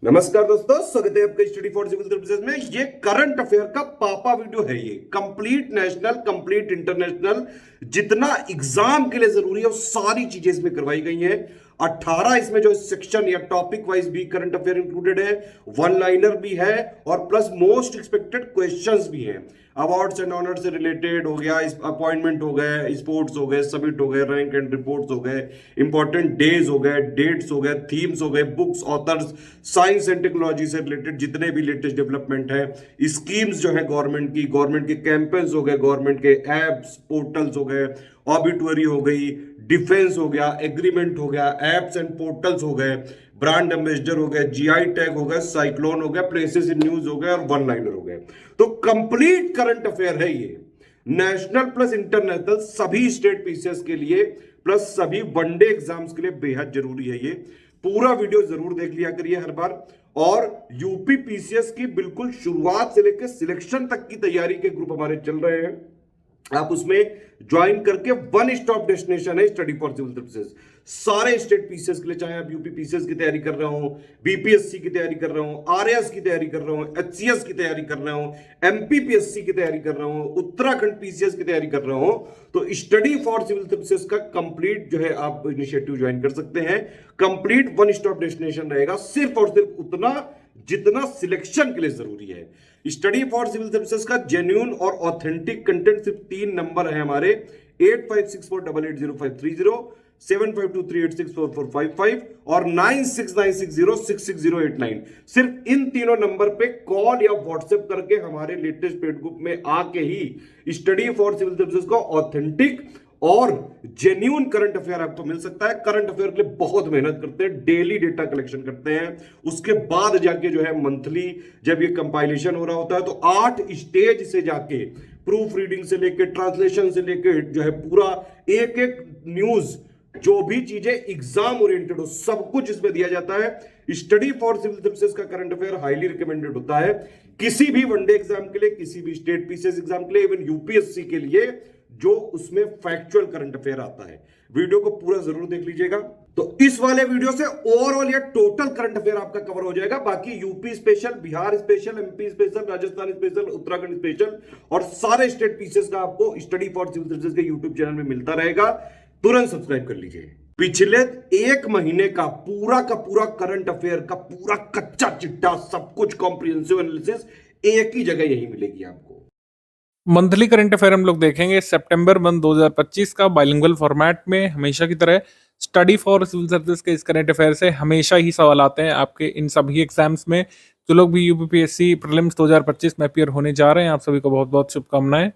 नमस्कार दोस्तों, स्वागत है आपका स्टडी फॉर सिविल सर्विसेज में। ये करंट अफेयर का पापा वीडियो है। ये कंप्लीट नेशनल, कंप्लीट इंटरनेशनल, जितना एग्जाम के लिए जरूरी है वो सारी चीजें इसमें करवाई गई हैं। 18 इसमें जो सेक्शन या टॉपिक वाइज भी करंट अफेयर इंक्लूडेड है, वन लाइनर भी है और प्लस मोस्ट एक्सपेक्टेड क्वेश्चंस भी हैं। अवार्ड्स एंड ऑनर से रिलेटेड हो गया, अपॉइंटमेंट हो गए, स्पोर्ट्स हो गए, समिट हो गए, रैंक एंड रिपोर्ट्स हो गए, इंपॉर्टेंट डेज हो गए, डेट्स हो गए, थीम्स हो गए, books, authors, science and technology से रिलेटेड जितने भी लेटेस्ट डेवलपमेंट है, स्कीम्स जो है गवर्नमेंट के कैंपेन्स हो गए, गवर्नमेंट के एप्स, पोर्टल्स हो गए, ऑबिटुअरी हो गई, डिफेंस हो गया, एग्रीमेंट हो गया, एप्स एंड पोर्टल्स हो गए, ब्रांड एम्बेसडर हो गए, जीआई टैग हो गए, साइक्लोन हो गया, प्लेसेस इन न्यूज हो गए और वन लाइनर हो गए। तो कंप्लीट करंट अफेयर है ये, नेशनल प्लस इंटरनेशनल, सभी स्टेट पीसीएस के लिए प्लस सभी वनडे एग्जाम्स के लिए बेहद जरूरी है। ये पूरा वीडियो जरूर देख लिया करिए हर बार। और यूपी पीसीएस की बिल्कुल शुरुआत से लेकर सिलेक्शन तक की तैयारी के ग्रुप हमारे चल रहे हैं। आप उसमें ज्वाइन करके वन स्टॉप डेस्टिनेशन है स्टडी फॉर सिविल सर्विसेज। सारे स्टेट पीसीएस के लिए, चाहे आप यूपी पीसीएस की तैयारी कर रहे हो, बीपीएससी की तैयारी कर रहा हूं, आरएएस की तैयारी कर रहा हूं, एचसीएस की तैयारी कर रहा हूं, एमपीपीएससी की तैयारी कर रहा हूं, उत्तराखंड पीसीएस की तैयारी कर रहा हूं, तो स्टडी फॉर सिविल सर्विसेज का कंप्लीट जो है आप इनिशिएटिव ज्वाइन कर सकते हैं। कंप्लीट वन स्टॉप डेस्टिनेशन रहेगा, सिर्फ और सिर्फ उतना जितना सिलेक्शन के लिए जरूरी है। स्टडी फॉर सिविल सर्विसेज का जेन्युइन और ऑथेंटिक कंटेंट सिर्फ 3 नंबर है हमारे, 8564880530, 7523864455 और 9696066089। सिर्फ इन तीनों नंबर पे कॉल या व्हाट्सएप करके हमारे लेटेस्ट पेड ग्रुप में आके ही स्टडी फॉर सिविल सर्विसेज का ऑथेंटिक और जेन्युइन करंट अफेयर आपको मिल सकता है। करंट अफेयर के लिए बहुत मेहनत करते हैं, डेली डेटा कलेक्शन करते हैं, उसके बाद जाके जो है मंथली जब ये कंपाइलेशन हो रहा होता है तो 8 स्टेज से जाके प्रूफ रीडिंग से लेके ट्रांसलेशन से लेके जो है पूरा एक एक न्यूज, जो भी चीजें एग्जाम ओरिएंटेड हो, सब कुछ इसमें दिया जाता है। स्टडी फॉर सिविल सर्विसेज का करंट अफेयर हाईली रिकमेंडेड होता है किसी भी वनडे एग्जाम के लिए, किसी भी स्टेट पीसीएस एग्जाम के लिए, इवन यूपीएससी के लिए, जो उसमें फैक्चुअल करंट अफेयर आता है। वीडियो को पूरा जरूर देख लीजिएगा। तो इस वाले वीडियो से ओवरऑल या टोटल करंट अफेयर आपका कवर हो जाएगा। बाकी UP special, Bihar special, MP special, Rajasthan special, Uttarakhand special और सारे स्टेट पीसीएस का आपको स्टडी फॉर सिविल सर्विसेज के यूट्यूब चैनल में मिलता रहेगा। तुरंत सब्सक्राइब कर लीजिए। पिछले 1 महीने का पूरा करंट अफेयर का पूरा कच्चा चिट्ठा, सब कुछ कॉम्प्रिहेंसिव एनालिसिस एक ही जगह यही मिलेगी आपको। मंथली करंट अफेयर हम लोग देखेंगे सितंबर 1 2025 का बाइलिंगुअल फॉर्मेट में। हमेशा की तरह स्टडी फॉर सिविल सर्विसेज के इस करंट अफेयर से हमेशा ही सवाल आते हैं आपके इन सभी एग्जाम्स में। जो लोग भी यूपीपीएससी प्रीलिम्स 2025 में अपियर होने जा रहे हैं, आप सभी को बहुत बहुत शुभकामनाएं।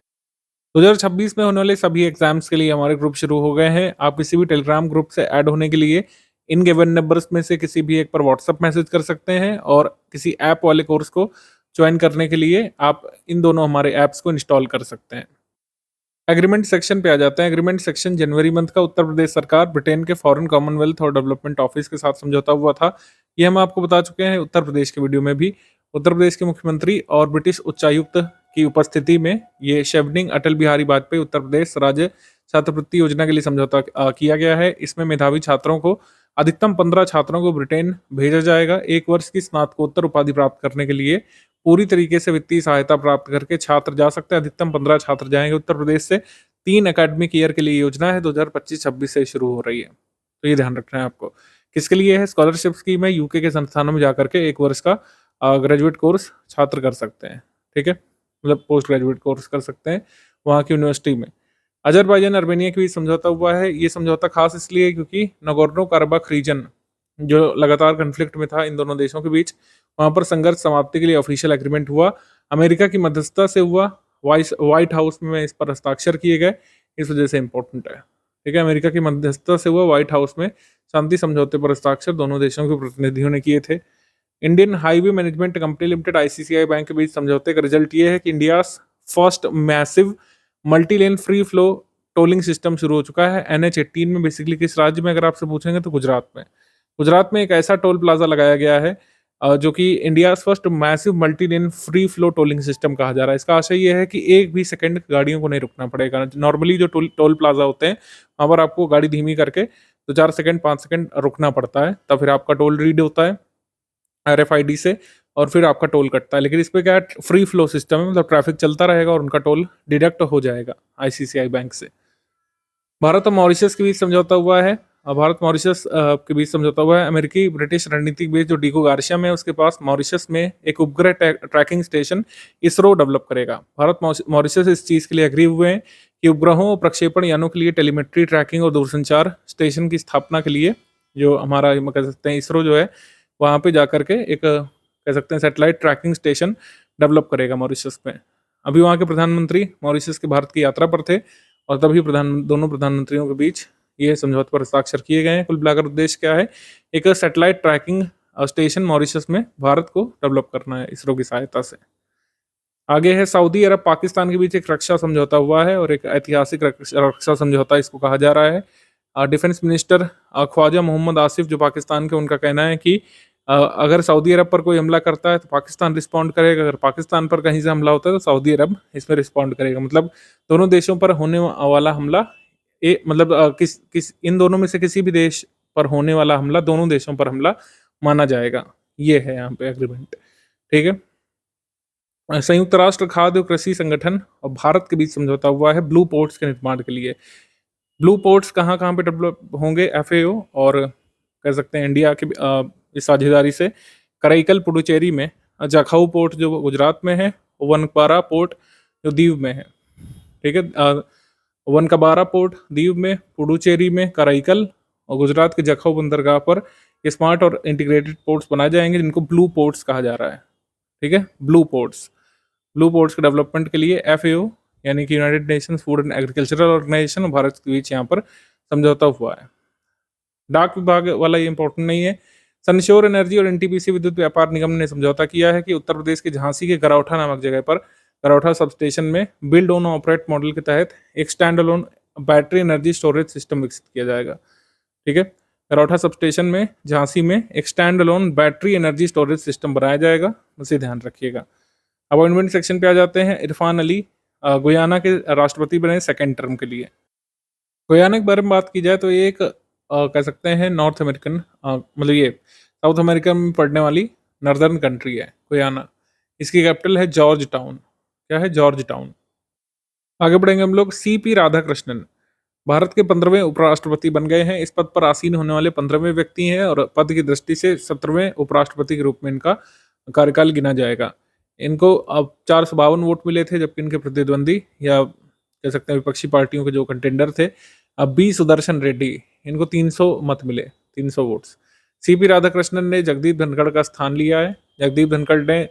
2026 में होने वाले सभी एग्जाम्स के लिए हमारे ग्रुप शुरू हो गए हैं। आप किसी भी टेलीग्राम ग्रुप से ऐड होने के लिए इन गिवन नंबर्स में से किसी भी एक पर व्हाट्सएप मैसेज कर सकते हैं, और किसी ऐप वाले कोर्स को ज्वाइन करने के लिए आप इन दोनों हमारे ऐप्स को इंस्टॉल कर सकते हैं। एग्रीमेंट सेक्शन पे आ जाते हैं। एग्रीमेंट सेक्शन जनवरी मंथ का उत्तर प्रदेश सरकार ब्रिटेन के फॉरेन कॉमनवेल्थ और डेवलपमेंट ऑफिस के साथ समझौता हुआ था। ये हम आपको बता चुके हैं उत्तर प्रदेश के वीडियो में भी। उत्तर प्रदेश के मुख्यमंत्री और ब्रिटिश उच्चायुक्त की उपस्थिति में ये शेवनिंग अटल बिहारी वाजपेयी उत्तर प्रदेश राज्य छात्रवृत्ति योजना के लिए समझौता किया गया है। इसमें मेधावी छात्रों को, अधिकतम 15 छात्रों को ब्रिटेन भेजा जाएगा। 1 वर्ष की स्नातकोत्तर उपाधि प्राप्त करने के लिए पूरी तरीके से वित्तीय सहायता प्राप्त करके छात्र जा सकते हैं। अधिकतम 15 छात्र जाएंगे उत्तर प्रदेश से। 3 एकेडमिक ईयर के लिए योजना है, 2025-26 से शुरू हो रही है, तो ये ध्यान रखना है आपको। किसके लिए है? स्कॉलरशिप स्कीम है। यूके के संस्थानों में जाकर के 1 वर्ष का ग्रेजुएट कोर्स छात्र कर सकते हैं, ठीक है, मतलब पोस्ट ग्रेजुएट कोर्स कर सकते हैं वहाँ की यूनिवर्सिटी में। अजरबैजान अर्मेनिया के बीच समझौता हुआ है। ये समझौता खास इसलिए क्योंकि नगोर्नो कराबाख रीजन जो लगातार कन्फ्लिक्ट में था इन दोनों देशों के बीच, वहां पर संघर्ष समाप्ति के लिए ऑफिशियल एग्रीमेंट हुआ। अमेरिका की मध्यस्थता से हुआ। व्हाइट हाउस में इस पर हस्ताक्षर किए गए, इस वजह से इंपॉर्टेंट है, ठीक है। अमेरिका की मध्यस्थता से हुआ, व्हाइट हाउस में शांति समझौते पर हस्ताक्षर दोनों देशों के प्रतिनिधियों ने किए थे। Indian highway management company limited ICCI bank के बीच समझौते का रिजल्ट ये है कि India first massive multi lane free flow tolling system शुरू हो चुका है। NH18 में, बेसिकली किस राज्य में अगर आपसे पूछेंगे तो गुजरात में। गुजरात में एक ऐसा टोल प्लाजा लगाया गया है जो कि India first massive multi lane free flow tolling system कहा जा रहा है। इसका आशय यह है कि एक भी सेकंड गाड़ियों को नहीं रुकना पड़ेगा। नॉर्मली जो टोल प्लाजा होते हैं वहाँ पर आपको गाड़ी धीमी करके 2-4 सेकंड 5 सेकंड रुकना पड़ता है, तब फिर आपका टोल रीड होता है। आरएफआईडी से, और फिर आपका टोल कटता है। लेकिन इस पे क्या है, फ्री फ्लो सिस्टम है, मतलब ट्रैफिक चलता रहेगा और उनका टोल डिडक्ट हो जाएगा आईसीसीआई बैंक से। भारत और मॉरिशस के बीच समझौता हुआ है। भारत मॉरिशस के बीच समझौता हुआ है। अमेरिकी ब्रिटिश रणनीतिक बेस जो डिगो गार्सिया में है, उसके पास मॉरिशस में एक उपग्रह ट्रैकिंग स्टेशन इसरो डेवलप करेगा। भारत मॉरिशस इस चीज़ के लिए एग्री हुए हैं कि उपग्रहों और प्रक्षेपण यानों के लिए टेलीमेट्री ट्रैकिंग और दूरसंचार स्टेशन की स्थापना के लिए जो हमारा कह सकते हैं इसरो जो है, वहाँ पे जा करके एक कह सकते हैं सैटेलाइट ट्रैकिंग स्टेशन डेवलप करेगा मॉरिशस में। अभी वहाँ के प्रधानमंत्री मॉरिशस के भारत की यात्रा पर थे, और तभी दोनों प्रधानमंत्रियों के बीच ये समझौते पर हस्ताक्षर किए गए हैं। कुल मिलाकर उद्देश्य क्या है, एक सैटेलाइट ट्रैकिंग स्टेशन मॉरिशस में भारत को डेवलप करना है इसरो की सहायता से। आगे है सऊदी अरब पाकिस्तान के बीच एक रक्षा समझौता हुआ है, और एक ऐतिहासिक रक्षा समझौता इसको कहा जा रहा है। डिफेंस मिनिस्टर ख्वाजा मोहम्मद आसिफ जो पाकिस्तान के, उनका कहना है कि अगर सऊदी अरब पर कोई हमला करता है तो पाकिस्तान रिस्पॉन्ड करेगा, अगर पाकिस्तान पर कहीं से हमला होता है तो सऊदी अरब इसमें रिस्पॉन्ड करेगा। मतलब दोनों देशों पर होने वाला हमला मतलब किस इन दोनों में से किसी भी देश पर होने वाला हमला दोनों देशों पर हमला माना जाएगा। ये है यहाँ पे एग्रीमेंट। ठीक है। संयुक्त राष्ट्र खाद्य और कृषि संगठन और भारत के बीच समझौता हुआ है ब्लू पोर्ट्स के निर्माण के लिए। ब्लू पोर्ट्स कहाँ कहाँ पे डेवलप होंगे, एफएओ और कह सकते हैं इंडिया की इस साझेदारी से कराईकल पुडुचेरी में, जाखाऊ पोर्ट जो गुजरात में है, वनकबारा पोर्ट जो दीव में है। ठीक है। वनकबारा पोर्ट दीव में, पुडुचेरी में कराईकल, और गुजरात के जखाऊ बंदरगाह पर ये स्मार्ट और इंटीग्रेटेड पोर्ट्स बनाए जाएंगे जिनको ब्लू पोर्ट्स कहा जा रहा है। ठीक है, ब्लू पोर्ट्स के डेवलपमेंट के लिए एफएओ यानी कि United Nations Food and Agricultural Organisation और भारत के बीच यहाँ पर समझौता हुआ है। डाक विभाग वाला ये इंपॉर्टेंट नहीं है। सनश्योर एनर्जी और एनटीपीसी विद्युत व्यापार निगम ने समझौता किया है कि उत्तर प्रदेश के झांसी के गरौठा नामक जगह पर गरौठा सबस्टेशन में बिल्ड ओन ऑपरेट मॉडल के तहत एक stand alone battery energy storage system विकसित किया जाएगा। ठीक है। गरौठा सबस्टेशन में झांसी में एक stand alone battery energy storage system बनाया जाएगा, उसे ध्यान रखिएगा। अपॉइंटमेंट सेक्शन पे आ जाते हैं। इरफान अली गुयाना के राष्ट्रपति बने सेकेंड टर्म के लिए। गुयाना के बारे में बात की जाए तो ये एक कह सकते हैं नॉर्थ अमेरिकन मतलब ये साउथ अमेरिका में पड़ने वाली नॉर्दर्न कंट्री है गुयाना। इसकी कैपिटल है जॉर्ज टाउन। क्या है? George town. आगे बढ़ेंगे हम लोग। सीपी राधाकृष्णन भारत के 15वें उपराष्ट्रपति बन गए हैं। इस पद पर आसीन होने वाले 15वें व्यक्ति हैं और पद की दृष्टि से 17वें उपराष्ट्रपति के रूप में इनका कार्यकाल गिना जाएगा। इनको अब 452 वोट मिले थे, जबकि इनके प्रतिद्वंदी या कह सकते हैं विपक्षी पार्टियों के जो कंटेंडर थे, अब बी सुदर्शन रेड्डी, इनको 300 मत मिले, 300 वोट्स। सीपी राधाकृष्णन ने जगदीप धनखड़ का स्थान लिया है। जगदीप धनखड़ ने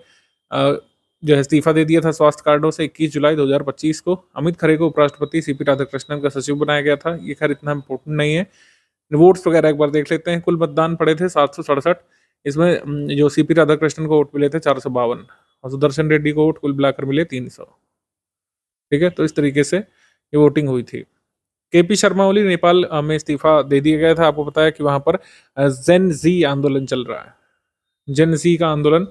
जो है इस्तीफा दे दिया था स्वास्थ्य कार्डों से 21 जुलाई 2025 को। अमित खरे को उपराष्ट्रपति, सीपी राधाकृष्णन का सचिव बनाया गया था। ये खैर इतना इम्पोर्टेंट नहीं है। वोट्स वगैरह एक बार देख लेते हैं। कुल मतदान पड़े थे 767। इसमें जो सीपी राधाकृष्णन को वोट मिले थे 452 और सुदर्शन रेड्डी को वोट कुल मिलाकर मिले 300। ठीक है, तो इस तरीके से ये वोटिंग हुई थी। केपी शर्मा ओली नेपाल में इस्तीफा दे दिया गया था। आपको पता है कि वहाँ पर जेन जी आंदोलन चल रहा है। जेन जी का आंदोलन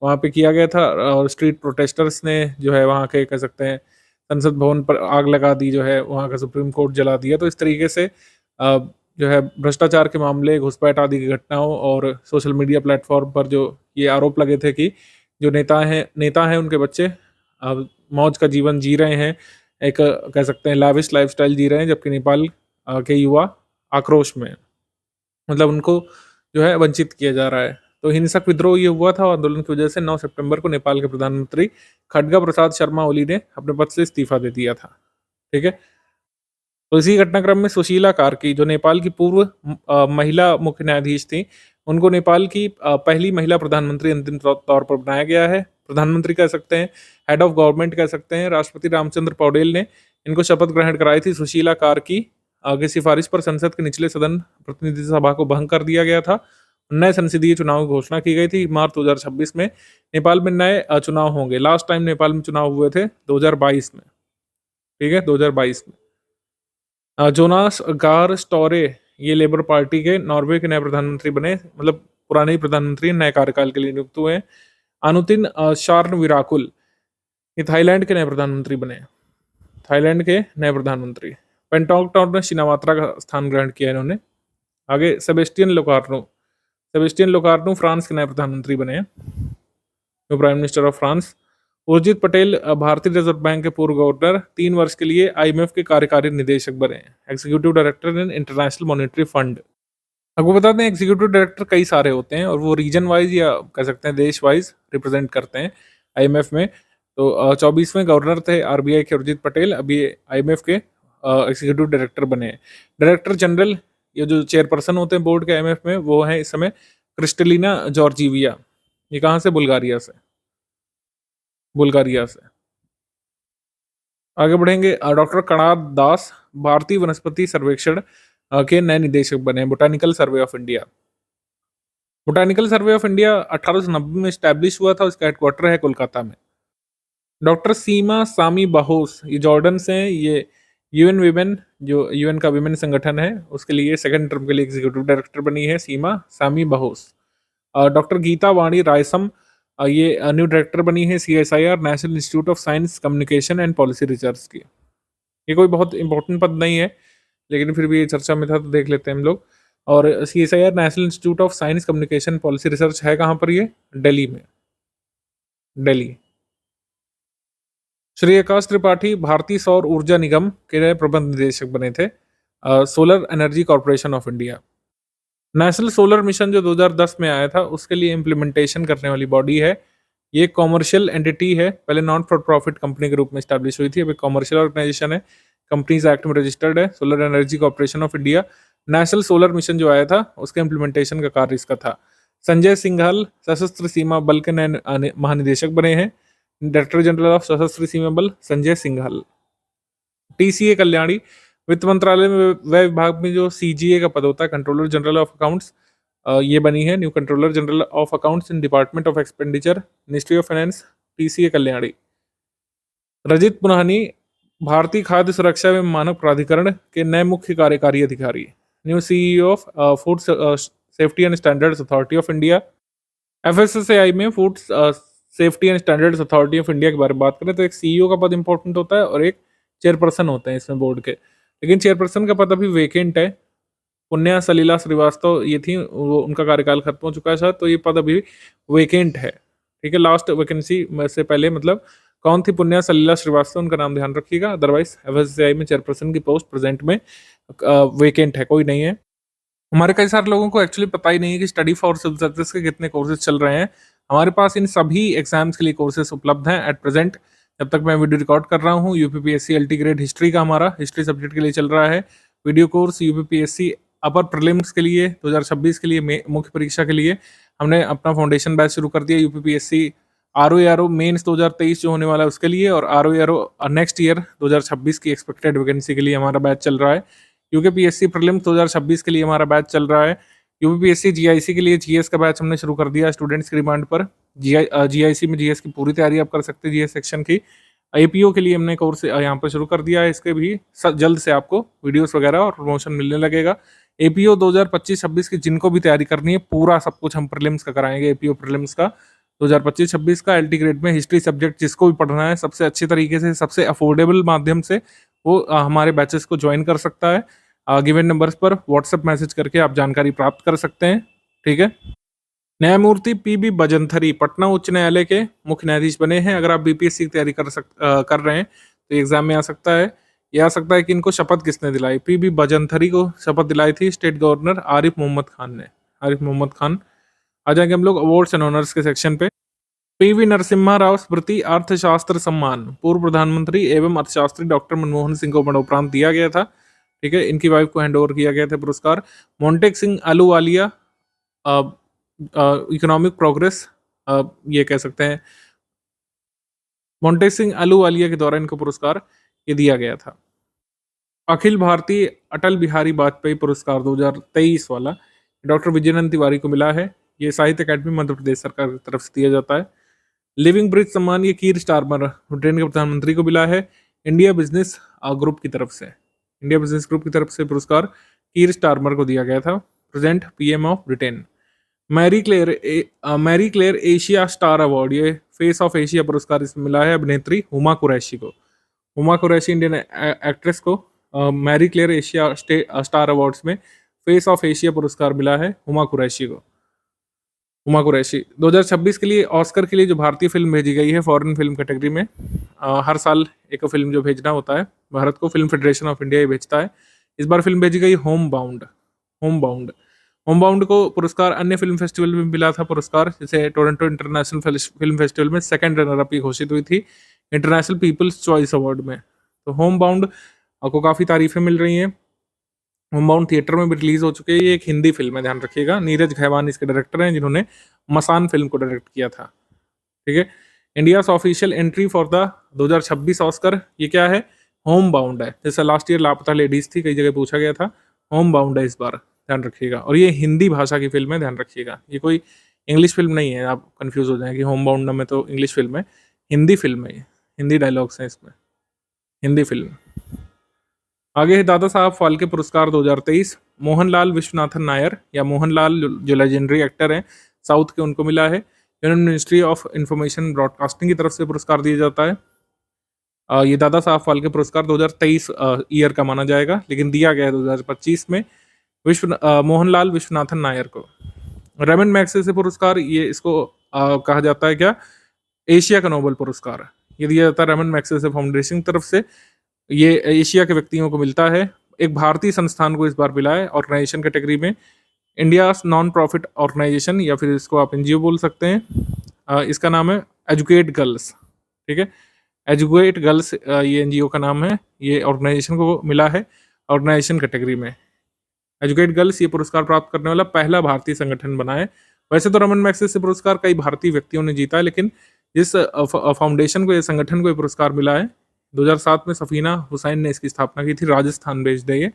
वहाँ पे किया गया था और स्ट्रीट प्रोटेस्टर्स ने जो है वहाँ के कह सकते हैं संसद भवन पर आग लगा दी, जो है वहाँ का सुप्रीम कोर्ट जला दिया। तो इस तरीके से जो है भ्रष्टाचार के मामले, घुसपैठ आदि की घटनाओं और सोशल मीडिया प्लेटफॉर्म पर जो ये आरोप लगे थे कि जो नेता हैं उनके बच्चे मौज का जीवन जी रहे हैं, एक कह सकते हैं लैविश लाइफस्टाइल जी रहे हैं, जबकि नेपाल के युवा आक्रोश में, मतलब उनको जो है वंचित किया जा रहा है। तो हिंसक विद्रोह ये हुआ था और आंदोलन की वजह से 9 सितंबर को नेपाल के प्रधानमंत्री खड्गा प्रसाद शर्मा ओली ने अपने पद से इस्तीफा दे दिया था। ठीक है। तो इसी घटनाक्रम में सुशीला कार्की जो नेपाल की पूर्व महिला मुख्य न्यायाधीश थी, उनको नेपाल की पहली महिला प्रधानमंत्री अंतिम तौर पर बनाया गया है। प्रधानमंत्री कह सकते हैं, हेड ऑफ गवर्नमेंट कह सकते हैं। राष्ट्रपति रामचंद्र पौडेल ने इनको शपथ ग्रहण कराई थी। सुशीला कार्की की सिफारिश पर संसद के निचले सदन प्रतिनिधि सभा को भंग कर दिया गया था। नए संसदीय चुनाव की घोषणा की गई थी। मार्च 2026 में नेपाल में नए चुनाव होंगे। लास्ट टाइम नेपाल में चुनाव हुए थे 2022 में। ठीक है, 2022 में। जोनास गार स्टोरे ये लेबर पार्टी के नॉर्वे के नए प्रधानमंत्री बने, मतलब पुराने प्रधानमंत्री नए कार्यकाल के लिए नियुक्त हुए। अनुतिन शार्न विराकुल ये थाईलैंड के नए प्रधानमंत्री बने। थाईलैंड के नए प्रधानमंत्री। पेंटोक्टोर ने शिनावात्रा का स्थान ग्रहण किया इन्होंने। आगे Sebastian Locarno Sebastian Locarno France के नए प्रधानमंत्री बने हैं, जो prime minister of France. Urjit Patel भारतीय रिजर्व बैंक के पूर्व गवर्नर, 3 वर्ष के लिए आईएमएफ के कार्यकारी निदेशक बने हैं, executive director in international monetary fund. आपको बता दें एग्जीक्यूटिव डायरेक्टर कई सारे होते हैं और वो रीजन वाइज या कह सकते हैं देश वाइज रिप्रेजेंट करते हैं आईएमएफ में। तो 24वें गवर्नर थे आरबीआई के उर्जित पटेल, अभी आईएमएफ के एग्जीक्यूटिव डायरेक्टर बने हैं। डायरेक्टर जनरल, ये जो चेयरपर्सन होते हैं बोर्ड के आईएमएफ में, वो है इस समय क्रिस्टलिना जॉर्जीविया। ये कहाँ से? बुल्गारिया से। बुल्गारिया से आगे बढ़ेंगे। डॉक्टर कणाद दास भारतीय वनस्पति सर्वेक्षण के नए निदेशक बने, botanical survey of India. Botanical survey of India 1890 में स्टैब्लिश हुआ था, उसका हेडक्वार्टर है कोलकाता में। डॉक्टर सीमा सामी बहोस, ये जॉर्डन से हैं, ये यूएन वीमेन, जो यूएन का विमेन संगठन है, उसके लिए सेकंड टर्म के लिए एग्जीक्यूटिव डायरेक्टर बनी है सीमा सामी बहोस। डॉक्टर गीता वाणी रायसम, ये न्यू डायरेक्टर बनी है CSIR, national institute of science communication and policy research की। ये कोई बहुत इंपॉर्टेंट पद नहीं है, लेकिन फिर भी ये चर्चा में था तो देख लेते हैं हम लोग। और CSIR national institute of science communication policy research है कहाँ पर? ये दिल्ली में, दिल्ली। श्री आकाश त्रिपाठी भारतीय सौर ऊर्जा निगम के नए प्रबंध निदेशक बने थे, solar energy corporation of India. National solar mission जो 2010 में आया था, उसके लिए इम्प्लीमेंटेशन करने वाली बॉडी है। ये कॉमर्शियल एंटिटी है, पहले नॉन फॉर प्रॉफिट कंपनी के रूप में स्टैब्लिश हुई थी, अभी कॉमर्शियल ऑर्गेनाइजेशन है, कंपनीज एक्ट में रजिस्टर्ड है, solar energy corporation of India. National solar mission जो आया था, उसके इम्प्लीमेंटेशन का कार्य इसका था। संजय सिंघल सशस्त्र सीमा बल के नए महानिदेशक बने हैं, डायरेक्टर जनरल ऑफ सशस्त्र सीमा बल संजय सिंघल। टीसीए कल्याणी, वित्त मंत्रालय में व्यय विभाग में जो सीजीए का पद होता है, कंट्रोलर जनरल ऑफ अकाउंट्स, ये बनी है new controller general of accounts in department of expenditure, ministry of finance, TCA Kalyani. Rajit Punahani भारतीय खाद्य सुरक्षा एवं मानक प्राधिकरण के नए मुख्य कार्यकारी अधिकारी, new CEO of food safety and standards authority of India. FSSAI में food safety and standards authority of India के बारे में बात करें तो एक सीईओ का पद इंपॉर्टेंट होता है और एक चेयरपर्सन होते हैं इसमें बोर्ड के, लेकिन चेयरपर्सन का पद अभी वेकेंट है। पुण्या सलीला श्रीवास्तव ये थी, वो उनका कार्यकाल खत्म हो चुका है शायद, तो ये पद अभी वेकेंट है। ठीक है, लास्ट वैकेंसी में से पहले मतलब कौन थी? पुण्या सलीला श्रीवास्तव, उनका नाम ध्यान रखिएगा। अदरवाइज एफएसएसएआई में चेयरपर्सन की पोस्ट प्रेजेंट में वेकेंट है, कोई नहीं है। हमारे कई सारे लोगों को एक्चुअली पता ही नहीं है कि स्टडी फॉर सिविल सर्विसेज के कितने कोर्सेज चल रहे हैं। हमारे पास इन सभी एग्जाम्स के लिए कोर्सेज उपलब्ध हैं एट प्रेजेंट। जब तक मैं वीडियो रिकॉर्ड कर रहा हूँ, यूपीपीएससी एलटी ग्रेड हिस्ट्री का हमारा हिस्ट्री सब्जेक्ट के लिए चल रहा है वीडियो कोर्स। यूपीपीएससी अपर प्रीलिम्स के लिए 2026 के लिए मुख्य परीक्षा के लिए हमने अपना फाउंडेशन बैच शुरू कर दिया। यूपीपीएससी आरओ मेंस 2023 जो होने वाला है उसके लिए, और आरओ नेक्स्ट ईयर 2026 की एक्सपेक्टेड वैकेंसी के लिए हमारा बैच चल रहा है। यूपीपीएससी प्रीलिम्स 2026 के लिए हमारा बैच चल रहा है। यूपीपीएससी जीआईसी के लिए जीएस का बैच हमने शुरू कर दिया स्टूडेंट्स की डिमांड पर। जीआईसी में जीएस की पूरी तैयारी आप कर सकते हैं, जीएस सेक्शन की। एपीओ के लिए हमने कोर्स यहाँ पर शुरू कर दिया है, इसके भी जल्द से आपको वीडियोस वगैरह और प्रमोशन मिलने लगेगा। एपीओ 2025-26 की जिनको भी तैयारी करनी है, पूरा सब कुछ हम प्रीलिम्स का कराएंगे। एपीओ प्रीलिम्स का 2025-26 का एलटी ग्रेड में हिस्ट्री सब्जेक्ट जिसको भी पढ़ना है सबसे अच्छे तरीके से, सबसे अफोर्डेबल माध्यम से वो हमारे बैचेस को ज्वाइन कर सकता है। गिवन नंबर्स पर व्हाट्सएप मैसेज करके आप जानकारी प्राप्त कर सकते हैं। ठीक है। न्यायमूर्ति पीबी बजंथरी पटना उच्च न्यायालय के मुख्य न्यायाधीश बने हैं। अगर आप बीपीएससी की तैयारी कर रहे हैं तो एग्जाम में आ सकता है। ये आ सकता है कि इनको शपथ किसने दिलाई? पीबी बजंथरी को शपथ दिलाई थी स्टेट गवर्नर आरिफ मोहम्मद खान ने। आरिफ मोहम्मद खान। आ जाएंगे हम लोग अवार्ड्स एंड ऑनर्स के सेक्शन पे। पीवी नरसिम्हा राव स्मृति अर्थशास्त्र सम्मान पूर्व प्रधानमंत्री एवं अर्थशास्त्री डॉक्टर मनमोहन सिंह को मरणोपरांत दिया गया था। ठीक है, इनकी वाइफ को हैंड ओवर किया गया था पुरस्कार। मोंटेक सिंह अहलूवालिया इकोनॉमिक प्रोग्रेस, ये कह सकते हैं मोंटेक सिंह अहलूवालिया के द्वारा इनको पुरस्कार ये दिया गया था। अखिल भारतीय अटल बिहारी वाजपेयी पुरस्कार 2023 वाला डॉक्टर विजयनंद तिवारी को मिला है। ये साहित्य अकादमी मध्य प्रदेश सरकार की तरफ से दिया जाता है। लिविंग ब्रिज सम्मान ये कीर स्टारमर ब्रिटेन के प्रधानमंत्री को मिला है। इंडिया बिजनेस ग्रुप की तरफ से, इंडिया बिजनेस ग्रुप की तरफ से पुरस्कार कीर स्टारमर को दिया गया था, present PM of Britain. Marie Claire Asia Star award ये फेस ऑफ एशिया पुरस्कार इसमें मिला है अभिनेत्री हुमा कुरैशी को। हुमा कुरैशी इंडियन एक्ट्रेस को Marie Claire Asia Star awards में फेस ऑफ एशिया पुरस्कार मिला है हुमा कुरैशी को। हुमा कुरैशी 2026 के लिए ऑस्कर के लिए जो भारतीय फिल्म भेजी गई है फॉरेन फिल्म कैटेगरी में, हर साल एक फिल्म जो भेजना होता है भारत को, फिल्म फेडरेशन ऑफ इंडिया ही भेजता है। इस बार फिल्म भेजी गई home bound. Home bound home bound को पुरस्कार अन्य फिल्म फेस्टिवल में मिला था पुरस्कार, जैसे टोरंटो इंटरनेशनल फिल्म फेस्टिवल में सेकंड रनर अप घोषित हुई थी इंटरनेशनल पीपल्स चॉइस अवार्ड में। तो होम बाउंड को काफ़ी तारीफें मिल रही हैं। होम बाउंड थिएटर में भी रिलीज हो चुकी है। ये एक हिंदी फिल्म है, ध्यान रखिएगा। नीरज खैवान इसके डायरेक्टर हैं, जिन्होंने मसान फिल्म को डायरेक्ट किया था। ठीक है। India's official entry for the 2026 Oscar, ये क्या है? होम बाउंड है। जैसे लास्ट ईयर लापता लेडीज थी, कई जगह पूछा गया था, होम बाउंड है इस बार, ध्यान रखिएगा। और ये हिंदी भाषा की फिल्म है, ध्यान रखिएगा। ये कोई इंग्लिश फिल्म नहीं है, आप कंफ्यूज हो जाएंगे कि होम बाउंड में तो इंग्लिश फिल्म है। हिंदी फिल्म है ये, हिंदी डायलॉग्स हैं इसमें, हिंदी फिल्म। आगे है दादा साहब फाल्के पुरस्कार 2023। मोहनलाल विश्वनाथन नायर, या मोहनलाल जो लेजेंडरी एक्टर हैं साउथ के, उनको मिला है। Union ministry of information broadcasting की तरफ से पुरस्कार दिया जाता है। ये दादा साहब फाल्के पुरस्कार 2023 ईयर का माना जाएगा, लेकिन दिया गया है 2025 में मोहनलाल विश्वनाथन नायर को। रेमन मैग्सेसे पुरस्कार, ये इसको कहा जाता है क्या? एशिया का नोबेल पुरस्कार। ये दिया जाता है रेमन मैग्सेसे फाउंडेशन की तरफ से। ये एशिया के व्यक्तियों को मिलता है। एक भारतीय संस्थान को इस बार मिला है ऑर्गेनाइजेशन कैटेगरी में, इंडिया नॉन प्रॉफिट ऑर्गेनाइजेशन, या फिर इसको आप एनजीओ बोल सकते हैं। इसका नाम है एजुकेट गर्ल्स। ठीक है, एजुकेट गर्ल्स ये एनजीओ का नाम है। ये ऑर्गेनाइजेशन को मिला है ऑर्गेनाइजेशन कैटेगरी में। एजुकेट गर्ल्स ये पुरस्कार प्राप्त करने वाला पहला भारतीय संगठन बना है। वैसे तो रमन मैग्सेसे पुरस्कार कई भारतीय व्यक्तियों ने जीता है, लेकिन जिस फाउंडेशन को, ये संगठन को ये पुरस्कार मिला है, 2007 में सफीना हुसैन ने इसकी स्थापना की थी, राजस्थान बेस्ड है ये।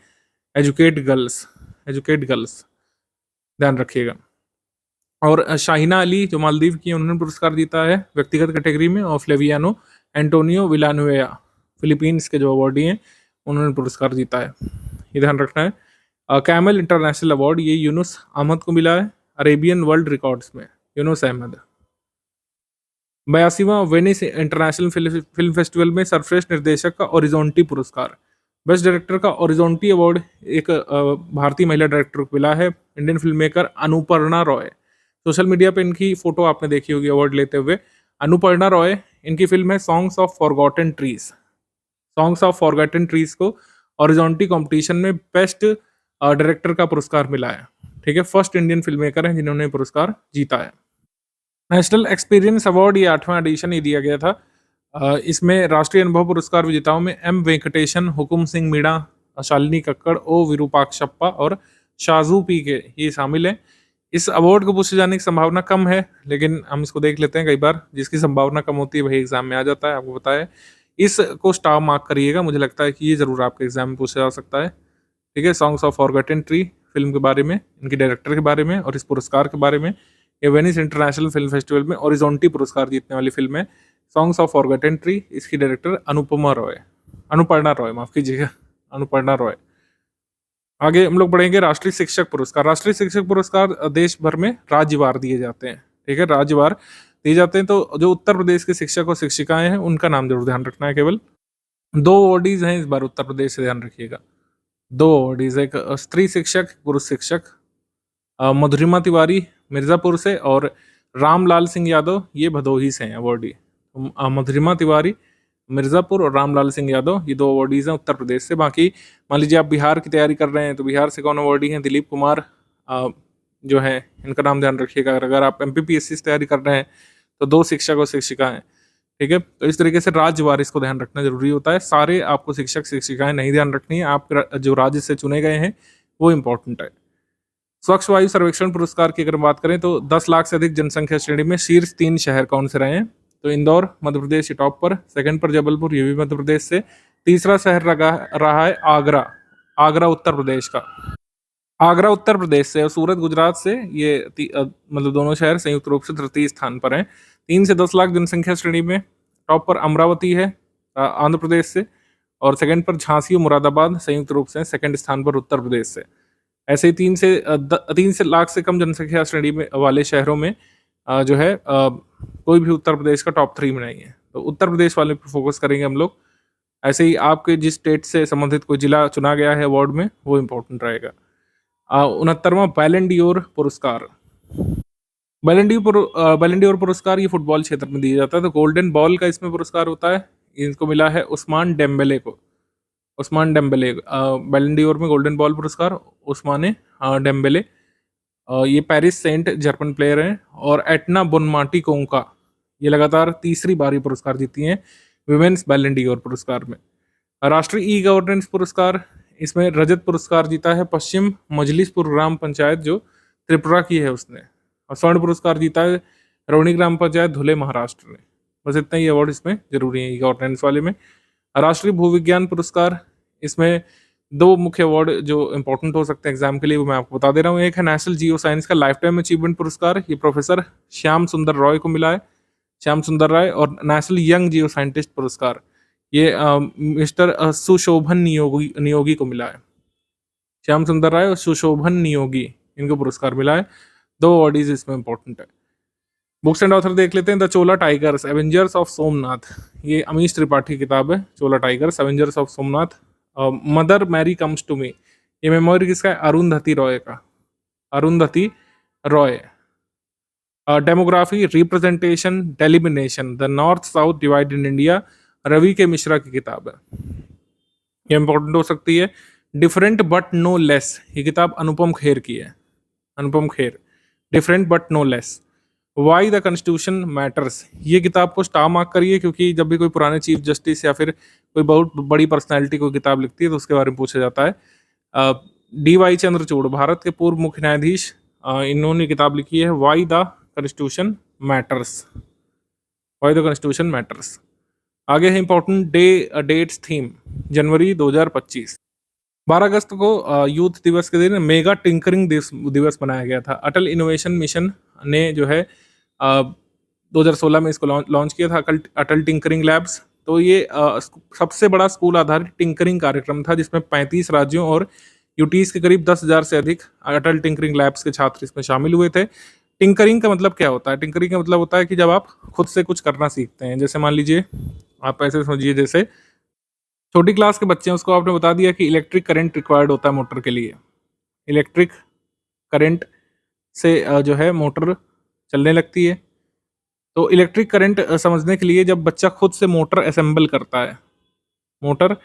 एजुकेट गर्ल्स, एजुकेट गर्ल्स, ध्यान रखिएगा। और शाहिना अली जो मालदीव की, उन्होंने पुरस्कार जीता है व्यक्तिगत कैटेगरी में। और फ्लेवियानो एंटोनियो विलानुएया, फिलीपींस के जो अवार्डी हैं, उन्होंने पुरस्कार जीता है, ये ध्यान रखना है। कैमल इंटरनेशनल अवार्ड, ये यूनुस अहमद को मिला है अरेबियन वर्ल्ड रिकॉर्ड्स में, यूनुस अहमद। 82वां वेनिस इंटरनेशनल फिल्म फेस्टिवल में सर्वश्रेष्ठ निर्देशक का ओरिजोंटी पुरस्कार, बेस्ट डायरेक्टर का ओरिजोंटी अवार्ड एक भारतीय महिला डायरेक्टर को मिला है, Indian film maker Anuparna Roy. Social media पे इनकी फोटो आपने देखी होगी अवार्ड लेते हुए। अनुपर्णा रॉय, इनकी फिल्म है songs of forgotten trees. Songs of forgotten trees को ओरिजोंटी कॉम्पिटिशन में बेस्ट डायरेक्टर का पुरस्कार मिला है। ठीक है, फर्स्ट इंडियन फिल्म मेकर हैं जिन्होंने पुरस्कार जीता है। नेशनल एक्सपीरियंस अवार्ड, ये 8वां एडिशन ही दिया गया था। इसमें राष्ट्रीय अनुभव पुरस्कार विजेताओं में एम वेंकटेशन, हुकुम सिंह मीणा, शालिनी कक्कड़, ओ विरूपाक्षप्पा और शाजू पी के, ये शामिल हैं। इस अवार्ड को पूछे जाने की संभावना कम है, लेकिन हम इसको देख लेते हैं। कई बार जिसकी संभावना कम होती है वही एग्जाम में आ जाता है, आपको पता है। इसको स्टार मार्क करिएगा, मुझे लगता है कि ये जरूर आपके एग्जाम में पूछा जा सकता है। ठीक है, songs of forgotten tree film के बारे में, इनके डायरेक्टर के बारे में और इस पुरस्कार के बारे में। ये वेनिस इंटरनेशनल फिल्म फेस्टिवल में ओरिजोंटी पुरस्कार जीतने वाली फिल्म है सॉन्ग्स ऑफ फॉरगॉटन ट्री। इसकी डायरेक्टर अनुपर्णा रॉय, माफ कीजिएगा, अनुपर्णा रॉय। आगे हम लोग बढ़ेंगे राष्ट्रीय शिक्षक पुरस्कार। राष्ट्रीय शिक्षक पुरस्कार देश भर में राज्यवार दिए जाते हैं। ठीक है, राज्यवार दिए जाते हैं। तो जो उत्तर प्रदेश के शिक्षक और शिक्षिकाएं हैं, उनका नाम जरूर ध्यान रखना है। केवल 2 अवार्डीज हैं इस बार उत्तर प्रदेश से, ध्यान रखिएगा। 2 अवार्डीज, एक स्त्री शिक्षक, पुरुष शिक्षक, मधुरिमा तिवारी मिर्जापुर से और रामलाल सिंह यादव, ये भदोही से हैं अवार्डी। मधुरिमा तिवारी मिर्जापुर और रामलाल सिंह यादव, ये 2 अवार्डीज हैं उत्तर प्रदेश से। बाकी मान लीजिए आप बिहार की तैयारी कर रहे हैं, तो बिहार से कौन अवार्डी हैं? दिलीप कुमार जो है, इनका नाम ध्यान रखिएगा। अगर आप MPPSC से तैयारी कर रहे हैं तो 2 शिक्षक और शिक्षिका हैं। ठीक है, तो इस तरीके से राज्यवार इसको ध्यान रखना जरूरी होता है। सारे आपको शिक्षक शिक्षिकाएं नहीं ध्यान रखनी है, आप जो राज्य से चुने गए हैं वो इंपॉर्टेंट है। स्वच्छ वायु सर्वेक्षण पुरस्कार की अगर बात करें तो 10 लाख से अधिक जनसंख्या श्रेणी में शीर्ष 3 शहर कौन से रहे हैं? तो इंदौर मध्य प्रदेश टॉप पर, सेकंड पर जबलपुर, ये भी मध्य प्रदेश से। तीसरा शहर रहा है आगरा, आगरा उत्तर प्रदेश का, आगरा उत्तर प्रदेश से। और सूरत गुजरात से। ये मतलब दोनों शहर संयुक्त रूप से तृतीय स्थान पर हैं। 3 से 10 लाख जनसंख्या श्रेणी में टॉप पर अमरावती है आंध्र प्रदेश से, और सेकंड पर झांसी और मुरादाबाद संयुक्त रूप से सेकंड स्थान पर उत्तर प्रदेश से। ऐसे ही 3 से लाख से कम जनसंख्या श्रेणी में वाले शहरों में जो है कोई भी उत्तर प्रदेश का टॉप 3 में नहीं है। तो उत्तर प्रदेश वाले पर फोकस करेंगे हम लोग। ऐसे ही आपके जिस स्टेट से संबंधित कोई जिला चुना गया है अवार्ड में, वो इम्पोर्टेंट रहेगा। 69वां बैलन डी ओर पुरस्कार, बैलेंडियोर पुरस्कार ये फुटबॉल क्षेत्र में दिया जाता है, तो गोल्डन बॉल का इसमें पुरस्कार होता है, इनको मिला है उस्मान डेम्बेले को। उस्मान डेम्बेले बैलेंडियोर में गोल्डन बॉल पुरस्कार उस्माने डेम्बेले। ये पेरिस सेंट जर्मन प्लेयर हैं। और एटना बोनमाटी कोंका, ये लगातार तीसरी बार ये पुरस्कार जीती हैं विमेन्स बैलेंडियोर पुरस्कार में। राष्ट्रीय ई गवर्नेंस पुरस्कार, इसमें रजत पुरस्कार जीता है पश्चिम मजलिसपुर ग्राम पंचायत, जो त्रिपुरा की है उसने। और स्वर्ण पुरस्कार जीता है रोहिणी ग्राम पंचायत धुले महाराष्ट्र ने। बस इतना ही अवार्ड इसमें जरूरी है ई गवर्नेंस वाले में। राष्ट्रीय भूविज्ञान पुरस्कार, इसमें दो मुख्य अवार्ड जो इंपॉर्टेंट हो सकते हैं एग्जाम के लिए, वो मैं आपको बता दे रहा हूँ। एक है नेशनल जियो साइंस का लाइफ टाइम अचीवमेंट पुरस्कार, ये प्रोफेसर श्याम सुंदर रॉय को मिला है, श्याम सुंदर राय। और नेशनल यंग जियो साइंटिस्ट पुरस्कार, ये मिस्टर सुशोभन नियोगी को मिला है। श्याम सुंदर राय और सुशोभन नियोगी, इनको पुरस्कार मिला है। दो अवार्डीज इसमें इंपॉर्टेंट है। बुक्स एंड ऑथर देख लेते हैं। The Chola tigers avengers of Somnath, ये अमीश त्रिपाठी की किताब है। Chola tigers avengers of Somnath. Mother Mary comes to me, ये मेमोरी किसका है? अरुंधति रॉय का, Arundhati Roy. Demography, representation, delimitation, the north south divide in India, Ravi K Mishra की किताब है, ये इंपॉर्टेंट हो सकती है। डिफरेंट बट नो लेस, ये किताब अनुपम खेर की है, Anupam Kher. Different but no less. Why the constitution matters, ये किताब को स्टार मार्क करिए, क्योंकि जब भी कोई पुराने चीफ जस्टिस या फिर कोई बहुत बड़ी पर्सनैलिटी कोई किताब लिखती है तो उसके बारे में पूछा जाता है। डी वाई चंद्रचूड़, भारत के पूर्व मुख्य न्यायाधीश, इन्होंने किताब लिखी है Y the constitution matters, Y the constitution matters. आगे है इंपॉर्टेंट डेट्स थीम, जनवरी 2025। 12 अगस्त को यूथ दिवस के दिन मेगा टिंकरिंग दिवस मनाया गया था। अटल इनोवेशन मिशन ने जो है 2016 में इसको लॉन्च किया था, अटल टिंकरिंग लैब्स। तो ये सबसे बड़ा स्कूल आधारित टिंकरिंग कार्यक्रम था, जिसमें 35 राज्यों और यूटीज के करीब 10,000 से अधिक अटल टिंकरिंग लैब्स के छात्र इसमें शामिल हुए थे। टिंकरिंग का मतलब क्या होता है? टिंकरिंग का मतलब होता है कि जब आप खुद से कुछ करना सीखते हैं। जैसे मान लीजिए, आप ऐसे समझिए, जैसे छोटी क्लास के बच्चे हैं, उसको आपने बता दिया कि इलेक्ट्रिक करंट रिक्वायर्ड होता है मोटर के लिए। इलेक्ट्रिक करंट से जो है मोटर चलने लगती है। तो इलेक्ट्रिक करंट समझने के लिए जब बच्चा खुद से मोटर असेंबल करता है, मोटर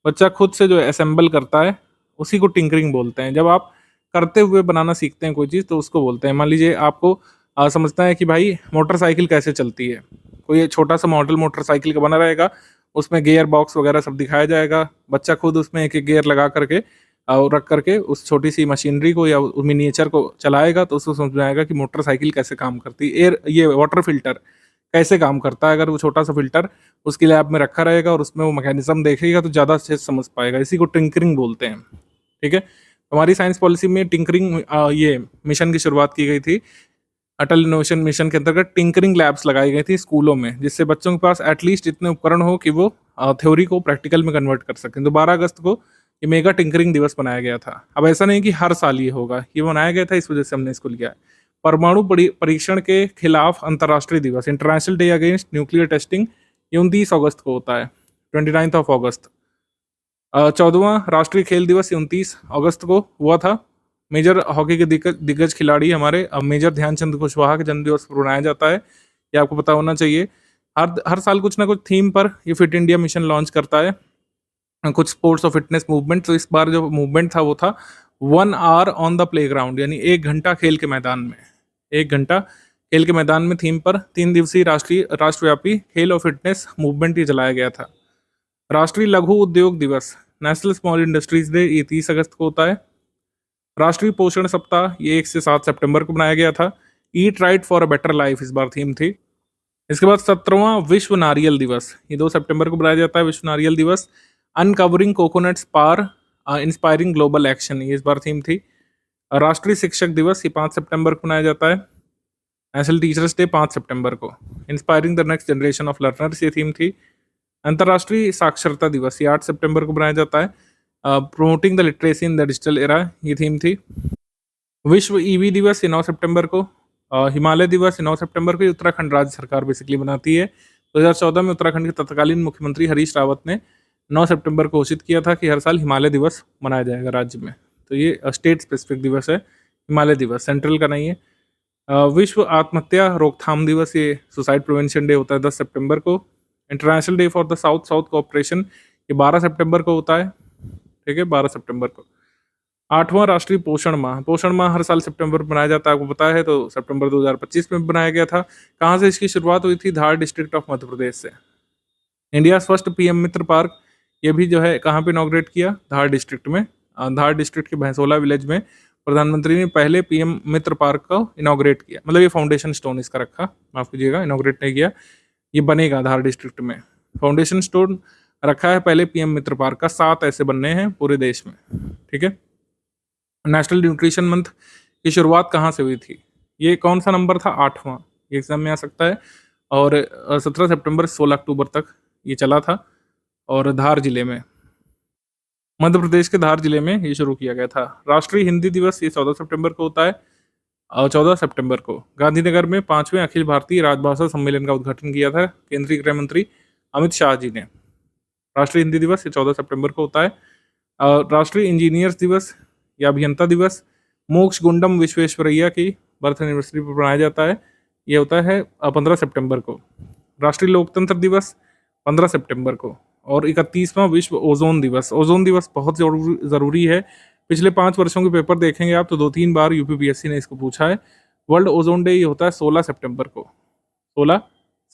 बच्चा खुद से जो असेंबल करता है, उसी को टिंकरिंग बोलते हैं। जब आप करते हुए बनाना सीखते हैं कोई चीज़, तो उसको बोलते हैं। मान लीजिए आपको समझता है कि भाई मोटरसाइकिल कैसे चलती है, कोई छोटा सा मॉडल मोटरसाइकिल का बना रहेगा, उसमें गियर बॉक्स वगैरह सब दिखाया जाएगा। बच्चा खुद उसमें एक एक गियर लगा करके और रख करके उस छोटी सी मशीनरी को या मिनिएचर को चलाएगा, तो उसको समझ में आएगा कि मोटरसाइकिल कैसे काम करती है। ये वाटर फिल्टर कैसे काम करता है, अगर वो छोटा सा फिल्टर उसकी लैब में रखा रहेगा और उसमें वो मैकेनिज्म देखेगा तो ज़्यादा अच्छे से समझ पाएगा। इसी को टिंकरिंग बोलते हैं। ठीक है, हमारी साइंस पॉलिसी में टिंकरिंग ये मिशन की शुरुआत की गई थी। अटल इनोवेशन मिशन के अंतर्गत टिंकरिंग लैब्स लगाई गई थी स्कूलों में, जिससे बच्चों के पास एटलीस्ट इतने उपकरण हो कि वो थ्योरी को प्रैक्टिकल में कन्वर्ट कर सकें। तो 12 अगस्त को ये मेगा टिंकरिंग दिवस मनाया गया था। अब ऐसा नहीं कि हर साल ये होगा, ये मनाया गया था, इस वजह से हमने इसको लिया है। परमाणु परीक्षण के खिलाफ अंतर्राष्ट्रीय दिवस, international day against nuclear testing, ये 29 अगस्त को होता है, 29 ऑफ अगस्त। 14वां राष्ट्रीय खेल दिवस 29 अगस्त को हुआ था। मेजर हॉकी के दिग्गज खिलाड़ी हमारे मेजर ध्यानचंद कुशवाहा के जन्मदिवस पर मनाया जाता है, ये आपको पता होना चाहिए। हर साल कुछ ना कुछ थीम पर ये फिट इंडिया मिशन लॉन्च करता है, कुछ स्पोर्ट्स और फिटनेस मूवमेंट। तो इस बार जो मूवमेंट था वो था 1 आवर ऑन द प्लेग्राउंड, यानी 1 घंटा खेल के मैदान में। 1 घंटा खेल के मैदान में थीम पर 3 दिवसीय राष्ट्रव्यापी खेल और फिटनेस मूवमेंट ये चलाया गया था। राष्ट्रीय लघु उद्योग दिवस, नेशनल स्मॉल इंडस्ट्रीज डे, ये 30 अगस्त को होता है। राष्ट्रीय पोषण सप्ताह, ये 1 से 7 सितंबर को बनाया गया था। Eat right for a better life इस बार थीम थी। इसके बाद 17वां विश्व नारियल दिवस, ये 2 सितंबर को बनाया जाता है, विश्व नारियल दिवस। अनकवरिंग कोकोनट्स पार इंस्पायरिंग ग्लोबल एक्शन, ये इस बार थीम थी। राष्ट्रीय शिक्षक दिवस, ये 5 सितंबर को मनाया जाता है। नेशनल टीचर्स डे 5 सितंबर को। Inspiring the next generation of learners, ये थीम थी। अंतर्राष्ट्रीय साक्षरता दिवस, ये 8 सितंबर को बनाया जाता है। Promoting the literacy in the digital era, ये थीम थी। विश्व ईवी दिवस, ये 9 सितंबर को। हिमालय दिवस, ये 9 सितंबर को। ये उत्तराखंड राज्य सरकार बेसिकली बनाती है। 2014 में उत्तराखंड के तत्कालीन मुख्यमंत्री हरीश रावत ने 9 सितंबर को घोषित किया था कि हर साल हिमालय दिवस मनाया जाएगा राज्य में। तो ये स्टेट स्पेसिफिक दिवस है, हिमालय दिवस, सेंट्रल का नहीं है। विश्व आत्महत्या रोकथाम दिवस, ये सुसाइड प्रिवेंशन डे होता है 10 सितंबर को। International day for the south south cooperation, ये 12 सितंबर को होता है, ठीक है, 12 सितंबर को। 8वां राष्ट्रीय पोषण माह, पोषण माह हर साल सितंबर में मनाया जाता है, आपको पता है, तो सितंबर 2025 में बनाया गया था। कहाँ से इसकी शुरुआत हुई थी? धार डिस्ट्रिक्ट ऑफ मध्य प्रदेश से। इंडिया फर्स्ट पीएम मित्र पार्क, ये भी जो है कहाँ पे इनॉग्रेट किया? धार डिस्ट्रिक्ट में। धार डिस्ट्रिक्ट के भैंसोला विलेज में प्रधानमंत्री ने पहले पीएम मित्र पार्क को इनॉग्रेट किया, मतलब ये फाउंडेशन स्टोन इसका रखा, माफ कीजिएगा, इनॉग्रेट नहीं किया, ये बनेगा धार डिस्ट्रिक्ट में। फाउंडेशन स्टोन रखा है पहले पीएम मित्र पार्क का, 7 ऐसे बनने हैं पूरे देश में, ठीक है। नेशनल न्यूट्रिशन मंथ की शुरुआत कहाँ से हुई थी? ये कौन सा नंबर था? 8वां, ये एग्जाम में आ सकता है। और 17 सितंबर से 16 अक्टूबर तक ये चला था, और धार जिले में, मध्य प्रदेश के धार जिले में ये शुरू किया गया था। राष्ट्रीय हिंदी दिवस, ये 14 सितंबर को होता है। और 14 सितंबर को गांधीनगर में 5वें अखिल भारतीय राजभाषा सम्मेलन का उद्घाटन किया था केंद्रीय गृह मंत्री अमित शाह जी ने। राष्ट्रीय हिंदी दिवस ये 14 सितंबर को होता है। राष्ट्रीय इंजीनियर्स दिवस या अभियंता दिवस मोक्ष गुंडम विश्वेश्वरैया की बर्थ एनिवर्सरी पर मनाया जाता है, ये होता है 15 सितंबर को। राष्ट्रीय लोकतंत्र दिवस 15 सितंबर को। और 31वां विश्व ओजोन दिवस, ओजोन दिवस बहुत ज़रूरी है। पिछले 5 वर्षों के पेपर देखेंगे आप तो 2-3 बार यूपीपीएससी ने इसको पूछा है। वर्ल्ड ओजोन डे ये होता है 16 सितंबर को, 16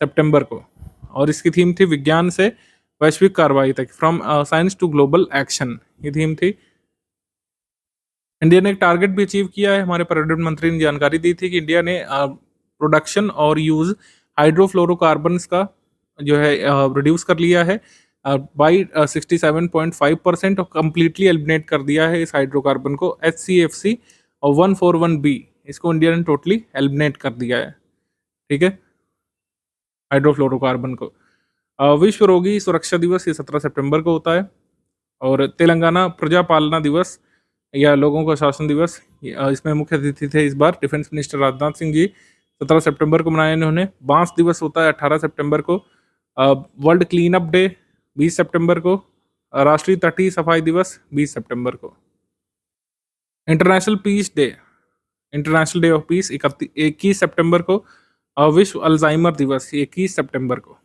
सितंबर को। और इसकी थीम थी विज्ञान से वैश्विक कार्रवाई तक, from science to global action, ये थीम थी। इंडिया ने एक टारगेट भी अचीव किया है, हमारे पर्यटन मंत्री ने जानकारी दी थी कि इंडिया ने प्रोडक्शन और यूज हाइड्रोफ्लोरोकार्बन्स का जो है रिड्यूस कर लिया है बाई 67.5% और कम्प्लीटली एलिमिनेट कर दिया है इस हाइड्रोकार्बन को, HCFC और 141B, इसको इंडिया ने टोटली एलिमिनेट कर दिया है, ठीक है, हाइड्रोफ्लोरोकार्बन को। विश्व रोगी सुरक्षा दिवस ये 17 सितंबर को होता है। और तेलंगाना प्रजा पालना दिवस या लोगों का शासन दिवस, इसमें मुख्य अतिथि थे इस बार डिफेंस मिनिस्टर राजनाथ सिंह जी, 17 सितंबर को मनाया इन्होंने। बांस दिवस होता है 18 सितंबर को। वर्ल्ड क्लीन अप डे 20 सितंबर को। राष्ट्रीय तटीय सफाई दिवस 20 सितंबर को। International Peace Day, International Day of Peace 21 सितंबर को। विश्व अल्जाइमर दिवस 21 सितंबर को।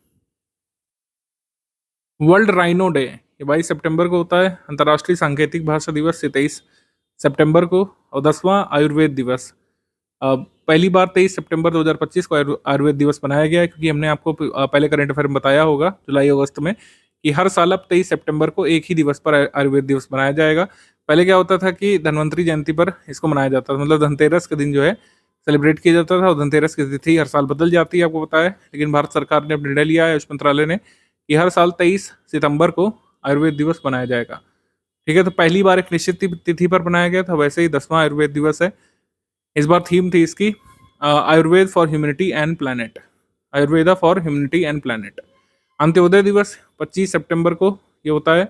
वर्ल्ड राइनो डे ये 22 सितंबर को होता है। अंतर्राष्ट्रीय सांकेतिक भाषा दिवस 23 सितंबर को। और 10वां आयुर्वेद दिवस, पहली बार 23 सितंबर 2025 को आयुर्वेद दिवस मनाया गया है, क्योंकि हमने आपको पहले करंट अफेयर में बताया होगा जुलाई अगस्त में कि हर साल अब 23 सितंबर को एक ही दिवस पर आयुर्वेद दिवस मनाया जाएगा। पहले क्या होता था कि धन्वंतरी जयंती पर इसको मनाया जाता था, मतलब धनतेरस के दिन जो है सेलिब्रेट किया जाता था, और धनतेरस की तिथि हर साल बदल जाती है, आपको पता है। लेकिन भारत सरकार ने अब निर्णय लिया है, आयुष मंत्रालय ने, कि हर साल 23 सितंबर को आयुर्वेद दिवस मनाया जाएगा, ठीक है। तो पहली बार एक निश्चित तिथि पर मनाया गया था, वैसे ही 10वां आयुर्वेद दिवस है। इस बार थीम थी इसकी Ayurveda for humanity and planet, Ayurveda for humanity and planet. Antyodaya दिवस 25 सितंबर को ये होता है।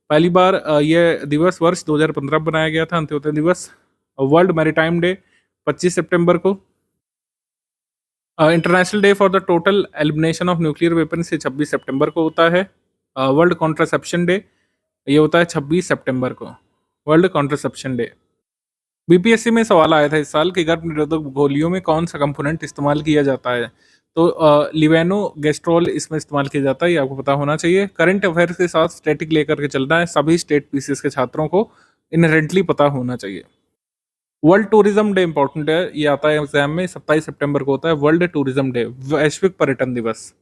पहली बार यह दिवस वर्ष 2015 में बनाया गया था, अंत्योदय दिवस। वर्ल्ड मैरीटाइम डे 25 सितंबर को। International day for the total elimination of nuclear weapon से 26 सितंबर को होता है। वर्ल्ड कॉन्ट्रासेप्शन डे ये होता है 26 सितंबर को, वर्ल्ड कॉन्ट्रासेप्शन डे। बीपीएससी में सवाल आया था इस साल कि गर्भ निरोधक गोलियों में कौन सा कंपोनेंट इस्तेमाल किया जाता है, तो लिवेनो गेस्ट्रोल इसमें इस्तेमाल किया जाता है, ये आपको पता होना चाहिए। करंट अफेयर्स के साथ स्टैटिक लेकर के चलना है, सभी स्टेट पीसीएस के छात्रों को इनहेरेंटली पता होना चाहिए। वर्ल्ड टूरिज्म डे इंपॉर्टेंट है, ये आता है एग्जाम में, 27 सितंबर को होता है वर्ल्ड टूरिज्म डे, वैश्विक पर्यटन दिवस।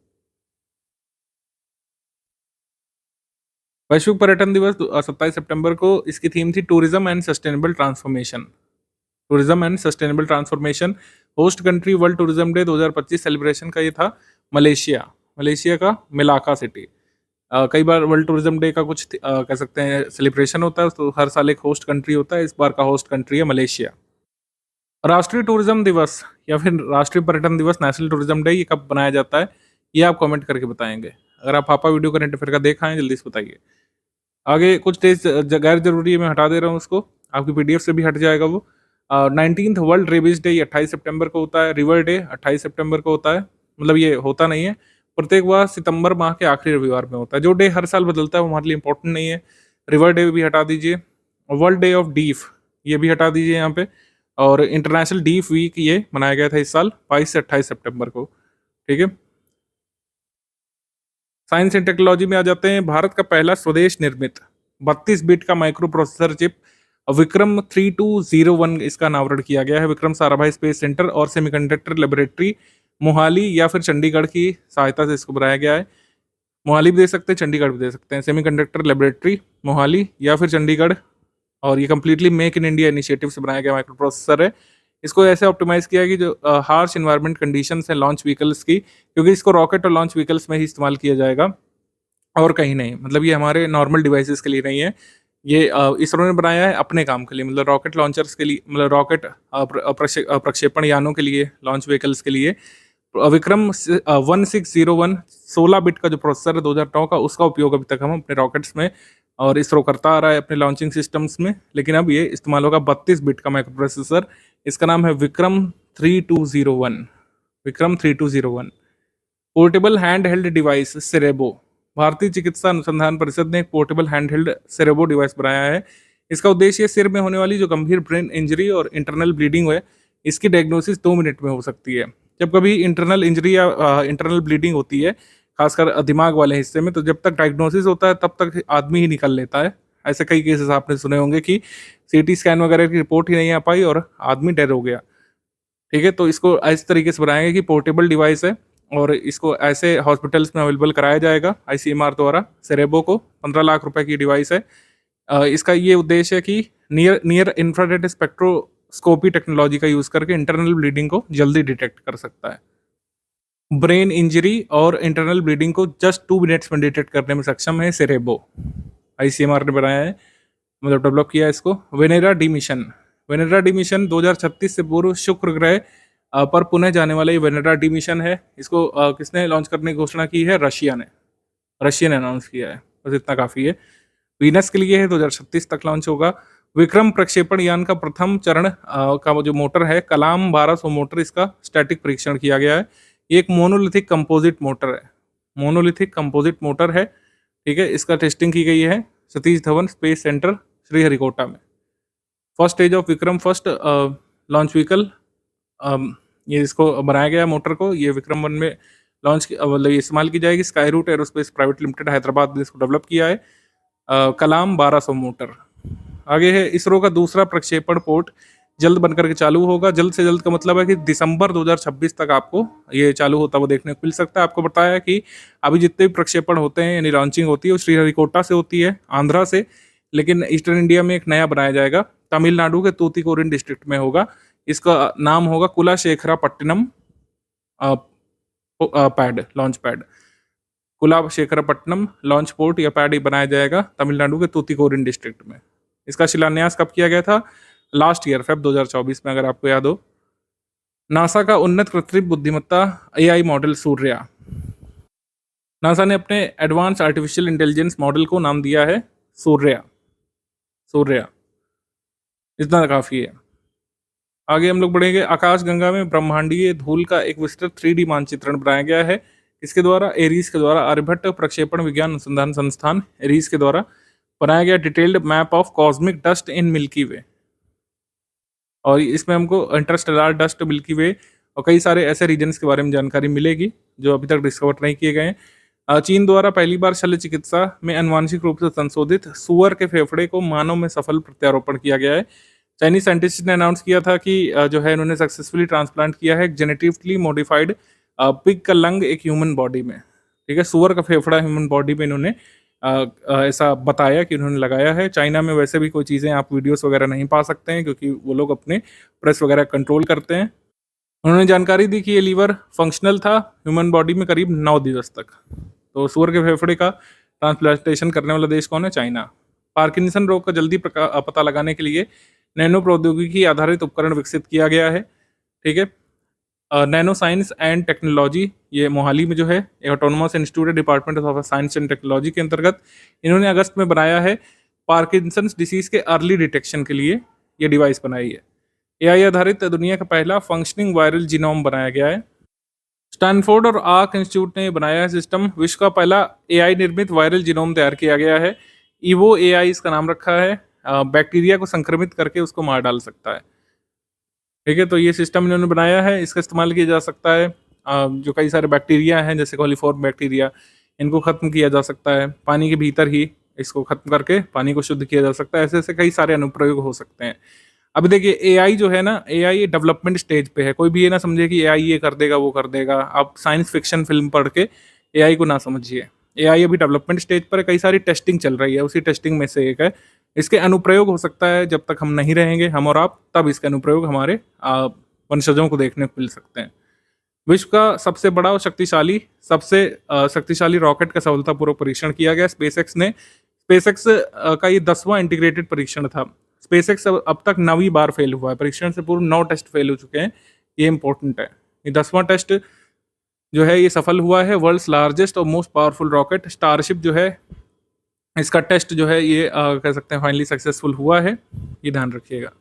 वैश्विक पर्यटन दिवस 27 सितंबर को, इसकी थीम थी tourism and sustainable transformation, tourism and sustainable transformation. Host country world tourism day 2025 celebration का ये था मलेशिया, मलेशिया का मिलाका सिटी। कई बार वर्ल्ड टूरिज्म डे का कुछ कह सकते हैं सेलिब्रेशन होता है, तो हर साल एक होस्ट कंट्री होता है, इस बार का होस्ट कंट्री है मलेशिया। राष्ट्रीय टूरिज्म दिवस या फिर राष्ट्रीय पर्यटन दिवस, नेशनल टूरिज्म डे, ये कब बनाया जाता है, ये आप कमेंट करके बताएंगे। अगर आप पापा वीडियो करंट अफेयर का देखा है जल्दी से बताइए। आगे कुछ डेज गैर जरूरी है, मैं हटा दे रहा हूँ उसको, आपकी पीडीएफ से भी हट जाएगा वो। 19th वर्ल्ड रेबीज डे 28 सितंबर को होता है। रिवर डे 28 सितंबर को होता है, मतलब ये होता नहीं है, प्रत्येक बार सितंबर माह के आखिरी रविवार में होता है। जो डे हर साल बदलता है वो हमारे लिए इंपॉर्टेंट नहीं है। रिवर डे भी हटा दीजिए। वर्ल्ड डे ऑफ डीफ ये भी हटा दीजिए यहाँ पे। और इंटरनेशनल डीप वीक ये मनाया गया था इस साल 22 से 28 सितंबर को। ठीक है, साइंस एंड टेक्नोलॉजी में आ जाते हैं। भारत का पहला स्वदेश निर्मित 32 बिट का माइक्रो प्रोसेसर चिप विक्रम 3201 इसका अनावरण किया गया है। विक्रम साराभाई स्पेस सेंटर और सेमीकंडक्टर लेबोरेटरी मोहाली या फिर चंडीगढ़ की सहायता से इसको बनाया गया है। मोहाली भी दे सकते हैं, चंडीगढ़ भी दे सकते हैं। सेमीकंडक्टर लेबोरेटरी मोहाली या फिर चंडीगढ़, और ये completely make in India initiative से बनाया गया माइक्रो प्रोसेसर है। इसको ऐसे ऑप्टिमाइज किया है कि जो हार्श इन्वायरमेंट कंडीशंस है लॉन्च व्हीकल्स की, क्योंकि इसको रॉकेट और लॉन्च व्हीकल्स में ही इस्तेमाल किया जाएगा और कहीं नहीं। मतलब ये हमारे नॉर्मल डिवाइसेस के लिए नहीं है, ये इसरो ने बनाया है अपने काम के लिए, मतलब रॉकेट लॉन्चर्स के लिए, मतलब रॉकेट प्रक्षेपण यानों के लिए, लॉन्च व्हीकल्स के लिए। विक्रम 1601 16 बिट का जो प्रोसेसर है 2009 का, उसका उपयोग अभी तक हम अपने रॉकेट्स में और इसरो करता आ रहा है अपने लॉन्चिंग सिस्टम्स में, लेकिन अब ये इस्तेमाल होगा 32 बिट का माइक्रो प्रोसेसर। इसका नाम है Vikram 3201। Vikram 3201 portable hand held device Cerebo. भारतीय चिकित्सा अनुसंधान परिषद ने एक portable hand held Cerebo device बनाया है। इसका उद्देश्य सिर में होने वाली जो गंभीर ब्रेन इंजरी और इंटरनल ब्लीडिंग है, इसकी डायग्नोसिस 2 मिनट में हो सकती है। जब कभी इंटरनल इंजरी या इंटरनल ब्लीडिंग होती है, खासकर दिमाग वाले हिस्से में, तो जब तक डायग्नोसिस होता है तब तक आदमी ही निकल लेता है। ऐसे कई केसेस आपने सुने होंगे कि सीटी स्कैन वगैरह की रिपोर्ट ही नहीं आ पाई और आदमी डेड हो गया। ठीक है, तो इसको इस तरीके से बनाया गया कि पोर्टेबल डिवाइस है और इसको ऐसे हॉस्पिटल्स में अवेलेबल कराया जाएगा आईसीएमआर द्वारा। सेरेबो को 15 लाख रुपए की डिवाइस है। इसका ये उद्देश्य है कि नियर इंफ्रारेड स्पेक्ट्रोस्कोपी टेक्नोलॉजी का यूज करके इंटरनल ब्लीडिंग को जल्दी डिटेक्ट कर सकता है। ब्रेन इंजरी और इंटरनल ब्लीडिंग को जस्ट 2 मिनट्स में डिटेक्ट करने में सक्षम है सेरेबो। आईसीएमआर ने बनाया है, मतलब डेवलप किया है इसको। Venera D mission. Venera D mission 2036 से पूर्व शुक्र ग्रह पर पुनः जाने वाला ये वेनेरा डी मिशन है। इसको किसने लॉन्च करने की घोषणा की है? रशिया ने। रशिया ने अनाउंस किया है, बस इतना काफ़ी है। वीनस के लिए है, 2036 तक लॉन्च होगा। विक्रम प्रक्षेपण यान का प्रथम चरण का वो जो मोटर है, कलाम 1200 मोटर, इसका स्टैटिक परीक्षण किया गया है। ये एक मोनोलिथिक कंपोजिट मोटर है। मोनोलिथिक कंपोजिट मोटर है, ठीक है। इसका टेस्टिंग की गई है सतीश धवन स्पेस सेंटर श्रीहरिकोटा में। First stage of Vikram first launch vehicle, ये इसको बनाया गया मोटर को, ये विक्रम 1 में लॉन्च मतलब इस्तेमाल की जाएगी। Skyroot Aerospace Private Limited Hyderabad ने इसको डेवलप किया है। कलाम 1200 मोटर। आगे है इसरो का दूसरा प्रक्षेपण पोर्ट जल्द बनकर के चालू होगा। जल्द से जल्द का मतलब है कि दिसंबर 2026 तक आपको ये चालू होता हुआ देखने को मिल सकता है। आपको बताया कि अभी जितने भी प्रक्षेपण होते हैं यानी लॉन्चिंग होती है वो श्रीहरिकोटा से होती है, आंध्रा से, लेकिन ईस्टर्न इंडिया में एक नया बनाया जाएगा, तमिलनाडु के तूतीकोरिन डिस्ट्रिक्ट में होगा। इसका नाम होगा Kulasekarapattinam pad, launch pad. Kulasekarapattinam launch port या पैड बनाया जाएगा तमिलनाडु के तूतीकोरिन डिस्ट्रिक्ट में। इसका शिलान्यास कब किया गया था? लास्ट ईयर फेब 2024 में, अगर आपको याद हो। नासा का उन्नत कृत्रिम बुद्धिमत्ता एआई मॉडल सूर्या। नासा ने अपने एडवांस आर्टिफिशियल इंटेलिजेंस मॉडल को नाम दिया है सूर्या। सूर्या, इतना काफ़ी है। आगे हम लोग बढ़ेंगे। आकाशगंगा में ब्रह्मांडीय धूल का एक विस्तृत 3D मानचित्रण बनाया गया है। इसके द्वारा एरीज के द्वारा आर्यभट्ट प्रक्षेपण विज्ञान अनुसंधान संस्थान एरीज के द्वारा बनाया गया detailed map of cosmic dust in Milky Way. और इसमें हमको इंटरस्टेलर डस्ट, मिल्की वे और कई सारे ऐसे रीजन्स के बारे में जानकारी मिलेगी जो अभी तक डिस्कवर नहीं किए गए हैं। चीन द्वारा पहली बार शल्य चिकित्सा में अनुवांशिक रूप से संशोधित सुअर के फेफड़े को मानव में सफल प्रत्यारोपण किया गया है। चाइनीज साइंटिस्ट ने अनाउंस किया था कि जो है इन्होंने सक्सेसफुली ट्रांसप्लांट किया है जेनेटिकली मॉडिफाइड पिग का लंग एक ह्यूमन बॉडी में, ठीक है। सुअर का फेफड़ा ह्यूमन बॉडी में इन्होंने ऐसा बताया कि उन्होंने लगाया है। चाइना में वैसे भी कोई चीज़ें आप वीडियोस वगैरह नहीं पा सकते हैं क्योंकि वो लोग अपने प्रेस वगैरह कंट्रोल करते हैं। उन्होंने जानकारी दी कि ये लीवर फंक्शनल था ह्यूमन बॉडी में करीब 9 दिवस तक। तो सुअर के फेफड़े का ट्रांसप्लांटेशन करने वाला देश कौन है? चाइना। पार्किंसन रोग का जल्दी पता लगाने के लिए नैनो प्रौद्योगिकी आधारित उपकरण विकसित किया गया है, ठीक है। नैनो साइंस एंड टेक्नोलॉजी, ये मोहाली में जो है autonomous institute department of science and technology के अंतर्गत इन्होंने अगस्त में बनाया है। पार्किंसंस डिसीज के अर्ली डिटेक्शन के लिए ये डिवाइस बनाई है। एआई आधारित दुनिया का पहला फंक्शनिंग वायरल जीनोम बनाया गया है। स्टैनफोर्ड और आर्क इंस्टीट्यूट ने बनाया है सिस्टम। विश्व का पहला एआई निर्मित वायरल जीनोम तैयार किया गया है। ईवो एआई इसका नाम रखा है। बैक्टीरिया को संक्रमित करके उसको मार डाल सकता है। ठीक है, तो ये सिस्टम इन्होंने बनाया है, इसका इस्तेमाल किया जा सकता है। जो कई सारे बैक्टीरिया हैं जैसे कॉलीफॉर्म बैक्टीरिया, इनको ख़त्म किया जा सकता है। पानी के भीतर ही इसको ख़त्म करके पानी को शुद्ध किया जा सकता है। ऐसे-ऐसे कई सारे अनुप्रयोग हो सकते हैं। अब देखिए एआई जो है ना, एआई डेवलपमेंट स्टेज पे है। कोई भी ये ना समझे कि एआई ये कर देगा, वो कर देगा। आप साइंस फिक्शन फ़िल्म पढ़ के एआई को ना समझिए। एआई अभी डेवलपमेंट स्टेज पर है, कई सारी टेस्टिंग चल रही है, उसी टेस्टिंग में से एक है। इसके अनुप्रयोग हो सकता है जब तक हम नहीं रहेंगे, हम और आप, तब इसके अनुप्रयोग हमारे वंशजों को देखने को मिल सकते हैं। विश्व का सबसे बड़ा और शक्तिशाली रॉकेट का सफलतापूर्वक परीक्षण किया गया स्पेसएक्स ने। स्पेसएक्स का ये 10वां इंटीग्रेटेड परीक्षण था। स्पेसएक्स अब तक 9वीं बार फेल हुआ है। परीक्षण से पूर्व 9 टेस्ट फेल हो चुके हैं। ये इंपॉर्टेंट है। ये 10वां टेस्ट जो है ये सफल हुआ है। वर्ल्ड्स लार्जेस्ट और मोस्ट पावरफुल रॉकेट स्टारशिप जो है, इसका टेस्ट जो है ये कह सकते हैं फाइनली सक्सेसफुल हुआ है। ये ध्यान रखिएगा।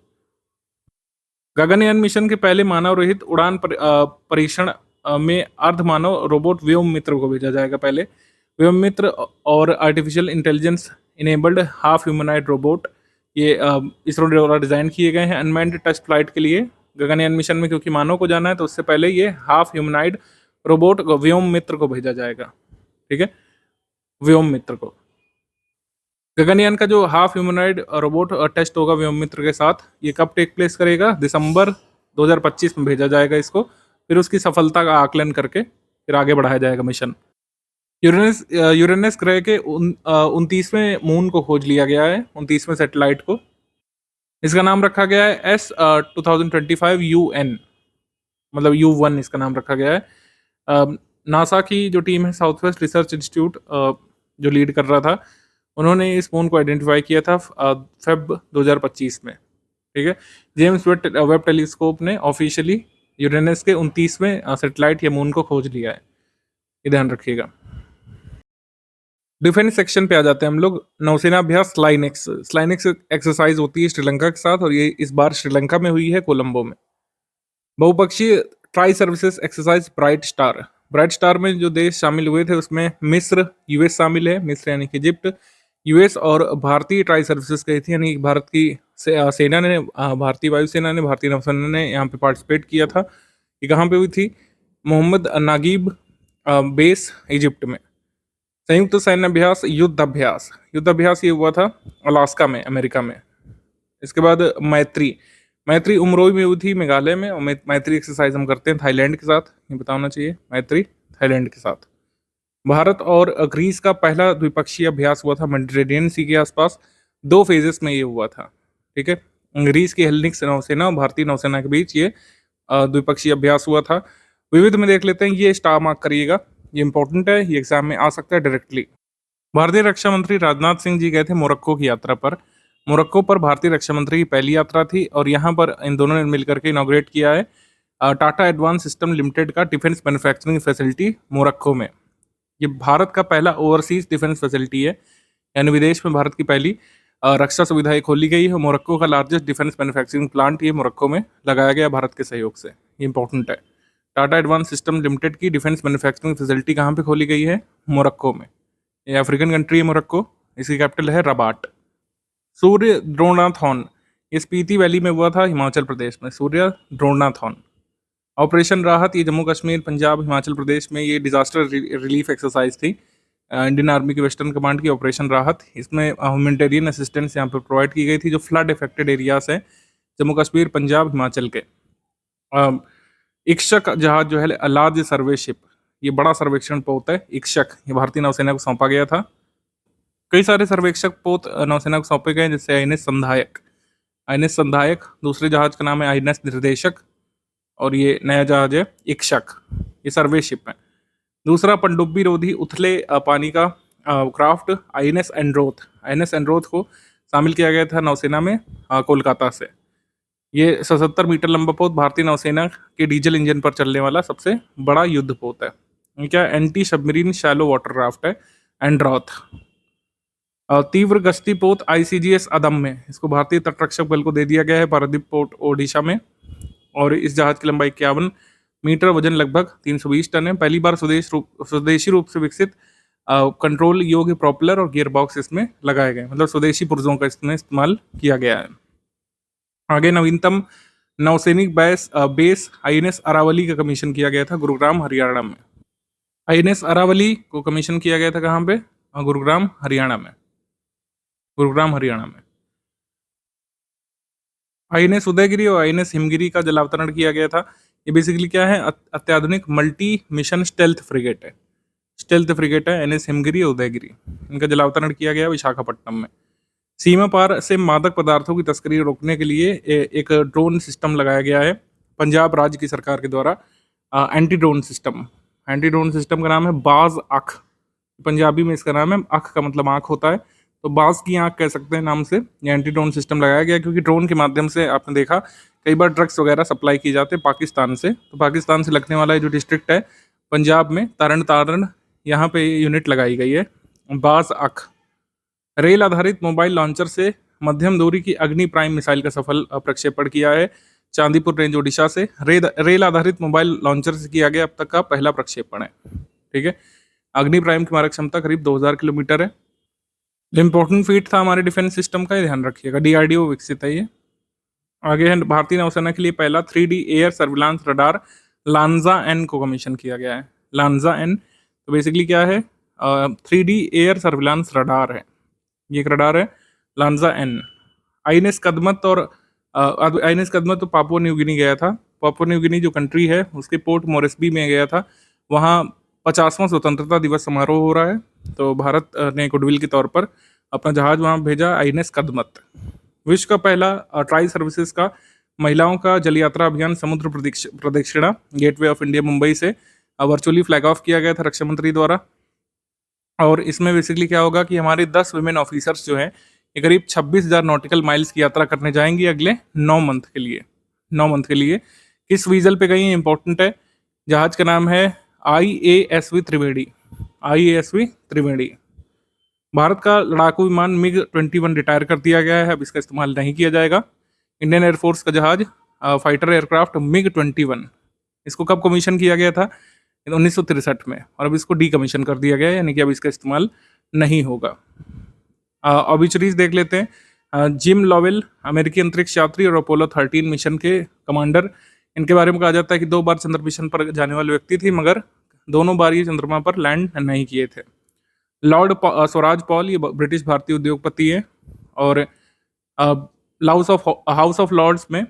गगनयान मिशन के पहले मानव रहित उड़ान परीक्षण में अर्धमानव रोबोट व्योम मित्र को भेजा जाएगा। पहले व्योम मित्र और artificial intelligence enabled half humanoid robot ये इसरो द्वारा डिजाइन किए गए हैं अनमैन्ड टेस्ट फ्लाइट के लिए। गगनयान मिशन में क्योंकि मानव को जाना है तो उससे पहले ये हाफ ह्यूमनॉइड रोबोट व्योम मित्र को भेजा जाएगा। ठीक है, व्योम मित्र को। गगनयान का जो हाफ ह्यूमनॉइड रोबोट टेस्ट होगा व्योम मित्र के साथ, ये कब टेक प्लेस करेगा? दिसंबर 2025 में भेजा जाएगा इसको। फिर उसकी सफलता का आकलन करके फिर आगे बढ़ाया जाएगा मिशन। यूरेनस ग्रह के 29वें मून को खोज लिया गया है, 29वें सैटेलाइट को। इसका नाम रखा गया है S 2025 UN, मतलब U1 इसका नाम रखा गया है। नासा की जो टीम है, साउथ वेस्ट रिसर्च इंस्टीट्यूट जो लीड कर रहा था, उन्होंने इस मून को आइडेंटिफाई किया था फेब 2025 में। ठीक है, जेम्स वेब टेलीस्कोप ने ऑफिशियली यूरेनस के 29वें सैटेलाइट या मून को खोज लिया है। ये ध्यान रखिएगा। डिफेंस सेक्शन पे आ जाते हैं हम लोग। नौसेना अभ्यास स्लाइनेक्स। स्लाइनेक्स एक्सरसाइज होती है श्रीलंका के साथ, और ये इस बार श्रीलंका में हुई है, कोलंबो में। बहुपक्षीय tri services exercise bright star. Bright star में जो देश शामिल हुए थे उसमें मिस्र, यूएस शामिल है। मिस्र यानी कि इजिप्ट, यूएस और भारतीय ट्राई सर्विसेज गई थी, यानी भारत की सेना ने, भारतीय वायुसेना ने, भारतीय नौसेना ने यहाँ पे पार्टिसिपेट किया था। ये कहाँ पे हुई थी? मोहम्मद नागिब बेस, इजिप्ट में। संयुक्त सैन्य अभ्यास युद्ध अभ्यास ये हुआ था अलास्का में, अमेरिका में। इसके बाद मैत्री उमरोई में हुई थी, मेघालय में। और मैत्री एक्सरसाइज हम करते हैं थाईलैंड के साथ, ये बताना चाहिए। मैत्री थाईलैंड के साथ। भारत और ग्रीस का पहला द्विपक्षीय अभ्यास हुआ था मेडिटेरेनियन सी के आसपास। 2 फेजेस में ये हुआ था। ठीक है, ग्रीस की हेलेनिक नौसेना और भारतीय नौसेना के बीच ये द्विपक्षीय अभ्यास हुआ था। विविध में देख लेते हैं, ये स्टार मार्क करिएगा, ये इंपॉर्टेंट है, ये एग्जाम में आ सकता है डायरेक्टली। भारतीय रक्षा मंत्री राजनाथ सिंह जी गए थे मोरक्को की यात्रा पर। मोरक्को पर भारतीय रक्षा मंत्री की पहली यात्रा थी, और यहाँ पर इन दोनों ने मिलकर के इनॉग्रेट किया है टाटा एडवांस सिस्टम लिमिटेड का डिफेंस मैन्युफैक्चरिंग फैसिलिटी मोरक्को में। ये भारत का पहला ओवरसीज डिफेंस फैसिलिटी है, यानी विदेश में भारत की पहली रक्षा सुविधाएं खोली गई है। मोरक्को का लार्जेस्ट डिफेंस मैन्युफैक्चरिंग प्लांट ये मोरक्को में लगाया गया भारत के सहयोग से। ये इंपॉर्टेंट है। टाटा एडवांस सिस्टम लिमिटेड की डिफेंस मैन्युफैक्चरिंग फैसिलिटी कहाँ पे खोली गई है? मोरक्को में। ये अफ्रीकन कंट्री है मोरक्को, इसकी कैपिटल है रबाट। सूर्य द्रोणाथॉन, ये स्पीति वैली में हुआ था, हिमाचल प्रदेश में। सूर्य द्रोणाथॉन। ऑपरेशन राहत, ये जम्मू कश्मीर, पंजाब, हिमाचल प्रदेश में ये डिजास्टर रिलीफ एक्सरसाइज थी इंडियन आर्मी की वेस्टर्न कमांड की, ऑपरेशन राहत। इसमें ह्यूमैनिटेरियन असिस्टेंस यहाँ पर प्रोवाइड की गई थी जो फ्लड इफेक्टेड एरियाज हैं जम्मू कश्मीर, पंजाब, हिमाचल के। इक्ष्क जहाज जो है लार्ज सर्वे शिप, ये बड़ा सर्वेक्षण पोत है इक्ष्क, ये भारतीय नौसेना को सौंपा गया था। कई सारे सर्वेक्षक पोत नौसेना को सौंपे गए, जैसे आईएनएस संधायक। दूसरे जहाज का नाम है आईएनएस निर्देशक, और ये नया जहाज है इक्ष्क, ये सर्वे शिप है। दूसरा पनडुब्बी रोधी उथले पानी का क्राफ्ट आईएनएस एंड्रोथ को शामिल किया गया था नौसेना में कोलकाता से। ये 77 मीटर लंबा पोत भारतीय नौसेना के डीजल इंजन पर चलने वाला सबसे बड़ा युद्ध पोत है। ये क्या anti submarine shallow water craft है, एंड्रोथ। तीव्र गश्ती पोत ICGS अदम में, इसको भारतीय तटरक्षक बल को दे दिया गया है पारादीप पोर्ट ओडिशा में। और इस जहाज की लंबाई 51 मीटर, वजन लगभग 320 टन है। पहली बार स्वदेशी रूप से विकसित कंट्रोल योग्य प्रोपेलर और गियर बॉक्स इसमें लगाए गए, मतलब स्वदेशी पुर्जों का इसमें इस्तेमाल किया गया है। आगे नवीनतम नौसैनिक बेस आईएनएस अरावली का कमीशन किया गया था गुरुग्राम हरियाणा में। आईएनएस अरावली को कमीशन किया गया था कहाँ पे? गुरुग्राम हरियाणा में। गुरुग्राम हरियाणा में। आईएनएस उदयगिरी और आईएनएस हिमगिरी का जलावतरण किया गया था। ये बेसिकली क्या है? अत्याधुनिक मल्टी मिशन स्टेल्थ फ्रिगेट है। स्टेल्थ फ्रिगेट है एनएस हिमगिरी और उदयगिरी। इनका जलावतरण किया गया विशाखापट्टनम में। सीमा पार से मादक पदार्थों की तस्करी रोकने के लिए एक ड्रोन सिस्टम लगाया गया है पंजाब राज्य की सरकार के द्वारा। Anti drone system. Anti drone system का नाम है बाज आँख। पंजाबी में इसका नाम है, आँख का मतलब आँख होता है, तो बाज की आँख कह सकते हैं नाम से। ये एंटी ड्रोन सिस्टम लगाया गया क्योंकि ड्रोन के माध्यम से आपने देखा कई बार ड्रग्स वगैरह सप्लाई की जाते हैं पाकिस्तान से। तो पाकिस्तान से लगने वाला जो डिस्ट्रिक्ट है पंजाब में तारण यहाँ पे यूनिट लगाई गई है बाज आँख। रेल आधारित मोबाइल लॉन्चर से मध्यम दूरी की अग्नि प्राइम मिसाइल का सफल प्रक्षेपण किया है चांदीपुर रेंज ओडिशा से। रेल आधारित मोबाइल लॉन्चर से किया गया अब तक का पहला प्रक्षेपण है। ठीक है, अग्नि प्राइम की मारक क्षमता करीब 2000 किलोमीटर है। इंपॉर्टेंट फीट था हमारे डिफेंस सिस्टम का, ध्यान रखिएगा। डीआरडीओ विकसित है ये। आगे है भारतीय नौसेना के लिए पहला 3D air surveillance radar Lanza N को कमीशन किया गया है। लांजा एन तो बेसिकली क्या है? 3D एयर सर्विलांस रडार है। ये एक रडार है लांजा एन। आईएनएस कदमत तो पापुआ न्यू गिनी गया था। पापुआ न्यू गिनी जो कंट्री है उसके पोर्ट मोरेस्बी में गया था। वहाँ 50वां स्वतंत्रता दिवस समारोह हो रहा है, तो भारत ने गुडविल के तौर पर अपना जहाज वहाँ भेजा आईएनएस कदमत। विश्व का पहला ट्राई सर्विसेज का महिलाओं का जल यात्रा अभियान समुद्र प्रदक्षिणा गेटवे ऑफ इंडिया मुंबई से वर्चुअली फ्लैग ऑफ किया गया था रक्षा मंत्री द्वारा। और इसमें बेसिकली क्या होगा कि हमारे 10 वुमेन ऑफिसर्स जो हैं ये करीब 26,000 नॉटिकल माइल्स की यात्रा करने जाएंगी अगले 9 मंथ के लिए। 9 मंथ के लिए किस वीजल पे गई? इंपॉर्टेंट है। जहाज का नाम है IASV त्रिवेणी। IASV त्रिवेणी। भारत का लड़ाकू विमान MiG-21 रिटायर कर दिया गया है, अब इसका इस्तेमाल नहीं किया जाएगा। इंडियन एयरफोर्स का जहाज फाइटर एयरक्राफ्ट MiG-21, इसको कब कमीशन किया गया था? 1963 में, और अब इसको डीकमीशन कर दिया गया है, यानी कि अब इसका इस्तेमाल नहीं होगा। ऑबिचरीज देख लेते हैं। जिम लॉवेल अमेरिकी अंतरिक्ष यात्री और अपोलो 13 मिशन के कमांडर। इनके बारे में कहा जाता है कि 2 बार चंद्र मिशन पर जाने वाले व्यक्ति थी, मगर दोनों बार ये चंद्रमा पर लैंड नहीं किए थे। लॉर्ड स्वराज पॉल ये ब्रिटिश भारतीय उद्योगपति हैं और हाउस ऑफ लॉर्ड्स में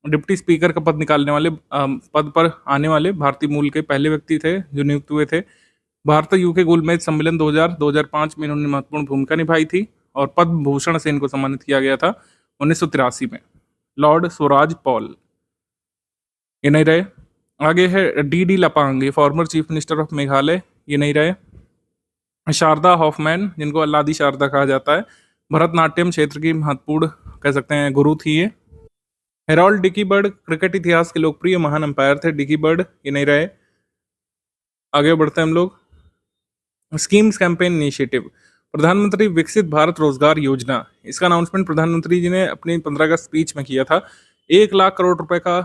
डिप्टी स्पीकर का पद निकालने वाले पद पर आने वाले भारतीय मूल के पहले व्यक्ति थे जो नियुक्त हुए थे। भारत यूके गोलमेज सम्मेलन 2000-2005 में इन्होंने महत्वपूर्ण भूमिका निभाई थी और पद्म भूषण से इनको सम्मानित किया गया था 1983 में। लॉर्ड स्वराज पॉल ये नहीं रहे। आगे है डी लपांग, ये former chief minister of Meghalaya, ये नहीं रहे। शारदा हॉफमैन, जिनको अल्लादी शारदा कहा जाता है, भरतनाट्यम क्षेत्र की महत्वपूर्ण कह सकते हैं गुरु थी ये। हेरोल्ड डिकी बर्ड क्रिकेट इतिहास के लोकप्रिय महान अंपायर थे डिकी बर्ड, ये नहीं रहे। आगे बढ़ते हैं हम लोग। स्कीम्स कैंपेन इनिशिएटिव, प्रधानमंत्री विकसित भारत रोजगार योजना, इसका अनाउंसमेंट प्रधानमंत्री जी ने अपनी 15 अगस्त स्पीच में किया था। 1 लाख करोड़ रुपए का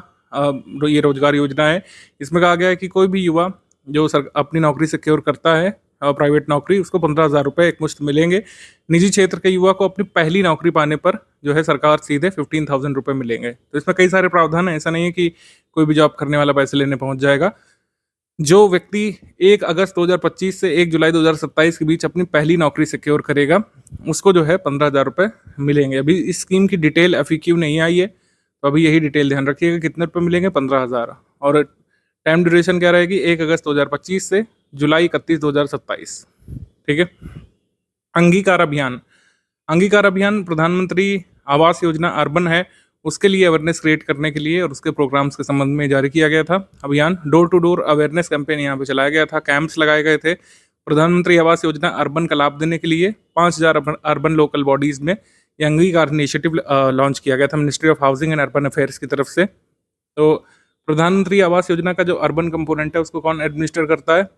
ये रोजगार योजना है। इसमें कहा गया है कि कोई भी युवा जो अपनी नौकरी सिक्योर करता है, प्राइवेट नौकरी, उसको 15,000 रुपये एक मुश्त मिलेंगे। निजी क्षेत्र के युवा को अपनी पहली नौकरी पाने पर जो है सरकार सीधे 15,000 रुपये मिलेंगे। तो इसमें कई सारे प्रावधान हैं, ऐसा नहीं है कि कोई भी जॉब करने वाला पैसे लेने पहुंच जाएगा। जो व्यक्ति 1 अगस्त 2025 से 1 जुलाई 2027 के बीच अपनी पहली नौकरी सिक्योर करेगा उसको जो है 15,000 रुपये मिलेंगे। अभी इस स्कीम की डिटेल FAQ नहीं आई है, तो अभी यही डिटेल ध्यान रखिएगा, कितने रुपये मिलेंगे? 15,000। और टाइम ड्यूरेशन क्या रहेगी? 1 अगस्त 2025 से जुलाई 31, 2027। ठीक है। अंगीकार अभियान, अंगीकार अभियान प्रधानमंत्री आवास योजना अर्बन है, उसके लिए अवेयरनेस क्रिएट करने के लिए और उसके प्रोग्राम्स के संबंध में जारी किया गया था अभियान। Door to door awareness campaign यहाँ पे चलाया गया था, कैंप्स लगाए गए थे। प्रधानमंत्री आवास योजना अर्बन का लाभ देने के लिए 5,000 अर्बन लोकल बॉडीज में यह अंगीकार इनिशिएटिव लॉन्च किया गया था ministry of housing and urban affairs की तरफ से। तो प्रधानमंत्री आवास योजना का जो अर्बन कंपोनेंट है उसको कौन एडमिनिस्टर करता है?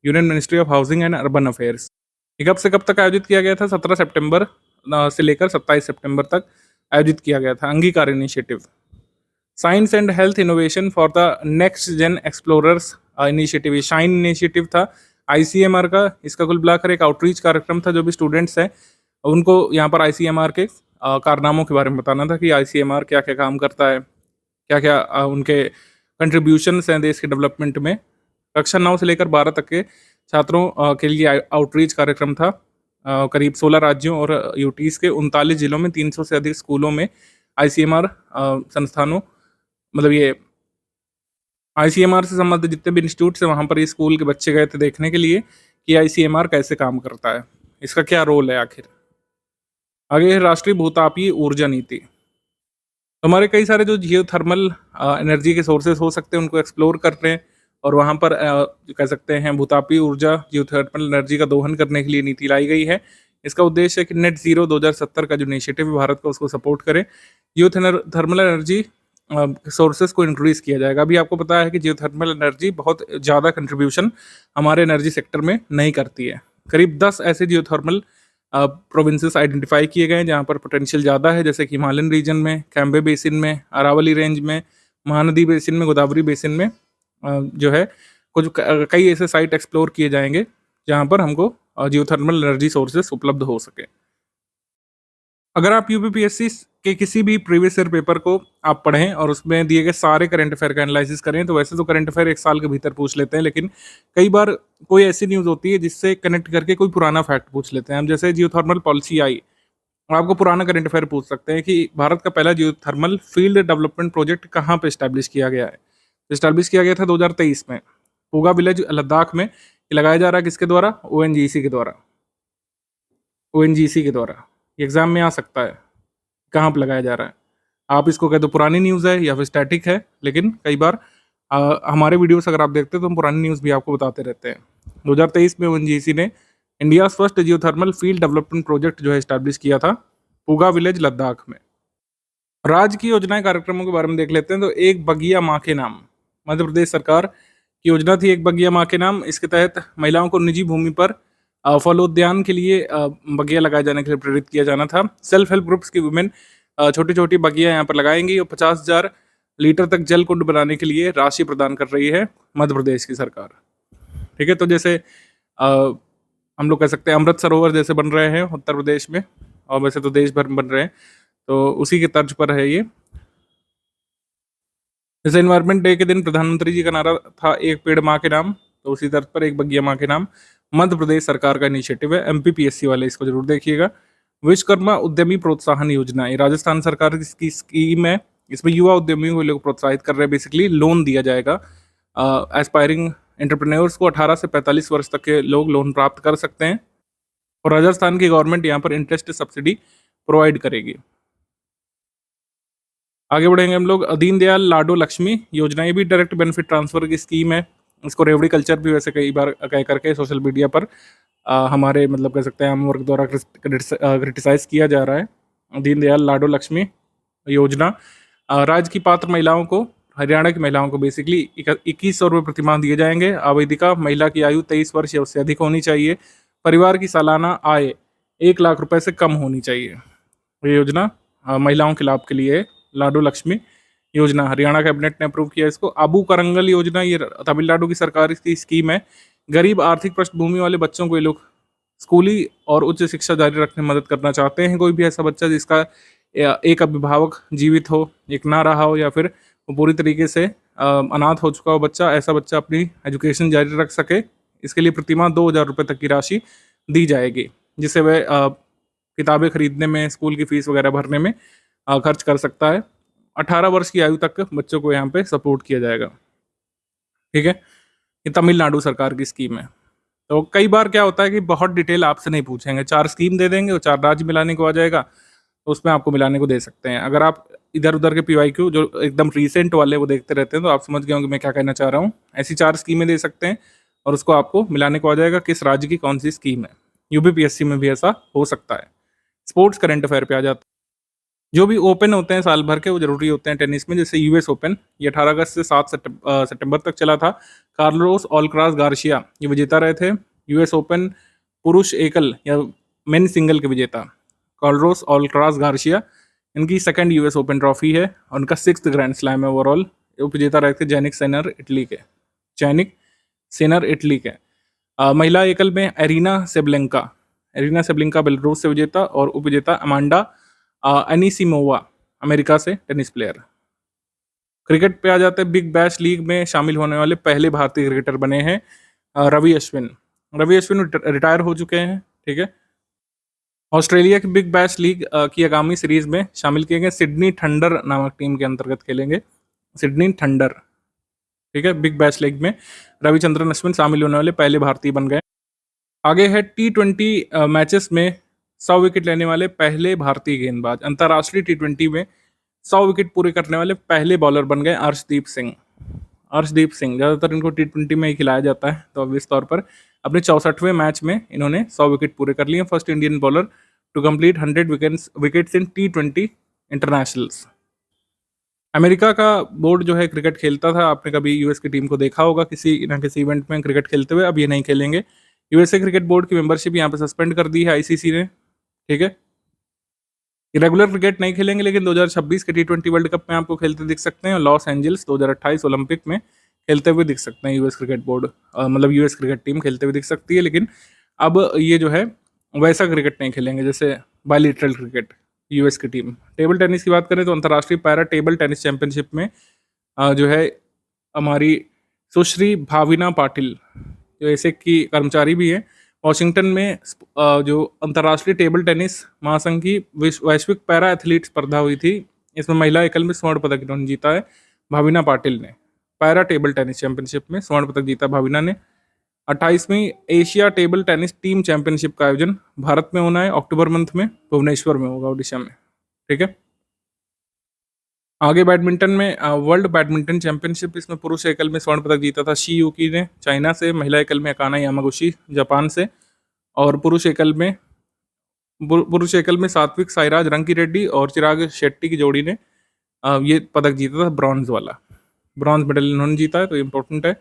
Union ministry of housing and urban affairs. ये कब से कब तक आयोजित किया गया था? 17 सितंबर से लेकर 27 सितंबर तक आयोजित किया गया था अंगीकार initiative. Science and health innovation for the next gen explorers initiative, ये शाइन इनिशिएटिव था ICMR का। इसका कुल मिलाकर एक आउटरीच कार्यक्रम था, जो भी स्टूडेंट्स हैं उनको यहाँ पर ICMR के कारनामों के बारे में बताना था कि ICMR क्या क्या काम करता है, क्या क्या उनके कंट्रीब्यूशंस हैं देश के डेवलपमेंट में। कक्षा 9 से लेकर 12 तक के छात्रों के लिए आउटरीच कार्यक्रम था। करीब 16 राज्यों और यूटीज के 39 जिलों में 300 से अधिक स्कूलों में आईसीएमआर संस्थानों, मतलब ये आईसीएमआर से संबंधित जितने भी इंस्टीट्यूट है वहाँ पर ये स्कूल के बच्चे गए थे देखने के लिए कि आईसीएमआर कैसे काम करता है, इसका क्या रोल है आखिर। आगे है राष्ट्रीय भूतापीय ऊर्जा नीति। तो हमारे कई सारे जो जियोथर्मल एनर्जी के सोर्सेस हो सकते हैं उनको एक्सप्लोर कर रहे हैं, और वहाँ पर जो कह सकते हैं भूतापीय ऊर्जा जियोथर्मल एनर्जी का दोहन करने के लिए नीति लाई गई है। इसका उद्देश्य है कि नेट जीरो 2070 का जो इनिशिएटिव है भारत का, उसको सपोर्ट करे। जियोथर्मल एनर्जी सोर्सेस को इंक्रीज किया जाएगा। अभी आपको पता है कि जियोथर्मल एनर्जी बहुत ज़्यादा कंट्रीब्यूशन हमारे एनर्जी सेक्टर में नहीं करती है। करीब 10 ऐसे जियोथर्मल प्रोविंसेस आइडेंटिफाई किए गए हैं जहाँ पर पोटेंशियल ज़्यादा है, जैसे कि हिमालयन रीजन में, कैम्बे बेसिन में, अरावली रेंज में, महानदी बेसिन में, गोदावरी बेसिन में जो है कुछ कई ऐसे साइट एक्सप्लोर किए जाएंगे जहाँ पर हमको जियोथर्मल एनर्जी सोर्सेस उपलब्ध हो सके। अगर आप यूपीपीएससी के किसी भी प्रीवियस ईयर पेपर को आप पढ़ें और उसमें दिए गए सारे करंट अफेयर का एनालिसिस करें, तो वैसे तो करंट अफेयर 1 साल के भीतर पूछ लेते हैं, लेकिन कई बार कोई ऐसी न्यूज़ होती है जिससे कनेक्ट करके कोई पुराना फैक्ट पूछ लेते हैं हम। जैसे जियोथर्मल पॉलिसी आई, आपको पुराना करंट अफेयर पूछ सकते हैं कि भारत का पहला जियोथर्मल फील्ड डेवलपमेंट प्रोजेक्ट कहाँ पे इस्टेब्लिश किया गया है। इस्टेब्लिश किया गया था 2023 में पूगा विलेज लद्दाख में। ये लगाया जा रहा है किसके द्वारा? ओएनजीसी के द्वारा। ओएनजीसी के द्वारा एग्जाम में आ सकता है कहाँ पर लगाया जा रहा है। आप इसको कह दो पुरानी न्यूज़ है या फिर स्टैटिक है, लेकिन कई बार हमारे वीडियोस अगर आप देखते हैं तो हम पुरानी न्यूज़ भी आपको बताते रहते हैं। 2023 में ओएनजीसी ने India first geothermal field development project जो है इस्टेब्लिश किया था पूगा विलेज लद्दाख में। राज्य की योजनाएं कार्यक्रमों के बारे में देख लेते हैं। तो एक बगिया माँ के नाम, मध्य प्रदेश सरकार की योजना थी एक बगिया माँ के नाम। इसके तहत महिलाओं को निजी भूमि पर फलोद्यान के लिए बगिया लगाए जाने के लिए प्रेरित किया जाना था। सेल्फ हेल्प ग्रुप्स की वुमेन छोटी छोटी बगिया यहाँ पर लगाएंगी और 50,000 लीटर तक जल कुंड बनाने के लिए राशि प्रदान कर रही है मध्य प्रदेश की सरकार। ठीक है, तो जैसे हम लोग कह सकते हैं अमृत सरोवर जैसे बन रहे हैं उत्तर प्रदेश में, और वैसे तो देश भर में बन रहे हैं, तो उसी के तर्ज पर है ये। जैसे इन्वायरमेंट डे के दिन प्रधानमंत्री जी का नारा था एक पेड़ माँ के नाम, तो उसी तर्ज पर एक बगिया माँ के नाम मध्य प्रदेश सरकार का इनिशिएटिव है। एमपीपीएससी वाले इसको जरूर देखिएगा। विश्वकर्मा उद्यमी प्रोत्साहन योजना, ये राजस्थान सरकार की स्कीम है। इसमें युवा उद्यमियों को लोग प्रोत्साहित कर रहे हैं। बेसिकली लोन दिया जाएगा एस्पायरिंग एंटरप्रेन्योर्स को। 18 से 45 वर्ष तक के लोग लोन प्राप्त कर सकते हैं, और राजस्थान की गवर्नमेंट यहाँ पर इंटरेस्ट सब्सिडी प्रोवाइड करेगी। आगे बढ़ेंगे हम लोग। दीनदयाल लाडो लक्ष्मी योजना, ये भी डायरेक्ट बेनिफिट ट्रांसफर की स्कीम है। इसको रेवड़ी कल्चर भी वैसे कई बार कह करके सोशल मीडिया पर हमारे मतलब कह सकते हैं आम वर्ग द्वारा क्रिटिसाइज किया जा रहा है। दीनदयाल लाडो लक्ष्मी योजना राज्य की पात्र महिलाओं को, हरियाणा की महिलाओं को बेसिकली 2100 रुपये प्रतिमाह दिए जाएंगे। आवेदिका महिला की आयु 23 वर्ष या उससे अधिक होनी चाहिए। परिवार की सालाना आय 1 लाख रुपए से कम होनी चाहिए। ये योजना महिलाओं के लाभ के लिए लाडो लक्ष्मी योजना, हरियाणा कैबिनेट ने अप्रूव किया इसको। आबू करंगल योजना, ये तमिलनाडु की सरकार की स्कीम है। गरीब आर्थिक पृष्ठभूमि वाले बच्चों को ये लोग स्कूली और उच्च शिक्षा जारी रखने में मदद करना चाहते हैं। कोई भी ऐसा बच्चा जिसका एक अभिभावक जीवित हो, एक ना रहा हो, या फिर वो पूरी तरीके से अनाथ हो चुका हो बच्चा, ऐसा बच्चा अपनी एजुकेशन जारी रख सके, इसके लिए प्रतिमाह 2,000 रुपये तक की राशि दी जाएगी, जिससे वह किताबें खरीदने में, स्कूल की फीस वगैरह भरने में खर्च कर सकता है। 18 वर्ष की आयु तक बच्चों को यहाँ पे सपोर्ट किया जाएगा। ठीक है, ये तमिलनाडु सरकार की स्कीम है। तो कई बार क्या होता है कि बहुत डिटेल आपसे नहीं पूछेंगे, 4 स्कीम दे देंगे और 4 राज्य मिलाने को आ जाएगा, तो उसमें आपको मिलाने को दे सकते हैं। अगर आप इधर उधर के PYQ जो एकदम रिसेंट वाले वो देखते रहते हैं तो आप समझ गए होंगे मैं क्या कहना चाह रहा हूँ। ऐसी 4 स्कीमें दे सकते हैं और उसको आपको मिलाने को आ जाएगा किस राज्य की कौन सी स्कीम है। यूपीपीएससी में भी ऐसा हो सकता है। स्पोर्ट्स करंट अफेयर पे आ जाता है। जो भी ओपन होते हैं साल भर के वो जरूरी होते हैं टेनिस में। जैसे यूएस ओपन, ये 18 अगस्त से 7 सितंबर तक चला था। कार्लोस ऑल्क्राज गार्सिया ये विजेता रहे थे। यूएस ओपन पुरुष एकल या मेन सिंगल के विजेता कार्लोस ऑल्क्राज गार्सिया, इनकी 2nd यूएस ओपन ट्रॉफी है और उनका 6th ग्रैंड स्लैम है ओवरऑल। उपविजेता रहे थे जैनिक सेनर इटली के। महिला एकल में एरिना सेबलेंका बेलारूस से विजेता, और उपविजेता अमांडा एनिसिमोवा अमेरिका से टेनिस प्लेयर। क्रिकेट पे आ जाते हैं, बिग बैश लीग में शामिल होने वाले पहले भारतीय क्रिकेटर बने हैं रवि अश्विन। रवि अश्विन रिटायर हो चुके हैं, ठीक है। ऑस्ट्रेलिया की बिग बैश लीग की आगामी सीरीज में शामिल किए गए सिडनी थंडर नामक टीम के अंतर्गत खेलेंगे, सिडनी थंडर, ठीक है। बिग बैश लीग में रविचंद्रन अश्विन शामिल होने वाले पहले भारतीय बन गए। आगे है T20 मैचेस में 100 विकेट लेने वाले पहले भारतीय गेंदबाज। अंतर्राष्ट्रीय T20 में 100 विकेट पूरे करने वाले पहले बॉलर बन गए अर्शदीप सिंह। अर्शदीप सिंह, ज़्यादातर इनको T20 में ही खिलाया जाता है, तो ऑब्वियस तौर पर अपने 64वें मैच में इन्होंने 100 विकेट पूरे कर लिए। First Indian bowler to complete 100 wickets in T20 internationals. America का बोर्ड जो है क्रिकेट खेलता था, आपने कभी यूएस की टीम को देखा होगा किसी ना किसी इवेंट में क्रिकेट खेलते हुए, अब ये नहीं खेलेंगे। यूएसए क्रिकेट बोर्ड की मेंबरशिप यहाँ पे सस्पेंड कर दी है आईसीसी ने, ठीक है। रेगुलर क्रिकेट नहीं खेलेंगे, लेकिन 2026 के T20 वर्ल्ड कप में आपको खेलते दिख सकते हैं, और लॉस एंजल्स 2028 ओलंपिक में खेलते हुए दिख सकते हैं यूएस क्रिकेट बोर्ड, मतलब यूएस क्रिकेट टीम खेलते हुए दिख सकती है। लेकिन अब ये जो है वैसा क्रिकेट नहीं खेलेंगे जैसे बायलैटरल क्रिकेट यूएस की टीम। टेबल टेनिस की बात करें तो अंतर्राष्ट्रीय पैरा टेबल टेनिस चैंपियनशिप में जो है हमारी सुश्री भाविना पाटिल, जो एसेक की कर्मचारी भी है, वॉशिंगटन में जो अंतर्राष्ट्रीय टेबल टेनिस महासंघ की वैश्विक पैरा एथलीट स्पर्धा हुई थी, इसमें महिला एकल में स्वर्ण पदक इन्होंने जीता है भाविना पाटिल ने। पैरा टेबल टेनिस चैंपियनशिप में स्वर्ण पदक जीता भाविना ने। 28वीं Asia table tennis team championship का आयोजन भारत में होना है, अक्टूबर मंथ में भुवनेश्वर में होगा, उड़ीसा में, ठीक है। आगे बैडमिंटन में वर्ल्ड बैडमिंटन चैंपियनशिप, इसमें पुरुष एकल में स्वर्ण पदक जीता था शी यूकी ने चाइना से, महिला एकल में अकाना यामागुची जापान से, और पुरुष एकल में सात्विक साईराज रंकी रेड्डी और चिराग शेट्टी की जोड़ी ने ये पदक जीता था, ब्रॉन्ज वाला, ब्रॉन्ज मेडल इन्होंने जीता है, तो इम्पोर्टेंट है।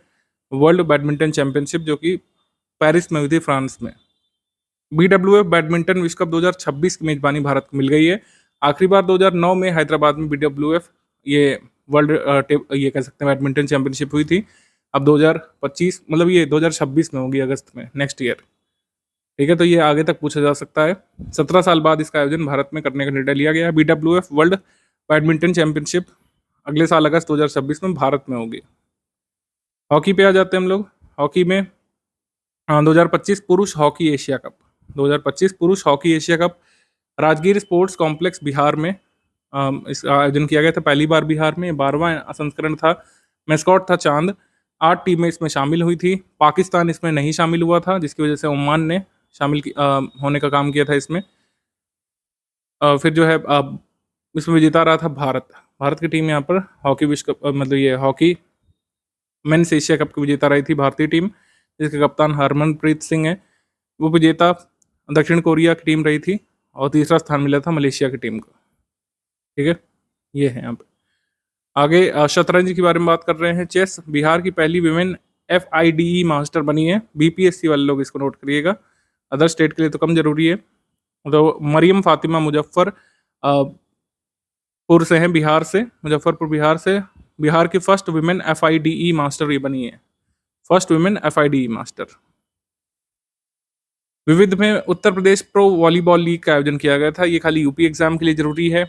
वर्ल्ड बैडमिंटन चैंपियनशिप जो कि पेरिस में हुई थी, फ्रांस में। BWF बैडमिंटन विश्व कप 2026 की मेजबानी भारत को मिल गई है। आखिरी बार 2009 में हैदराबाद में BWF ये वर्ल्ड ये कह सकते हैं बैडमिंटन चैंपियनशिप हुई थी। अब 2025 मतलब ये 2026 में होगी, अगस्त में, नेक्स्ट ईयर, ठीक है। तो ये आगे तक पूछा जा सकता है। 17 साल बाद इसका आयोजन भारत में करने का निर्णय लिया गया है। BWF वर्ल्ड बैडमिंटन चैंपियनशिप अगले साल अगस्त 2026 में भारत में होगी। हॉकी पे आ जाते हैं हम लोग। हॉकी में 2025 पुरुष हॉकी एशिया कप, 2025 पुरुष hockey Asia cup Rajgir sports complex Bihar में इसका आयोजन किया गया था, पहली बार बिहार में। 12वां संस्करण था। मैस्कॉट था चांद। 8 टीमें इसमें शामिल हुई थी। पाकिस्तान इसमें नहीं शामिल हुआ था, जिसकी वजह से ओमान ने होने का काम किया था इसमें। फिर जो है इसमें विजेता रहा था भारत। भारत की टीम यहाँ पर हॉकी विश्व कप मतलब ये हॉकी मेन्स एशिया कप की विजेता रही थी भारतीय टीम, जिसके कप्तान हरमनप्रीत सिंह है। वो विजेता दक्षिण कोरिया की टीम रही थी, और तीसरा स्थान मिला था मलेशिया की टीम को, ठीक है। ये है यहाँ पे। आगे शतरंज के बारे में बात कर रहे हैं। चेस, बिहार की पहली विमेन FIDE मास्टर बनी है। BPSC वाले लोग इसको नोट करिएगा, अदर स्टेट के लिए तो कम जरूरी है। तो मरियम फातिमा मुजफ्फरपुर से हैं, बिहार से, मुजफ्फरपुर बिहार से। बिहार की फर्स्ट विमेन FIDE मास्टर ये बनी है, फर्स्ट विमेन FIDE मास्टर। विविध में Uttar Pradesh pro volleyball league का आयोजन किया गया था। ये खाली यूपी एग्जाम के लिए जरूरी है।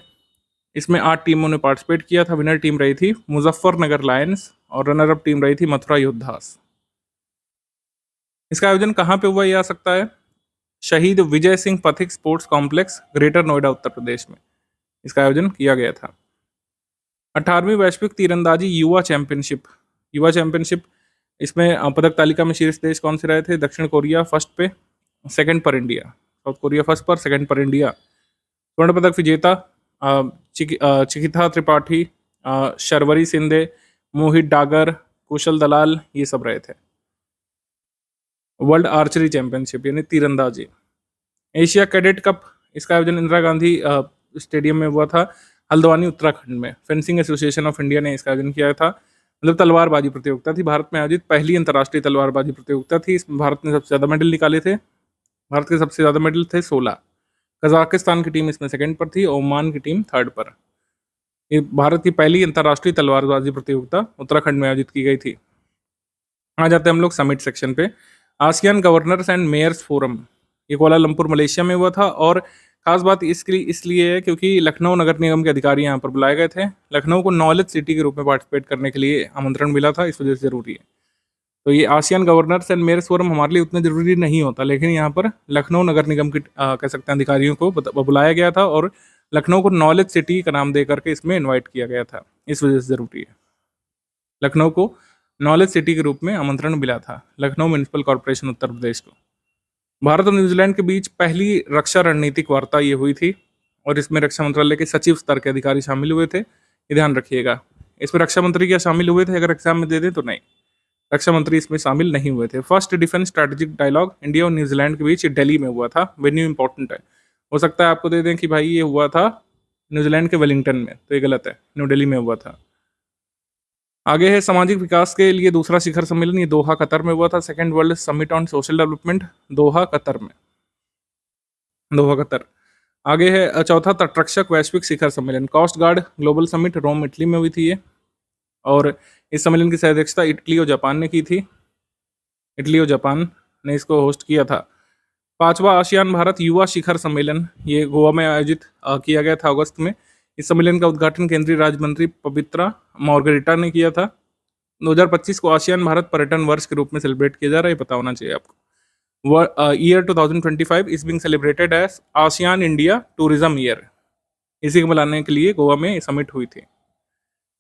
इसमें 8 टीमों ने पार्टिसिपेट किया था। विनर टीम रही थी मुजफ्फरनगर लायंस, और रनर अप टीम रही थी मथुरा योद्धास। इसका आयोजन कहाँ पे हुआ, ये आ सकता है शहीद Vijay Singh Pathik sports complex, greater Noida, Uttar Pradesh में इसका आयोजन किया गया था। 18वीं वैश्विक तीरंदाजी युवा चैंपियनशिप, इसमें पदक तालिका में शीर्ष देश कौन से रहे थे? दक्षिण कोरिया फर्स्ट पे, सेकंड पर इंडिया। साउथ कोरिया फर्स्ट पर, सेकंड पर इंडिया। स्वर्ण पदक विजेता चिकिता त्रिपाठी, शर्वरी सिंधे, मोहित डागर, कुशल दलाल, ये सब रहे थे। वर्ल्ड आर्चरी चैंपियनशिप यानी तीरंदाजी। एशिया कैडेट कप, इसका आयोजन इंदिरा गांधी स्टेडियम में हुआ था, हल्द्वानी, उत्तराखंड में। फेंसिंग एसोसिएशन ऑफ इंडिया ने इसका आयोजन किया था। मतलब तलवारबाजी प्रतियोगिता थी, भारत में आयोजित पहली अंतर्राष्ट्रीय तलवारबाजी प्रतियोगिता थी। इसमें भारत ने सबसे ज़्यादा मेडल निकाले थे। भारत के सबसे ज़्यादा मेडल थे 16। कजाकिस्तान की टीम इसमें सेकंड पर थी, ओमान की टीम थर्ड पर। ये भारत की पहली अंतर्राष्ट्रीय तलवारबाजी प्रतियोगिता उत्तराखंड में आयोजित की गई थी। आ जाते हैं हम लोग समिट सेक्शन पे। ASEAN governors and mayors forum, ये कुआलालंपुर मलेशिया में हुआ था, और खास बात इसलिए है क्योंकि लखनऊ नगर निगम के अधिकारी यहाँ पर बुलाए गए थे। लखनऊ को नॉलेज सिटी के रूप में पार्टिसिपेट करने के लिए आमंत्रण मिला था, इस वजह से ज़रूरी है। तो ये ASEAN governors and mayors forum हमारे लिए उतना ज़रूरी नहीं होता, लेकिन यहाँ पर लखनऊ नगर निगम के कह सकते हैं अधिकारियों को बुलाया गया था और लखनऊ को नॉलेज सिटी का नाम दे करके इसमें इन्वाइट किया गया था, इस वजह से ज़रूरी है। लखनऊ को नॉलेज सिटी के रूप में आमंत्रण मिला था, लखनऊ म्यूनिसिपल कॉरपोरेशन उत्तर प्रदेश को। भारत और न्यूजीलैंड के बीच पहली रक्षा रणनीतिक वार्ता ये हुई थी और इसमें रक्षा मंत्रालय के सचिव स्तर के अधिकारी शामिल हुए थे, ये ध्यान रखिएगा। इसमें रक्षा मंत्री क्या शामिल हुए थे, अगर एग्जाम में दे दें तो नहीं, रक्षा मंत्री इसमें शामिल नहीं हुए थे। First defence strategic dialogue India और न्यूजीलैंड के बीच दिल्ली में हुआ था, वेन्यू इंपॉर्टेंट है। हो सकता है आपको दे दें कि भाई ये हुआ था न्यूजीलैंड के वेलिंगटन में, तो ये गलत है, न्यू दिल्ली में हुआ था। आगे है सामाजिक विकास के लिए दूसरा शिखर सम्मेलन, ये दोहा कतर में हुआ था। Second world summit on social development, Doha Qatar में, दोहा कतर। आगे है चौथा तटरक्षक वैश्विक शिखर सम्मेलन, coast guard global summit, Rome Italy में हुई थी ये, और इस सम्मेलन की सह अध्यक्षता इटली और जापान ने की थी, इटली और जापान ने इसको होस्ट किया था। पांचवा आसियान भारत युवा शिखर सम्मेलन, ये गोवा में आयोजित किया गया था अगस्त में। इस सम्मेलन का उद्घाटन केंद्रीय राज्य मंत्री पवित्रा मार्गरेटा ने किया था। 2025 को आसियान भारत पर्यटन वर्ष के रूप में सेलिब्रेट किया जा रहा है, ये पता होना चाहिए आपको। Year 2025 is being celebrated as ASEAN India tourism year, इसी को मनाने के लिए गोवा में समिट हुई थी।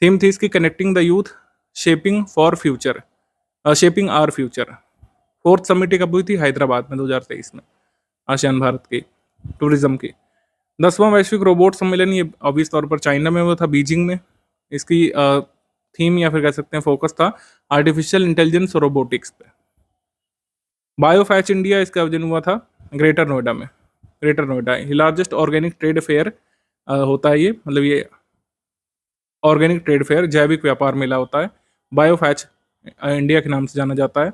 थीम थी इसकी connecting the youth, shaping for future, shaping our future. Fourth summit कब हुई थी, हैदराबाद में 2023 में, आसियान भारत की टूरिज्म की। 10वां वैश्विक रोबोट सम्मेलन, ये ऑब्वियस तौर पर चाइना में हुआ था, बीजिंग में। इसकी थीम या फिर कह सकते हैं फोकस था आर्टिफिशियल इंटेलिजेंस और रोबोटिक्स पे। बायोफैच इंडिया, इसका आयोजन हुआ था ग्रेटर नोएडा में, ग्रेटर नोएडा। ये लार्जेस्ट ऑर्गेनिक ट्रेड फेयर होता है, ये मतलब ये ऑर्गेनिक ट्रेड फेयर, जैविक व्यापार मेला होता है। बायोफैच इंडिया के नाम से जाना जाता है।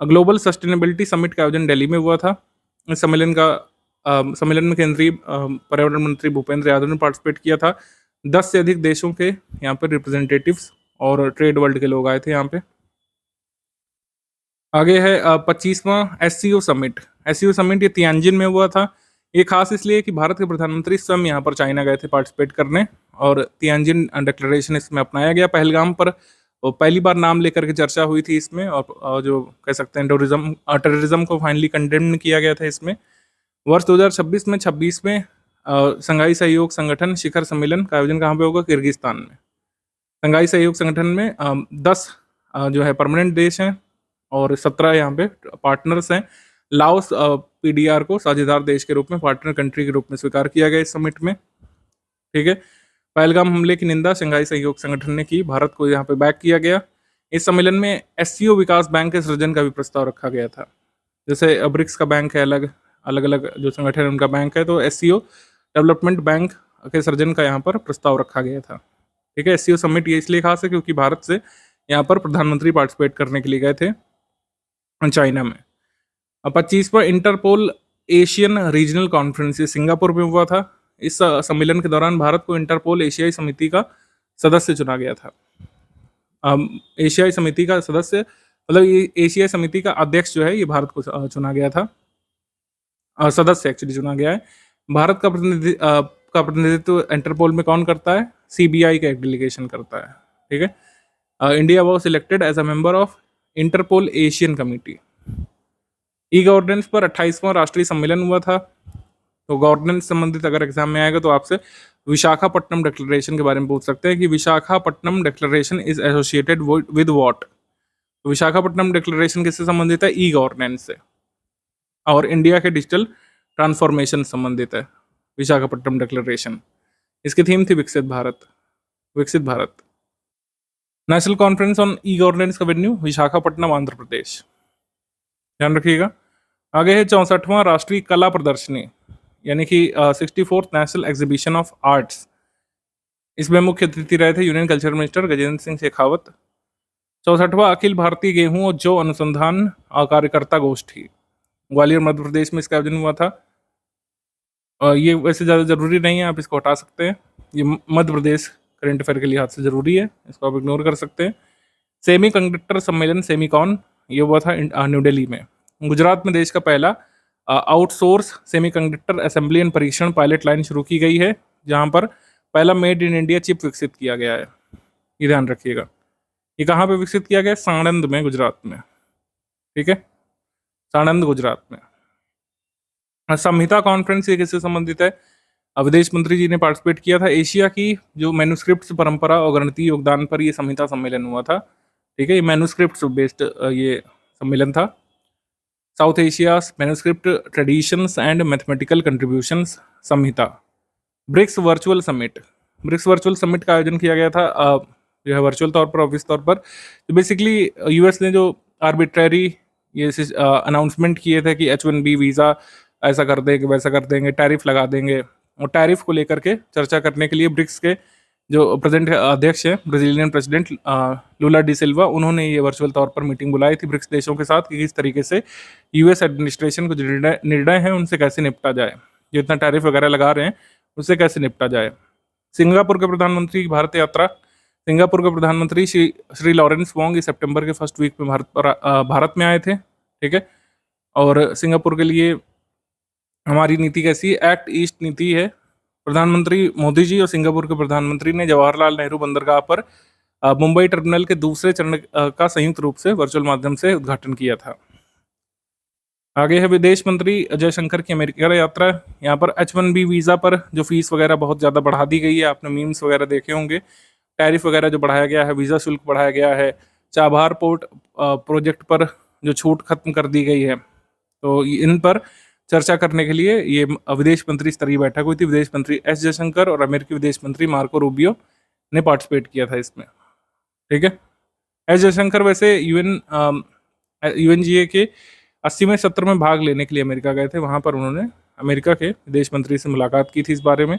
ग्लोबल सस्टेनेबिलिटी समिट का आयोजन दिल्ली में हुआ था। इस सम्मेलन में केंद्रीय पर्यावरण मंत्री भूपेंद्र यादव ने पार्टिसिपेट किया था। 10 से अधिक देशों के यहाँ पर रिप्रेजेंटेटिव्स और ट्रेड वर्ल्ड के लोग आए थे यहाँ पे। आगे है 25वां एससीओ समिट। एससीओ समिट ये तियानजिन में हुआ था। ये खास इसलिए कि भारत के प्रधानमंत्री स्वयं यहाँ पर चाइना गए थे पार्टिसिपेट करने, और तियानजिन डिक्लेरेशन इसमें अपनाया गया। पहलगाम पर पहली बार नाम लेकर के चर्चा हुई थी इसमें, और जो कह सकते हैं टेररिज्म को फाइनली कंडेम्न किया गया था इसमें। वर्ष 2026 में 26वें संघाई सहयोग संगठन शिखर सम्मेलन का आयोजन कहाँ पे होगा, किर्गिस्तान में। संघाई सहयोग संगठन में 10 जो है परमानेंट देश हैं और 17 यहाँ पे पार्टनर्स हैं। लाओस पीडीआर को साझेदार देश के रूप में, पार्टनर कंट्री के रूप में स्वीकार किया गया इस समिट में, ठीक है। पहलगाम हमले की निंदा शंघाई सहयोग संगठन ने की, भारत को यहाँ पे बैक किया गया। इस सम्मेलन में एससीओ विकास बैंक के सृजन का भी प्रस्ताव रखा गया था। जैसे ब्रिक्स का बैंक है, अलग अलग जो संगठन है उनका बैंक है, तो एससीओ डेवलपमेंट बैंक के सृजन का यहाँ पर प्रस्ताव रखा गया था, ठीक है। एससीओ समिट ये इसलिए खास है क्योंकि भारत से यहाँ पर प्रधानमंत्री पार्टिसिपेट करने के लिए गए थे चाइना में। 25वां Interpol Asian regional conference Singapore में हुआ था। इस सम्मेलन के दौरान भारत को इंटरपोल एशियाई समिति का सदस्य चुना गया था। एशियाई समिति का सदस्य मतलब ये एशियाई समिति का अध्यक्ष जो है ये भारत को चुना गया था, सदस्य एक्चुअली चुना गया है। भारत का प्रतिनिधित्व इंटरपोल में कौन करता है, सीबीआई का एक डेलीगेशन करता है, ठीक है। India was selected as a member of Interpol Asian committee. E governance पर 28वां राष्ट्रीय सम्मेलन हुआ था। तो गवर्नेंस संबंधित अगर एग्जाम में आएगा तो आपसे विशाखापट्टनम डिक्लेरेशन के बारे में पूछ सकते हैं कि Visakhapatnam declaration is associated with what. तो विशाखापट्टनम डिक्लेरेशन किससे संबंधित है, ई गवर्नेंस से, और इंडिया के डिजिटल ट्रांसफॉर्मेशन संबंधित है विशाखापट्टनम डिक्लेरेशन। इसकी थीम थी विकसित भारत, विकसित Bharat. National conference on e governance का वेन्यू विशाखापट्टनम, आंध्र प्रदेश, ध्यान रखिएगा। आगे है 64वां राष्ट्रीय कला प्रदर्शनी, यानी कि 64th national exhibition of arts. इसमें मुख्य अतिथि रहे थे union culture minister Gajendra Singh Shekhawat. 64वां अखिल भारतीय गेहूं और जौ अनुसंधान कार्यकर्ता गोष्ठी, ग्वालियर मध्य प्रदेश में इसका आयोजन हुआ था। ये वैसे ज़्यादा जरूरी नहीं है, आप इसको हटा सकते हैं, ये मध्य प्रदेश करंट अफेयर के लिहाज से जरूरी है, इसको आप इग्नोर कर सकते हैं। सेमी कंडक्टर सम्मेलन सेमीकॉन ये हुआ था न्यू दिल्ली में। गुजरात में देश का पहला आउटसोर्स सेमीकंडक्टर असेंबली एंड परीक्षण पायलट लाइन शुरू की गई है, जहां पर पहला मेड इन इंडिया चिप विकसित किया गया है। ये ध्यान रखिएगा। ये कहाँ पे विकसित किया गया है? साणंद में, गुजरात में। ठीक है, साणंद गुजरात में। संहिता कॉन्फ्रेंस ये किससे संबंधित है? विदेश मंत्री जी ने पार्टिसिपेट किया था। एशिया की जो मैन्युस्क्रिप्ट परंपरा और गणितीय योगदान पर ये संहिता सम्मेलन हुआ था। ठीक है, ये मैन्युस्क्रिप्ट बेस्ड ये सम्मेलन था। South Asia manuscript traditions and mathematical contributions Samhita. BRICS virtual summit, BRICS virtual summit का आयोजन किया गया था जो है वर्चुअल तौर पर, ऑफिस तौर पर। तो बेसिकली यूएस ने जो आर्बिट्ररी ये अनाउंसमेंट किए थे कि H1B वीज़ा ऐसा कर देंगे, वैसा कर देंगे, टैरिफ लगा देंगे, और टैरिफ को लेकर के चर्चा करने के लिए ब्रिक्स के जो प्रेजेंट अध्यक्ष हैं, ब्राजीलियन प्रेसिडेंट लूला डी सिल्वा, उन्होंने ये वर्चुअल तौर पर मीटिंग बुलाई थी ब्रिक्स देशों के साथ कि किस तरीके से यूएस एडमिनिस्ट्रेशन को जो निर्णय है उनसे कैसे निपटा जाए, जो इतना टैरिफ वगैरह लगा रहे हैं उससे कैसे निपटा जाए। सिंगापुर के प्रधानमंत्री की भारत यात्रा। सिंगापुर के प्रधानमंत्री श्री लॉरेंस वोंग इस सितंबर के फर्स्ट वीक में भारत में आए थे। ठीक है, और सिंगापुर के लिए हमारी नीति कैसी है? एक्ट ईस्ट नीति है। प्रधानमंत्री मोदी जी और सिंगापुर के प्रधानमंत्री ने जवाहरलाल नेहरू बंदरगाह पर मुंबई टर्मिनल के दूसरे चरण का संयुक्त रूप से वर्चुअल माध्यम से उद्घाटन किया था। आगे है विदेश मंत्री जयशंकर की अमेरिका यात्रा। यहाँ पर H1B वीज़ा पर जो फीस वगैरह बहुत ज़्यादा बढ़ा दी गई है, आपने मीम्स वगैरह देखे होंगे। टैरिफ वगैरह जो बढ़ाया गया है, वीज़ा शुल्क बढ़ाया गया है, चाबहार पोर्ट प्रोजेक्ट पर जो छूट खत्म कर दी गई है, तो इन पर चर्चा करने के लिए ये विदेश मंत्री स्तरीय बैठक हुई थी। विदेश मंत्री एस जयशंकर और अमेरिकी विदेश मंत्री मार्को रूबियो ने पार्टिसिपेट किया था इसमें। ठीक है, एस जयशंकर वैसे UNGA के 80वें सत्र में भाग लेने के लिए अमेरिका गए थे। वहाँ पर उन्होंने अमेरिका के विदेश मंत्री से मुलाकात की थी इस बारे में।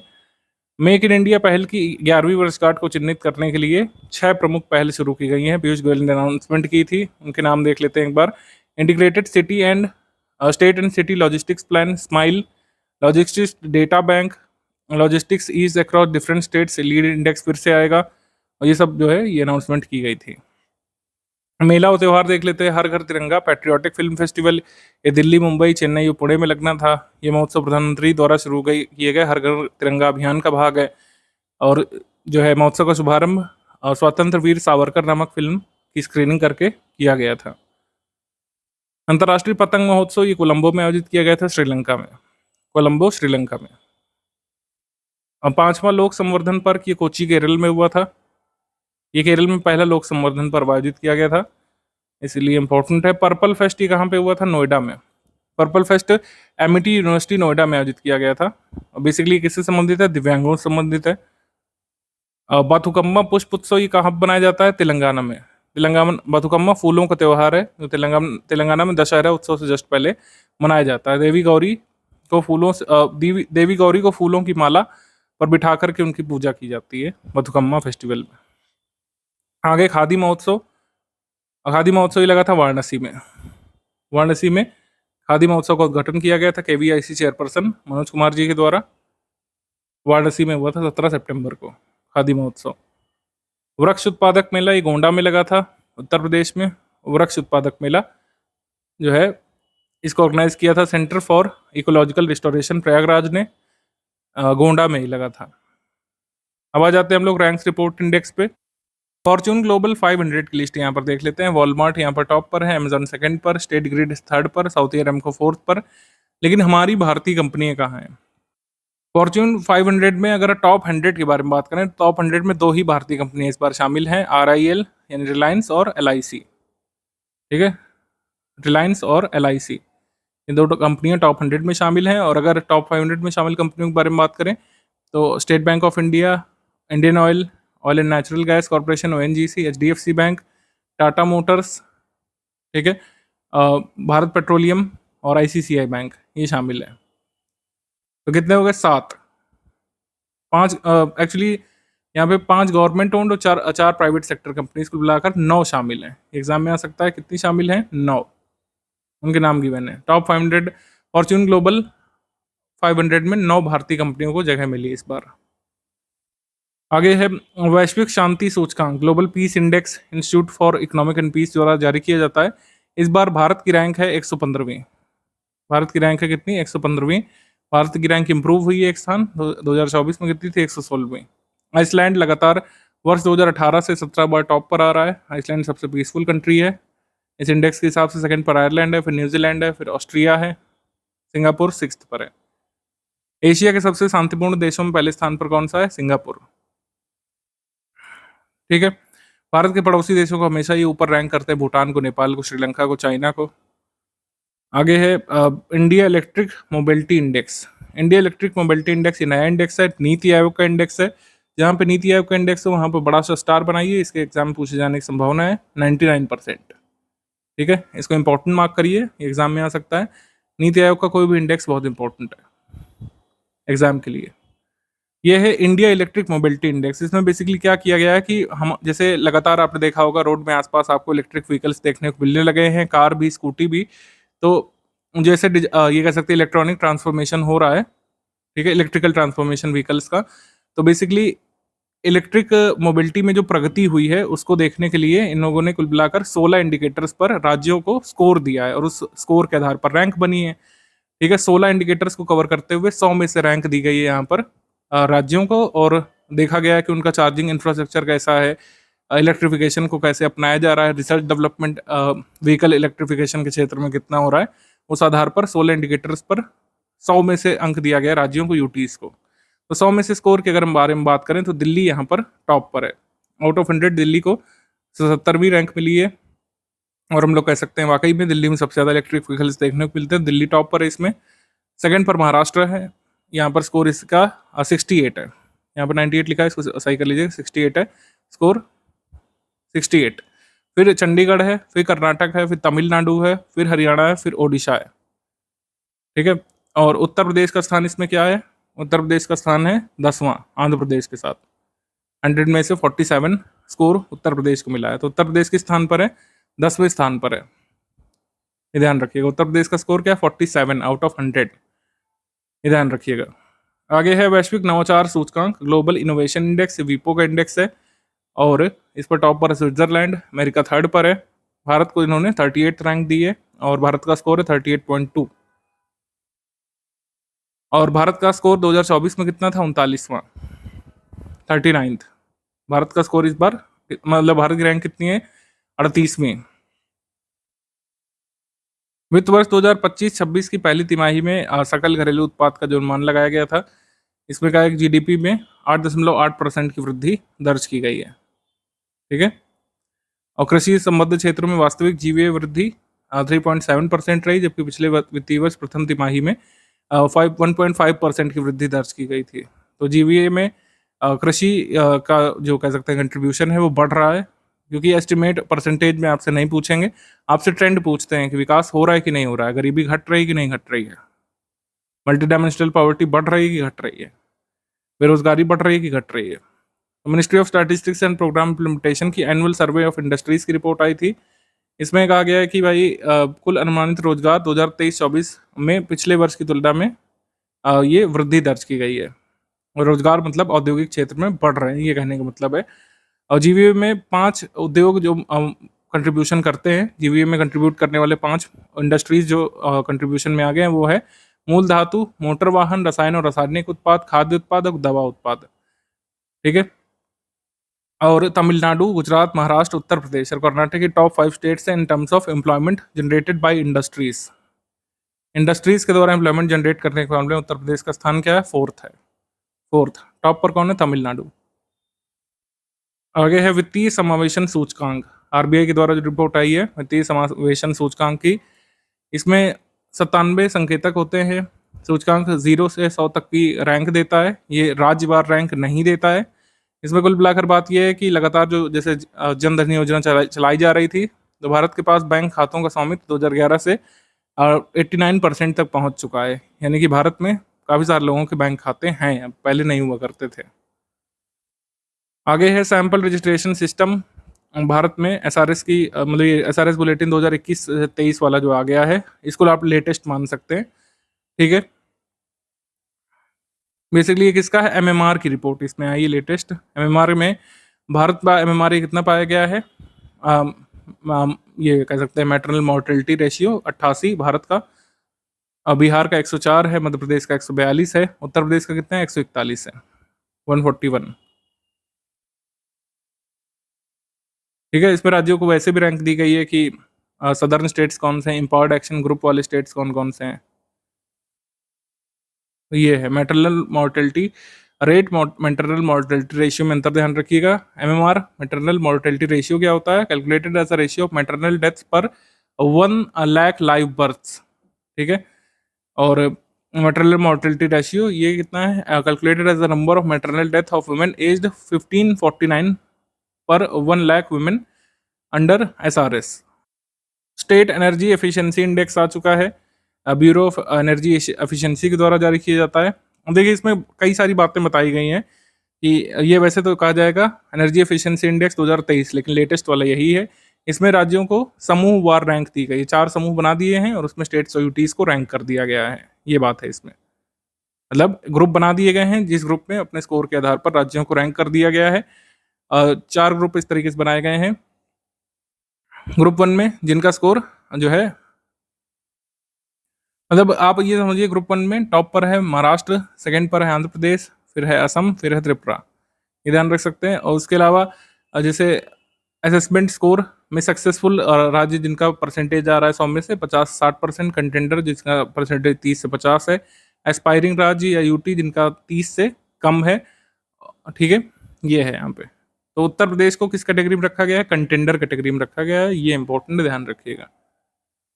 मेक इन इंडिया पहल की 11वीं वर्षगांठ को चिन्हित करने के लिए 6 प्रमुख पहल शुरू की गई हैं। पीयूष गोयल ने अनाउंसमेंट की थी, उनके नाम देख लेते हैं एक बार। Integrated city and state and city logistics plan, smile, logistics data bank, logistics ease across different states, lead index फिर से आएगा, और ये सब जो है ये अनाउंसमेंट की गई थी। मेला और त्यौहार देख लेते हैं। हर घर तिरंगा पैट्रियोटिक फिल्म फेस्टिवल, ये दिल्ली, मुंबई, चेन्नई और पुणे में लगना था। ये महोत्सव प्रधानमंत्री द्वारा शुरू किए गए हर घर तिरंगा अभियान का भाग है, और जो है महोत्सव का शुभारंभ स्वतंत्र वीर सावरकर नामक फिल्म की स्क्रीनिंग करके किया गया था। अंतर्राष्ट्रीय पतंग महोत्सव ये कोलंबो में आयोजित किया गया था, श्रीलंका में, कोलंबो श्रीलंका में। और 5वां लोक संवर्धन पर्व ये कोची केरल में हुआ था। ये केरल में पहला लोक संवर्धन पर्व आयोजित किया गया था, इसलिए इम्पोर्टेंट है। पर्पल फेस्ट ये कहाँ पे हुआ था? नोएडा में। Purple fest Amity university Noida में आयोजित किया गया था। बेसिकली किससे संबंधित है? दिव्यांगों से संबंधित है। बाथुकम्मा पुष्प उत्सव ये कहाँ बनाया जाता है? तेलंगाना में। तेलंगाना बाथुकम्मा फूलों का त्यौहार है, जो तेलंगाना में दशहरा उत्सव से जस्ट पहले मनाया जाता है। देवी गौरी को फूलों की माला पर बिठा करके उनकी पूजा की जाती है बथुकम्मा फेस्टिवल में। आगे खादी महोत्सव। खादी महोत्सव ही लगा था वाराणसी में। वाराणसी में खादी महोत्सव का उद्घाटन किया गया था KVIC चेयरपर्सन मनोज कुमार जी के द्वारा। वाराणसी में हुआ था 17 सितंबर को खादी महोत्सव। वृक्ष उत्पादक मेला ये गोंडा में लगा था, उत्तर प्रदेश में। वृक्ष उत्पादक मेला जो है इसको ऑर्गेनाइज किया था centre for ecological restoration, Prayagraj ने, गोंडा में ही लगा था। अब आ जाते हैं हम लोग रैंक्स रिपोर्ट इंडेक्स पे। फॉर्च्यून ग्लोबल 500 की लिस्ट यहाँ पर देख लेते हैं। वॉलमार्ट यहाँ पर टॉप पर है, अमेजॉन सेकंड पर, स्टेट ग्रिड थर्ड पर, साउथ एरामको फोर्थ पर। लेकिन हमारी भारतीय कंपनियां कहाँ हैं? फॉर्च्यून 500 में अगर टॉप 100 के बारे में बात करें, टॉप 100 में 2 ही भारतीय कंपनियां इस बार शामिल हैं, RIL यानी रिलायंस और LIC। ठीक है, रिलायंस और LIC ये 2 कंपनियां टॉप 100 में शामिल हैं। और अगर टॉप 500 में शामिल कंपनियों के बारे में बात करें तो state bank of India, Indian oil and natural gas corporation ONGC, HDFC bank, Tata Motors, ठीक है, भारत पेट्रोलियम और ICICI बैंक ये शामिल है। तो कितने हो गए? 7। 5 एक्चुअली यहाँ पे 5 गवर्नमेंट ओन्ड और 4 प्राइवेट सेक्टर कंपनीज को मिलाकर 9 शामिल हैं। एग्जाम में आ सकता है कितनी शामिल हैं? 9। उनके नाम गिवन है। टॉप 500 फॉर्च्यून ग्लोबल 500 में 9 भारतीय कंपनियों को जगह मिली इस बार। आगे है वैश्विक शांति सूचकांक, global peace index institute for economic and peace द्वारा जारी किया जाता है। इस बार भारत की रैंक है 115वीं। भारत की रैंक है कितनी, 115वीं। भारत की रैंक इंप्रूव हुई है एक स्थान, 2024 में कितनी थी, 116वीं। आइसलैंड लगातार वर्ष 2018 से 17 बार टॉप पर आ रहा है। आइसलैंड सबसे पीसफुल कंट्री है इस इंडेक्स के हिसाब से। सेकंड पर आयरलैंड है, फिर न्यूजीलैंड है, फिर ऑस्ट्रिया है, सिंगापुर सिक्स्थ पर है। एशिया के सबसे शांतिपूर्ण देशों में पहले स्थान पर कौन सा है, सिंगापुर। ठीक है। भारत के पड़ोसी देशों को हमेशा ही ऊपर रैंक करते हैं, भूटान को, नेपाल को, श्रीलंका को, चाइना को। आगे है India electric mobility index. India electric mobility index ये नया इंडेक्स है, नीति आयोग का इंडेक्स है। जहाँ पे नीति आयोग का इंडेक्स है वहाँ पे बड़ा सा स्टार बनाइए, इसके एग्जाम में पूछे जाने की संभावना है 99%। ठीक है, इसको इंपॉर्टेंट मार्क करिए, एग्जाम में आ सकता है। नीति आयोग का कोई भी इंडेक्स बहुत इंपॉर्टेंट है एग्जाम के लिए। ये है इंडिया इलेक्ट्रिक मोबिलिटी इंडेक्स। इसमें बेसिकली क्या किया गया है कि हम जैसे लगातार आपने देखा होगा रोड में आसपास आपको इलेक्ट्रिक व्हीकल्स देखने को मिलने लगे हैं, कार भी, स्कूटी भी। तो जैसे ये कह सकते हैं इलेक्ट्रॉनिक ट्रांसफॉर्मेशन हो रहा है, ठीक है, इलेक्ट्रिकल ट्रांसफॉर्मेशन व्हीकल्स का। तो बेसिकली इलेक्ट्रिक मोबिलिटी में जो प्रगति हुई है उसको देखने के लिए इन लोगों ने कुल मिलाकर 16 इंडिकेटर्स पर राज्यों को स्कोर दिया है और उस स्कोर के आधार पर रैंक बनी है। ठीक है, 16 इंडिकेटर्स को कवर करते हुए 100 में से रैंक दी गई है यहाँ पर राज्यों को, और देखा गया है कि उनका चार्जिंग इंफ्रास्ट्रक्चर कैसा है, इलेक्ट्रिफिकेशन को कैसे अपनाया जा रहा है, रिसर्च डेवलपमेंट व्हीकल इलेक्ट्रिफिकेशन के क्षेत्र में कितना हो रहा है। उस आधार पर 16 इंडिकेटर्स पर 100 में से अंक दिया गया राज्यों को, यूटीज को। तो 100 में से स्कोर के अगर हम बारे में बात करें तो दिल्ली यहाँ पर टॉप पर है। आउट ऑफ 100 दिल्ली को 77वीं रैंक मिली है, और हम लोग कह सकते हैं वाकई में दिल्ली में सबसे ज़्यादा इलेक्ट्रिक व्हीकल्स देखने को मिलते हैं। दिल्ली टॉप पर है इसमें। सेकंड पर महाराष्ट्र है, यहाँ पर स्कोर इसका 68 है। यहाँ पर 98 लिखा है, इसको सही कर लीजिए, 68 है स्कोर, 68। फिर चंडीगढ़ है, फिर कर्नाटक है, फिर तमिलनाडु है, फिर हरियाणा है, फिर ओडिशा है। ठीक है, और उत्तर प्रदेश का स्थान इसमें क्या है, उत्तर प्रदेश का स्थान है 10वां आंध्र प्रदेश के साथ। 100 में से 47 स्कोर उत्तर प्रदेश को मिला है। तो उत्तर प्रदेश के स्थान पर है, 10वें स्थान पर है, ये ध्यान रखिएगा। उत्तर प्रदेश का स्कोर क्या है, 47 आउट ऑफ 100, ये ध्यान रखिएगा। आगे है वैश्विक नवाचार सूचकांक, ग्लोबल इनोवेशन इंडेक्स, वीपो का इंडेक्स है, और इस पर टॉप पर है स्विट्जरलैंड, अमेरिका थर्ड पर है। भारत को इन्होंने 38 रैंक दी है और भारत का स्कोर है 38.2। और भारत का स्कोर 2024 में कितना था, 39वां, 39th। भारत का स्कोर इस बार मतलब भारत की रैंक कितनी है, 38वीं। वित्त वर्ष 2025-26 की पहली तिमाही में सकल घरेलू उत्पाद का जो अनुमान लगाया गया था, इसमें का एक जीडीपी में 8.8% की वृद्धि दर्ज की गई है। ठीक है, और कृषि संबद्ध क्षेत्रों में वास्तविक जीवीए वृद्धि 3.7% रही, जबकि पिछले वित्तीय वर्ष प्रथम तिमाही में 1.5% की वृद्धि दर्ज की गई थी। तो जीवीए में कृषि का जो कह सकते हैं कंट्रीब्यूशन है वो बढ़ रहा है, क्योंकि एस्टिमेट परसेंटेज में आपसे नहीं पूछेंगे, आपसे ट्रेंड पूछते हैं कि विकास हो रहा है कि नहीं हो रहा है, गरीबी घट रही है कि नहीं घट रही है, मल्टी डायमेंशनल पॉवर्टी बढ़ रही है कि घट रही है, बेरोजगारी बढ़ रही है कि घट रही है। तो ministry of statistics and programme implementation की एनुअल सर्वे ऑफ इंडस्ट्रीज की रिपोर्ट आई थी। इसमें कहा गया है कि भाई कुल अनुमानित रोजगार 2023-24 में पिछले वर्ष की तुलना में ये वृद्धि दर्ज की गई है। और रोजगार मतलब औद्योगिक क्षेत्र में बढ़ रहे हैं, ये कहने का मतलब है। और जीवीए में 5 उद्योग जो कंट्रीब्यूशन करते हैं, जीवीए में कंट्रीब्यूट करने वाले 5 इंडस्ट्रीज जो कंट्रीब्यूशन में आ गए हैं वो है मूल धातु, मोटर वाहन, रसायन और रासायनिक उत्पाद, खाद्य उत्पाद और दवा उत्पाद। ठीक है, और तमिलनाडु, गुजरात, महाराष्ट्र, उत्तर प्रदेश और कर्नाटक के टॉप 5 स्टेट्स हैं in terms of employment generated by industries. Industries के द्वारा एम्प्लॉयमेंट जनरेट करने के मामले में उत्तर प्रदेश का स्थान क्या है, 4th है। 4th, टॉप पर कौन है, तमिलनाडु। आगे है वित्तीय समावेशन सूचकांक, आरबीआई के द्वारा जो रिपोर्ट आई है वित्तीय समावेशन सूचकांक की, इसमें 97 संकेतक होते हैं। सूचकांक 0 से 100 तक की रैंक देता है, ये राज्यवार रैंक नहीं देता है। इसमें कुल मिलाकर बात यह है कि लगातार जो जैसे जन धन योजना चलाई जा रही थी, तो भारत के पास बैंक खातों का स्वामित्व 2011 से 89% तक पहुंच चुका है। यानी कि भारत में काफ़ी सारे लोगों के बैंक खाते हैं, पहले नहीं हुआ करते थे। आगे है सैंपल रजिस्ट्रेशन सिस्टम। भारत में एसआरएस की मतलब ये एसआरएस बुलेटिन 2021-23 वाला जो आ गया है, इसको आप लेटेस्ट मान सकते हैं। ठीक है, बेसिकली ये किसका है, एमएमआर की रिपोर्ट इसमें आई है लेटेस्ट। एमएमआर में भारत का एमएमआर कितना पाया गया है, ये कह सकते हैं मैटरनल मॉर्टेलिटी रेशियो 88 भारत का, बिहार का 104 है, मध्य प्रदेश का 142 है, उत्तर प्रदेश का कितना है 141 है, 141। ठीक है, इसमें राज्यों को वैसे भी रैंक दी गई है कि सदर्न स्टेट्स कौन से हैं, एम्पावर्ड एक्शन ग्रुप वाले स्टेट्स कौन कौन से हैं। तो ये है maternal mortality rate, maternal mortality ratio में अंतर ध्यान रखिएगा। एमएमआर मैटरनल मॉर्टेलिटी रेशियो क्या होता है, calculated as a ratio of maternal deaths पर 1 लाख लाइव बर्थ्स। ठीक है, और मैटरनल मॉर्टेलिटी रेशियो ये कितना है, calculated as the number of maternal death of women aged 1549 पर 1 lakh women under SRS. State energy efficiency index आ चुका है, ब्यूरो ऑफ एनर्जी एफिशिएंसी के द्वारा जारी किया जाता है। अब देखिए इसमें कई सारी बातें बताई गई हैं कि ये वैसे तो कहा जाएगा एनर्जी एफिशिएंसी इंडेक्स 2023, लेकिन लेटेस्ट वाला यही है। इसमें राज्यों को समूह वार रैंक दी गई, 4 समूह बना दिए हैं और उसमें स्टेट्स और यूटीज को रैंक कर दिया गया है। ये बात है इसमें, मतलब ग्रुप बना दिए गए हैं, जिस ग्रुप में अपने स्कोर के आधार पर राज्यों को रैंक कर दिया गया है। 4 ग्रुप इस तरीके से बनाए गए हैं। ग्रुप 1 में जिनका स्कोर जो है, मतलब आप ये समझिए ग्रुप 1 में टॉप पर है महाराष्ट्र, सेकंड पर है आंध्र प्रदेश, फिर है असम, फिर है त्रिपुरा। ये ध्यान रख सकते हैं। और उसके अलावा जैसे असेसमेंट स्कोर में सक्सेसफुल राज्य जिनका परसेंटेज आ रहा है 100 में से 50-60%, कंटेंडर जिसका परसेंटेज 30 से 50 है, एस्पायरिंग राज्य या यूटी जिनका 30 से कम है। ठीक है, ये है यहाँ पे। तो उत्तर प्रदेश को किस कैटेगरी में रखा गया है, कंटेंडर कैटेगरी में रखा गया है। ये इंपॉर्टेंट ध्यान रखिएगा।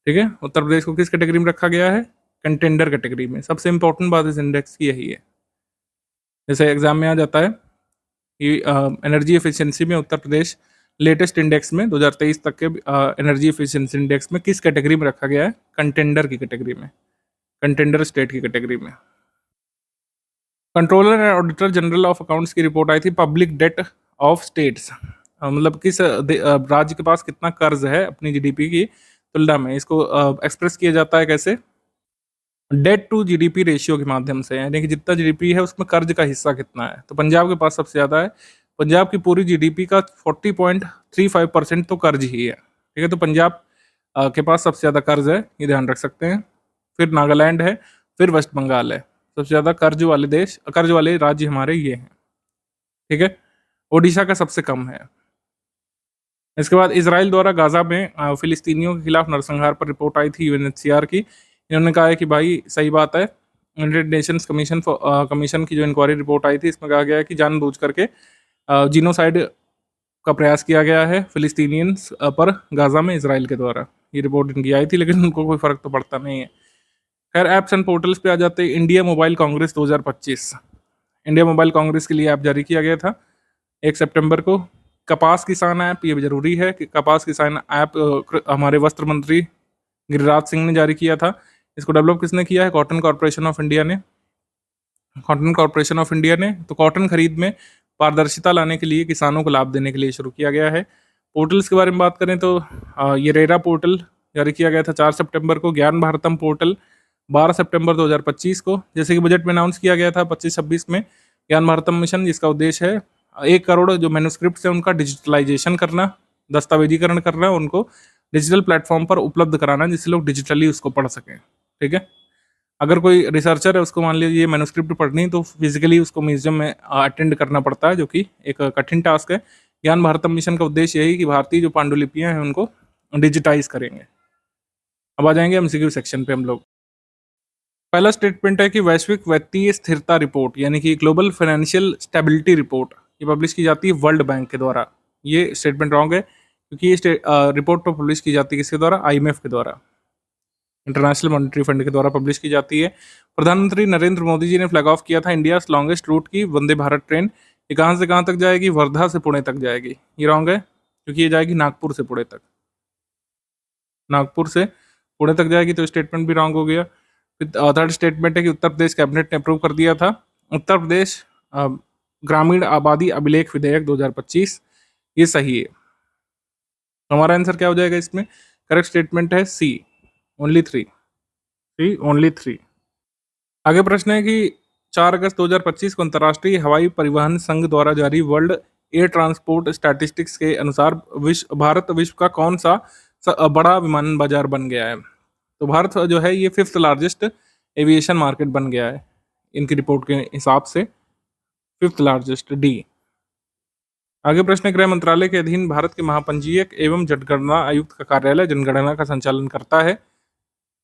ठीक है, उत्तर प्रदेश को किस कैटेगरी में रखा गया है, कंटेंडर कैटेगरी में। सबसे इंपॉर्टेंट बात इस इंडेक्स की यही है। जैसे एग्जाम में आ जाता है कि एनर्जी एफिशिएंसी में उत्तर प्रदेश लेटेस्ट इंडेक्स में 2023 तक के एनर्जी एफिशिएंसी इंडेक्स में किस कैटेगरी में रखा गया है, कंटेंडर की कैटेगरी में, कंटेंडर स्टेट की कैटेगरी में। Controller and auditor general of accounts की रिपोर्ट आई थी, पब्लिक डेट ऑफ स्टेट्स, मतलब किस राज्य के पास कितना कर्ज है अपनी जीडीपी की तुलना में। इसको एक्सप्रेस किया जाता है कैसे, डेट टू जीडीपी रेशियो के माध्यम से, यानी कि जितना जीडीपी है उसमें कर्ज का हिस्सा कितना है। तो पंजाब के पास सबसे ज़्यादा है, पंजाब की पूरी जीडीपी का 40.35% तो कर्ज ही है। ठीक है, तो पंजाब के पास सबसे ज़्यादा कर्ज है, ये ध्यान रख सकते हैं। फिर नागालैंड है, फिर वेस्ट बंगाल है। सबसे ज़्यादा कर्ज वाले देश, कर्ज वाले राज्य हमारे ये हैं। ठीक है, ओडिशा का सबसे कम है। इसके बाद इसराइल द्वारा गाजा में फिलिस्तीनियों के खिलाफ नरसंहार पर रिपोर्ट आई थी यूएनएचसीआर की। इन्होंने कहा है कि भाई सही बात है, यूनाइटेड नेशंस कमीशन की जो इंक्वायरी रिपोर्ट आई थी इसमें कहा गया है कि जानबूझ करके जीनोसाइड का प्रयास किया गया है फिलिस्तीनियंस पर गाजा में इसराइल के द्वारा। ये रिपोर्ट इनकी आई थी, लेकिन उनको कोई फर्क तो पड़ता नहीं है। खैर, ऐप्स एंड पोर्टल्स पे आ जाते हैं। India mobile Congress 2025, India mobile Congress के लिए ऐप जारी किया गया था 1 सितंबर को। कपास किसान ऐप, ये भी जरूरी है कि कपास किसान ऐप हमारे वस्त्र मंत्री गिरिराज सिंह ने जारी किया था। इसको डेवलप किसने किया है, कॉटन कॉर्पोरेशन ऑफ इंडिया ने। कॉटन कॉर्पोरेशन ऑफ इंडिया ने तो कॉटन खरीद में पारदर्शिता लाने के लिए, किसानों को लाभ देने के लिए शुरू किया गया है। पोर्टल्स के बारे में बात करें तो ये रेरा पोर्टल जारी किया गया था 4 सितंबर को। ज्ञान भारतम पोर्टल 12 सितंबर 2025 को। जैसे कि बजट में अनाउंस किया गया था 25-26 में, ज्ञान भारतम मिशन जिसका उद्देश्य है 1 करोड़ जो मैन्युस्क्रिप्ट है उनका डिजिटलाइजेशन करना, दस्तावेजीकरण करना, उनको डिजिटल प्लेटफॉर्म पर उपलब्ध कराना जिससे लोग डिजिटली उसको पढ़ सकें। ठीक है, अगर कोई रिसर्चर है उसको मान लीजिए मैन्युस्क्रिप्ट पढ़नी तो फिजिकली उसको म्यूजियम में अटेंड करना पड़ता है, जो कि एक कठिन टास्क है। ज्ञान भारतम मिशन का उद्देश्य यही कि भारतीय जो पांडुलिपियां हैं उनको डिजिटाइज करेंगे। अब आ जाएंगे एमसीक्यू सेक्शन पे हम लोग। पहला स्टेटमेंट है कि वैश्विक वित्तीय स्थिरता रिपोर्ट यानी कि ग्लोबल फाइनेंशियल स्टेबिलिटी रिपोर्ट ये पब्लिश की जाती है वर्ल्ड बैंक के द्वारा। ये स्टेटमेंट रॉन्ग है क्योंकि ये रिपोर्ट तो पब्लिश की जाती है किसके द्वारा, आईएमएफ के द्वारा, इंटरनेशनल मॉनेटरी फंड के द्वारा पब्लिश की जाती है। प्रधानमंत्री नरेंद्र मोदी जी ने फ्लैग ऑफ किया था इंडिया लॉन्गेस्ट रूट की वंदे भारत ट्रेन। ये कहाँ से कहाँ तक जाएगी, वर्धा से पुणे तक जाएगी। ये रॉन्ग है क्योंकि ये जाएगी नागपुर से पुणे तक, नागपुर से पुणे तक जाएगी, तो स्टेटमेंट भी रॉन्ग हो गया। थर्ड स्टेटमेंट है कि उत्तर प्रदेश कैबिनेट ने अप्रूव कर दिया था उत्तर प्रदेश ग्रामीण आबादी अभिलेख विधेयक 2025। ये सही है। हमारा आंसर क्या हो जाएगा इसमें, करेक्ट स्टेटमेंट है सी, ओनली 3, सी ओनली 3। आगे प्रश्न है कि 4 अगस्त 2025 को अंतर्राष्ट्रीय हवाई परिवहन संघ द्वारा जारी वर्ल्ड एयर ट्रांसपोर्ट स्टैटिस्टिक्स के अनुसार भारत विश्व का कौन सा बड़ा विमान बाजार बन गया है। तो भारत जो है ये 5th लार्जेस्ट एविएशन मार्केट बन गया है इनकी रिपोर्ट के हिसाब से, 5th लार्जेस्ट, डी। आगे प्रश्न, गृह मंत्रालय के अधीन भारत के महापंजीयक एवं जनगणना आयुक्त का कार्यालय जनगणना का संचालन करता है।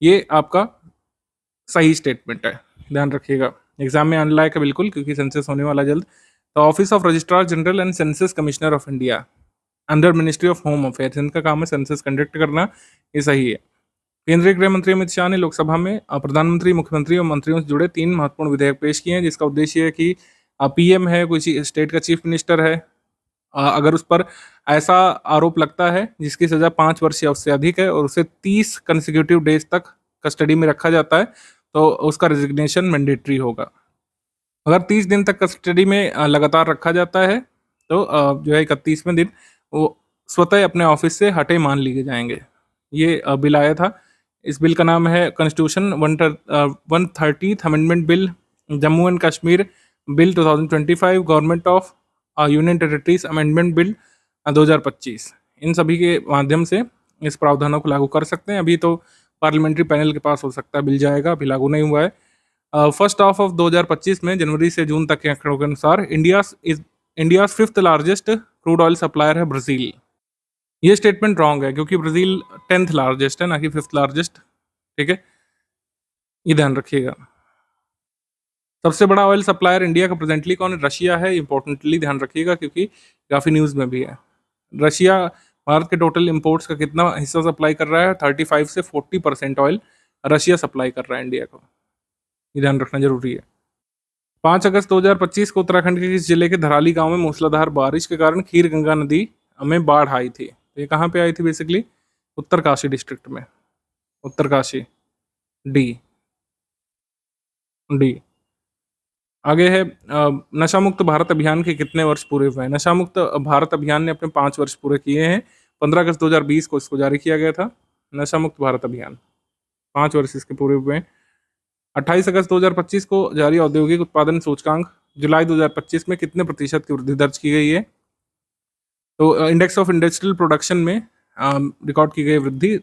ये आपका सही स्टेटमेंट है, ध्यान रखिएगा, एग्जाम में आने लायक है बिल्कुल, क्योंकि सेंसस होने वाला जल्द। तो office of registrar general and census commissioner of India under ministry of home affairs, इनका काम है सेंसस कंडक्ट करना, ये सही है। केंद्रीय गृह मंत्री अमित शाह ने लोकसभा में प्रधानमंत्री, मुख्यमंत्री और मंत्रियों से जुड़े 3 महत्वपूर्ण विधेयक पेश किए हैं, जिसका उद्देश्य है कि पीएम है, कोई स्टेट का चीफ मिनिस्टर है, अगर उस पर ऐसा आरोप लगता है जिसकी सजा 5 वर्ष या उससे अधिक है और उसे 30 कंसेक्यूटिव डेज तक कस्टडी में रखा जाता है, तो उसका रेजिग्नेशन मैंडेटरी होगा। अगर 30 दिन तक कस्टडी में लगातार रखा जाता है तो जो है 31वें दिन वो स्वतः अपने ऑफिस से हटे मान लिए जाएंगे। ये बिल आया था, इस बिल का नाम है constitution 130th amendment bill, Jammu and Kashmir bill 2025, government of union territories amendment bill 2025। इन सभी के माध्यम से इस प्रावधानों को लागू कर सकते हैं। अभी तो पार्लियामेंट्री पैनल के पास हो सकता है बिल जाएगा, अभी लागू नहीं हुआ है। फर्स्ट हाफ ऑफ 2025 में जनवरी से जून तक के आंकड़ों के अनुसार India 5th largest crude oil supplier है ब्राजील। ये स्टेटमेंट रॉन्ग है, क्योंकि ब्राजील 10th लार्जेस्ट है, ना कि 5th लार्जेस्ट, ठीक है, ये ध्यान रखिएगा। सबसे बड़ा ऑयल सप्लायर इंडिया का प्रेजेंटली कौन है? रशिया है, इंपॉर्टेंटली ध्यान रखिएगा, क्योंकि काफ़ी न्यूज़ में भी है। रशिया भारत के टोटल इंपोर्ट्स का कितना हिस्सा सप्लाई कर रहा है? 35 से 40% ऑयल रशिया सप्लाई कर रहा है इंडिया को, ये ध्यान रखना जरूरी है। 5 अगस्त 2025 को उत्तराखंड के किस जिले के धराली गांव में मूसलाधार बारिश के कारण खीर गंगा नदी में बाढ़ आई थी? तो ये कहाँ पे आई थी? बेसिकली उत्तरकाशी डिस्ट्रिक्ट में, उत्तरकाशी, डी। डी। आगे है नशा मुक्त भारत अभियान के कितने वर्ष पूरे हुए हैं? नशा मुक्त भारत अभियान ने अपने 5 वर्ष पूरे किए हैं। 15 अगस्त 2020 को इसको जारी किया गया था, नशा मुक्त भारत अभियान, 5 वर्ष इसके पूरे हुए हैं। 28 अगस्त 2025 को जारी औद्योगिक उत्पादन सूचकांक जुलाई 2025 में कितने प्रतिशत की वृद्धि दर्ज की गई है? तो इंडेक्स ऑफ इंडस्ट्रियल प्रोडक्शन में रिकॉर्ड की गई वृद्धि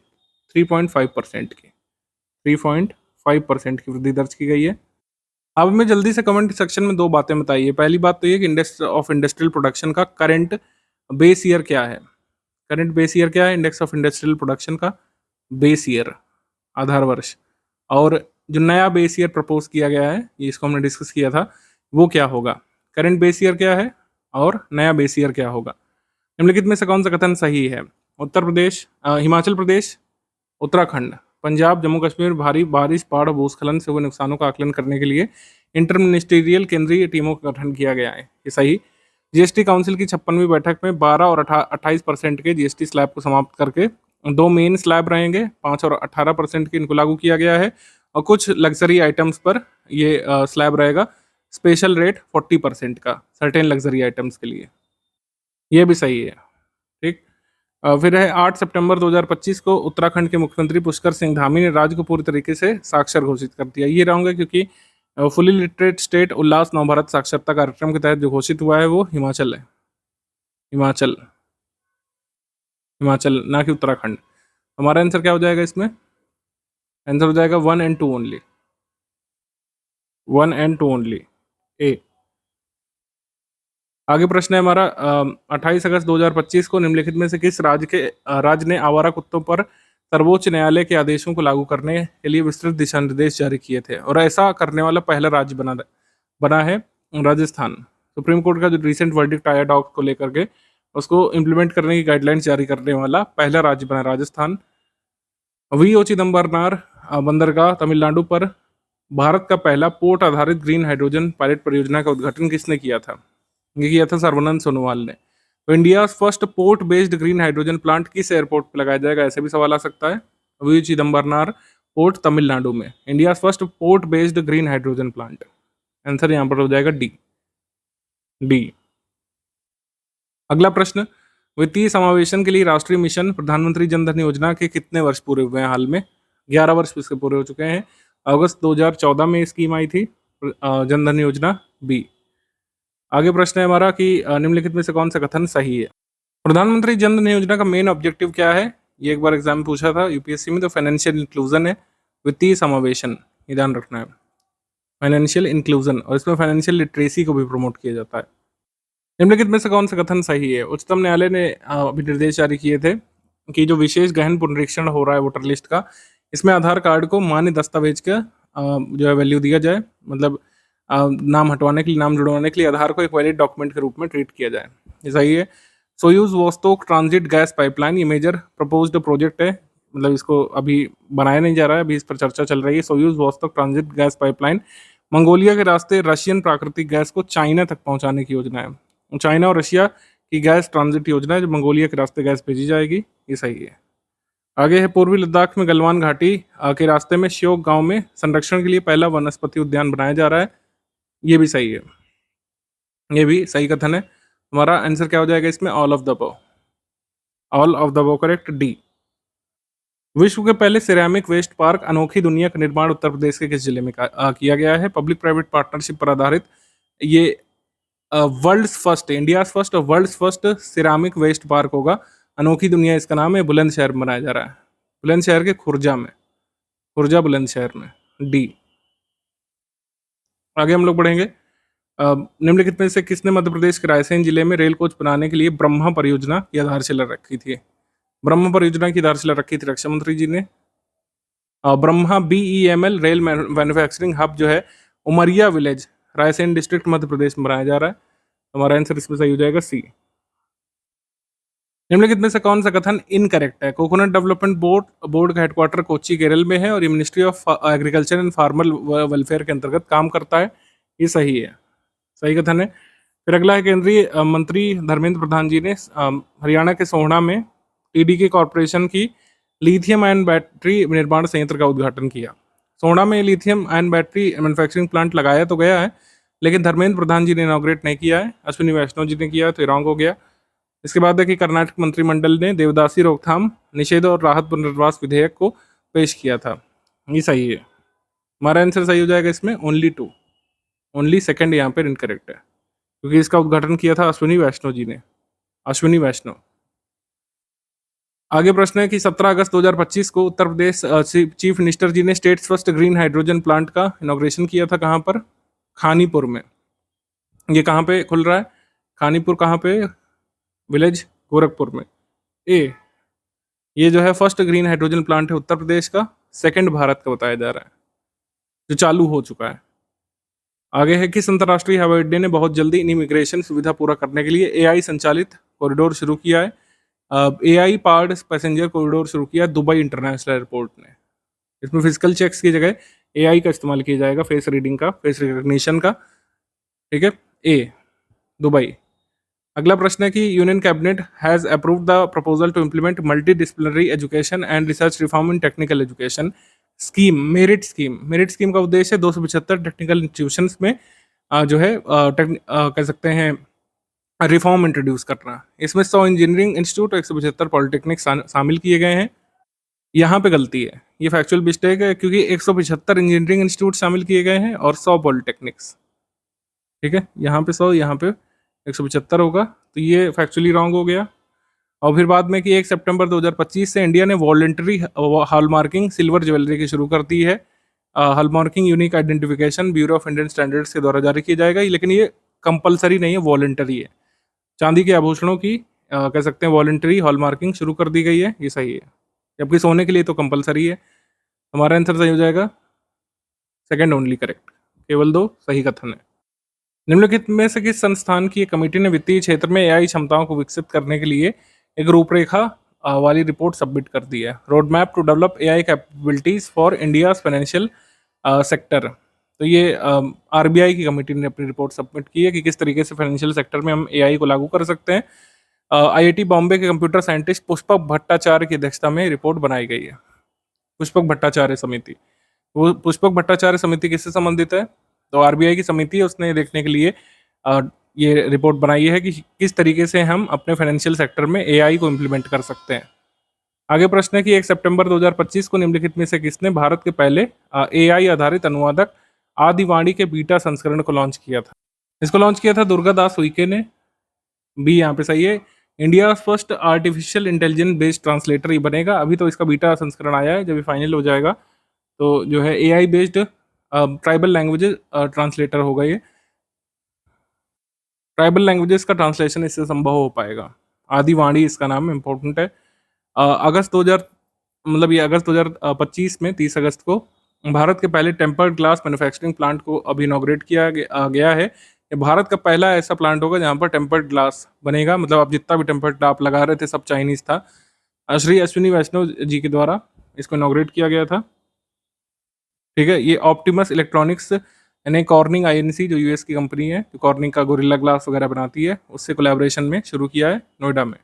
3.5% की, 3.5% की वृद्धि दर्ज की गई है। अब हमें जल्दी से कमेंट सेक्शन में 2 बातें बताइए। पहली बात तो ये कि इंडेक्स ऑफ इंडस्ट्रियल प्रोडक्शन का करंट बेस ईयर क्या है? करंट बेस ईयर क्या है इंडेक्स ऑफ इंडस्ट्रियल प्रोडक्शन का? बेस ईयर, आधार वर्ष। और जो नया बेस ईयर प्रपोज किया गया है, ये इसको हमने डिस्कस किया था, वो क्या होगा? करंट बेस ईयर क्या है और नया बेस ईयर क्या होगा? निम्नलिखित में से कौन सा कथन सही है? उत्तर प्रदेश, हिमाचल प्रदेश, उत्तराखंड, पंजाब, जम्मू कश्मीर भारी बारिश, बाढ़, भूस्खलन से हुए नुकसानों का आकलन करने के लिए इंटर मिनिस्ट्रियल केंद्रीय टीमों का गठन किया गया है, ये सही। जीएसटी काउंसिल की 56वीं बैठक में 12 और 28% के जीएसटी स्लैब को समाप्त करके 2 मेन स्लैब रहेंगे, 5 और 18% के, इनको लागू किया गया है। और कुछ लग्जरी आइटम्स पर ये स्लैब रहेगा, स्पेशल रेट 40% का सर्टेन लग्जरी आइटम्स के लिए, ये भी सही है, ठीक। फिर है 8 सितंबर 2025 को उत्तराखंड के मुख्यमंत्री पुष्कर सिंह धामी ने राज्य को पूरी तरीके से साक्षर घोषित कर दिया। ये रहूँगा क्योंकि फुली लिटरेट स्टेट उल्लास नवभारत साक्षरता कार्यक्रम के तहत जो घोषित हुआ है वो हिमाचल है, हिमाचल, हिमाचल, ना कि उत्तराखंड। हमारा आंसर क्या हो जाएगा इसमें? आंसर हो जाएगा 1 and 2 ओनली, 1 and 2 ओनली, ए। आगे प्रश्न है हमारा 28 अगस्त 2025 को निम्नलिखित में से किस राज्य ने आवारा कुत्तों पर सर्वोच्च न्यायालय के आदेशों को लागू करने के लिए विस्तृत दिशा निर्देश जारी किए थे? और ऐसा करने वाला पहला राज्य बना है राजस्थान। सुप्रीम कोर्ट का जो रिसेंट वर्डिक्ट आया डॉग को लेकर के, उसको इम्प्लीमेंट करने की गाइडलाइंस जारी करने वाला पहला राज्य बना राजस्थान। वीओ चिदम्बरनार बंदरगाह तमिलनाडु पर भारत का पहला पोर्ट आधारित ग्रीन हाइड्रोजन पायलट परियोजना का उद्घाटन किसने किया था? ये किया था सर्बानंद सोनोवाल ने। तो India first port based green hydrogen plant किस एयरपोर्ट पर लगाया जाएगा? ऐसे भी सवाल आ सकता है। वी चिदम्बरनार पोर्ट तमिलनाडु में, India first port based green hydrogen plant. Answer यहाँ पर हो जाएगा डी, डी। अगला प्रश्न, वित्तीय समावेशन के लिए राष्ट्रीय मिशन प्रधानमंत्री जन धन योजना के कितने वर्ष पूरे हुए हैं हाल में? 11 वर्ष इसके पूरे हो चुके हैं। अगस्त 2014 में स्कीम आई थी जन धन योजना, बी। आगे प्रश्न है हमारा कि निम्नलिखित में से कौन सा कथन सही है? प्रधानमंत्री जन धन योजना का मेन ऑब्जेक्टिव क्या है? ये एक बार एग्जाम पूछा था यूपीएससी में। तो फाइनेंशियल इंक्लूजन है, वित्तीय समावेशन, ये ध्यान रखना है, फाइनेंशियल इंक्लूजन, और इसमें फाइनेंशियल लिटरेसी को भी प्रमोट किया जाता है। निम्नलिखित में से कौन सा कथन सही है? उच्चतम न्यायालय ने अभी निर्देश जारी किए थे कि जो विशेष गहन पुनरीक्षण हो रहा है वोटर लिस्ट का, इसमें आधार कार्ड को मान्य दस्तावेज का जो है वैल्यू दिया जाए, मतलब नाम हटवाने के लिए, नाम जुड़वाने के लिए आधार को एक वैलिड डॉक्यूमेंट के रूप में ट्रीट किया जाए। ये सही है। Soyuz Vostok transit gas pipeline, ये मेजर प्रपोज्ड प्रोजेक्ट है, मतलब इसको अभी बनाया नहीं जा रहा है, अभी इस पर चर्चा चल रही है। Soyuz Vostok transit gas pipeline Mongolia के रास्ते रशियन प्राकृतिक गैस को चाइना तक पहुंचाने की योजना है। चाइना और रशिया की गैस ट्रांजिट योजना है, जो मंगोलिया के रास्ते गैस भेजी जाएगी, ये सही है। आगे है, पूर्वी लद्दाख में गलवान घाटी के रास्ते में श्योक गांव में संरक्षण के लिए पहला वनस्पति उद्यान बनाया जा रहा है, ये भी सही है, ये भी सही कथन है। हमारा आंसर क्या हो जाएगा इसमें? All of the above, all of the above correct, D. विश्व के पहले सिरेमिक वेस्ट पार्क अनोखी दुनिया का निर्माण उत्तर प्रदेश के किस जिले में किया गया है? पब्लिक प्राइवेट पार्टनरशिप पर आधारित ये वर्ल्ड्स फर्स्ट, इंडिया फर्स्ट और world's first ceramic waste park होगा। अनोखी दुनिया इसका नाम है, बुलंदशहर में बनाया जा रहा है, बुलंदशहर के खुर्जा में, खुर्जा बुलंदशहर में, डी। आगे हम लोग बढ़ेंगे। निम्नलिखित में से किसने मध्य प्रदेश के रायसेन जिले में रेल कोच बनाने के लिए ब्रह्मा परियोजना की आधारशिला रखी थी? ब्रह्म परियोजना की आधारशिला रखी थी रक्षा मंत्री जी ने। Brahma BEML rail manufacturing hub जो है उमरिया विलेज, रायसेन डिस्ट्रिक्ट, मध्य प्रदेश में बनाया जा रहा है। हमारा आंसर इसमें सही हो जाएगा, सी। निम्नलिखित में से कौन सा कथन इनकरेक्ट है? कोकोनट डेवलपमेंट बोर्ड का हेडक्वार्टर कोच्चि केरल में है और ये ministry of agriculture and farmer welfare के अंतर्गत काम करता है, ये सही है, सही कथन है। फिर अगला है, केंद्रीय मंत्री धर्मेंद्र प्रधान जी ने हरियाणा के सोहना में TDK कॉरपोरेशन की लिथियम आयन बैटरी निर्माण संयंत्र का उद्घाटन किया। सोहना में lithium ion battery manufacturing plant लगाया तो गया है, लेकिन धर्मेंद्र प्रधान जी ने इनॉग्रेट नहीं किया है, अश्विनी वैष्णव जी ने किया, तो रॉन्ग हो गया। इसके बाद है कि कर्नाटक मंत्रिमंडल ने देवदासी रोकथाम, निषेध और राहत पुनर्वास विधेयक को पेश किया था, ये सही है। हमारा आंसर सही हो जाएगा इसमें, ओनली 2, ओनली सेकंड यहाँ पर इनकरेक्ट है, क्योंकि इसका उद्घाटन किया था अश्विनी वैष्णव जी ने, अश्विनी वैष्णव। आगे प्रश्न है कि 17 अगस्त 2025 को उत्तर प्रदेश चीफ मिनिस्टर जी ने states first green hydrogen plant का इनॉग्रेशन किया था, कहाँ पर? खानीपुर में। ये कहाँ पे खुल रहा है? खानीपुर कहाँ पे? विलेज गोरखपुर में, ए। ये जो है फर्स्ट ग्रीन हाइड्रोजन प्लांट है उत्तर प्रदेश का, सेकंड भारत का बताया जा रहा है, जो चालू हो चुका है। आगे है कि अंतर्राष्ट्रीय हवाई अड्डे ने बहुत जल्दी इमिग्रेशन सुविधा पूरा करने के लिए AI संचालित कॉरिडोर शुरू किया है। AI पावर्ड पैसेंजर कॉरिडोर शुरू किया दुबई इंटरनेशनल एयरपोर्ट ने। इसमें फिजिकल चेक्स की जगह AI का इस्तेमाल किया जाएगा, फेस रीडिंग का, फेस रिकग्निशन का, ठीक है, ए, दुबई। अगला प्रश्न है कि union cabinet has approved the proposal to implement multi disciplinary education and research reform in technical education scheme, merit scheme. Merit scheme का उद्देश्य 275 टेक्निकल इंस्टीट्यूशंस में जो है कह सकते हैं रिफॉर्म इंट्रोड्यूस करना। इसमें 100 इंजीनियरिंग इंस्टीट्यूट और 175 पॉलिटेक्निक शामिल किए गए हैं। यहाँ पे गलती है, ये फैक्चुअल मिस्टेक है, क्योंकि 175 इंजीनियरिंग इंस्टीट्यूट शामिल किए गए हैं और 100 पॉलिटेक्निक्स, ठीक है, यहाँ पे 100, यहाँ पे 175 होगा, तो ये फैक्चुअली रॉन्ग हो गया। और फिर बाद में कि 1 सितंबर 2025 से इंडिया ने वॉलंटरी हॉलमार्किंग सिल्वर ज्वेलरी की शुरू कर दी है। Hallmarking unique identification bureau of Indian standards के द्वारा जारी किया जाएगा, लेकिन ये कंपलसरी नहीं है, वॉलंटरी है। चांदी के आभूषणों की कह सकते हैं वॉलंटरी हॉलमार्किंग शुरू कर दी गई है, ये सही है, जबकि सोने के लिए तो कंपलसरी है। हमारा आंसर सही हो जाएगा, सेकंड ओनली करेक्ट, केवल 2 सही कथन है। निम्नलिखित में से किस संस्थान की कमेटी ने वित्तीय क्षेत्र में AI क्षमताओं को विकसित करने के लिए एक रूपरेखा वाली रिपोर्ट सबमिट कर दी है? Road map to develop AI capabilities for India financial sector. तो ये RBI की कमेटी ने अपनी रिपोर्ट सबमिट की है कि किस तरीके से फाइनेंशियल सेक्टर में हम AI को लागू कर सकते हैं। IIT बॉम्बे के कंप्यूटर साइंटिस्ट पुष्पक भट्टाचार्य की अध्यक्षता में रिपोर्ट बनाई गई है, पुष्पक भट्टाचार्य समिति। वो पुष्पक भट्टाचार्य समिति किससे संबंधित है? तो RBI की समिति है, उसने देखने के लिए ये रिपोर्ट बनाई है कि किस तरीके से हम अपने फाइनेंशियल सेक्टर में AI को इम्प्लीमेंट कर सकते हैं। आगे प्रश्न है कि 1 सितंबर 2025 को निम्नलिखित में से किसने भारत के पहले AI आधारित अनुवादक आदिवाणी के बीटा संस्करण को लॉन्च किया था? इसको लॉन्च किया था दुर्गा दास उइके ने, बी यहाँ पे सही है। India first artificial intelligence based translator ये बनेगा। अभी तो इसका बीटा संस्करण आया है, जब ये फाइनल हो जाएगा तो जो है AI based tribal languages translator होगा ये। ट्राइबल लैंग्वेजेस का ट्रांसलेशन इससे संभव हो पाएगा। आदिवाणी इसका नाम इम्पोर्टेंट है। अगस्त 2000 मतलब ये अगस्त 2025 में 30 अगस्त को भारत के पहले टेम्पर्ड ग्लास मैन्युफैक्चरिंग प्लांट को अभी इनॉग्रेट किया गया है। ये भारत का पहला ऐसा प्लांट होगा जहाँ पर टेम्पर्ड ग्लास बनेगा। मतलब अब जितना भी टेम्पर्ड ग्लास लगा रहे थे सब चाइनीज था। श्री अश्विनी वैष्णव जी के द्वारा इसको इनॉग्रेट किया गया था। ठीक है, ये ऑप्टिमस इलेक्ट्रॉनिक्स यानी कॉर्निंग आईएनसी जो यूएस की कंपनी है, जो कॉर्निंग का गोरिल्ला ग्लास वगैरह बनाती है, उससे कोलैबोरेशन में शुरू किया है नोएडा में।